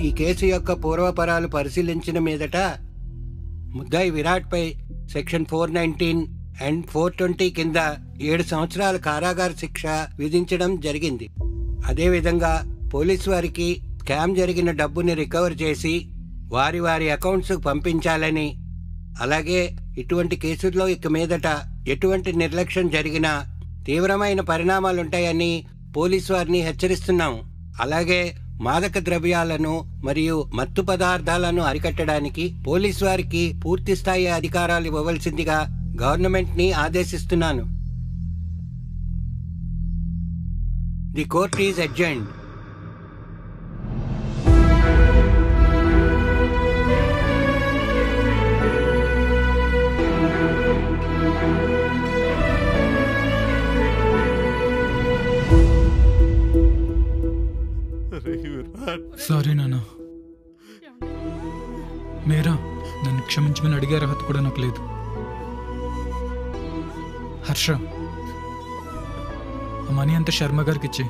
P: ఈ కేసు యొక్క పూర్వపరాలు పరిశీలించిన మీదట ముద్దాయి విరాట్పై సెక్షన్ 419 అండ్ 420 కింద 7 సంవత్సరాల కారాగార శిక్ష విధించడం జరిగింది. అదేవిధంగా పోలీసు వారికి స్కామ్ జరిగిన డబ్బుని రికవర్ చేసి వారి వారి అకౌంట్స్కు పంపించాలని, అలాగే ఇటువంటి కేసుల్లో ఇక మీదట ఎటువంటి నిర్లక్ష్యం జరిగినా తీవ్రమైన పరిణామాలుంటాయని పోలీసు వారిని హెచ్చరిస్తున్నాం. అలాగే మాదక ద్రవ్యాలను మరియు మత్తు పదార్థాలను అరికట్టడానికి పోలీసు వారికి పూర్తి స్థాయి అధికారాలు ఇవ్వవలసిందిగా గవర్నమెంట్ ని ఆదేశిస్తున్నాను. The court is adjourned.
B: Sorry నాన్న. మీరా నన్ను క్షమించమని అడిగే అర్హత కూడా నాకు లేదు. హర్ష, ఆ మనీ అంతా శర్మ గారికి ఇచ్చే,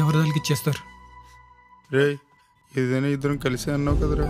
B: ఎవరి దానికి ఇచ్చేస్తారు.
A: రే ఏదైనా ఇద్దరం కలిసి అన్నావు కదరా.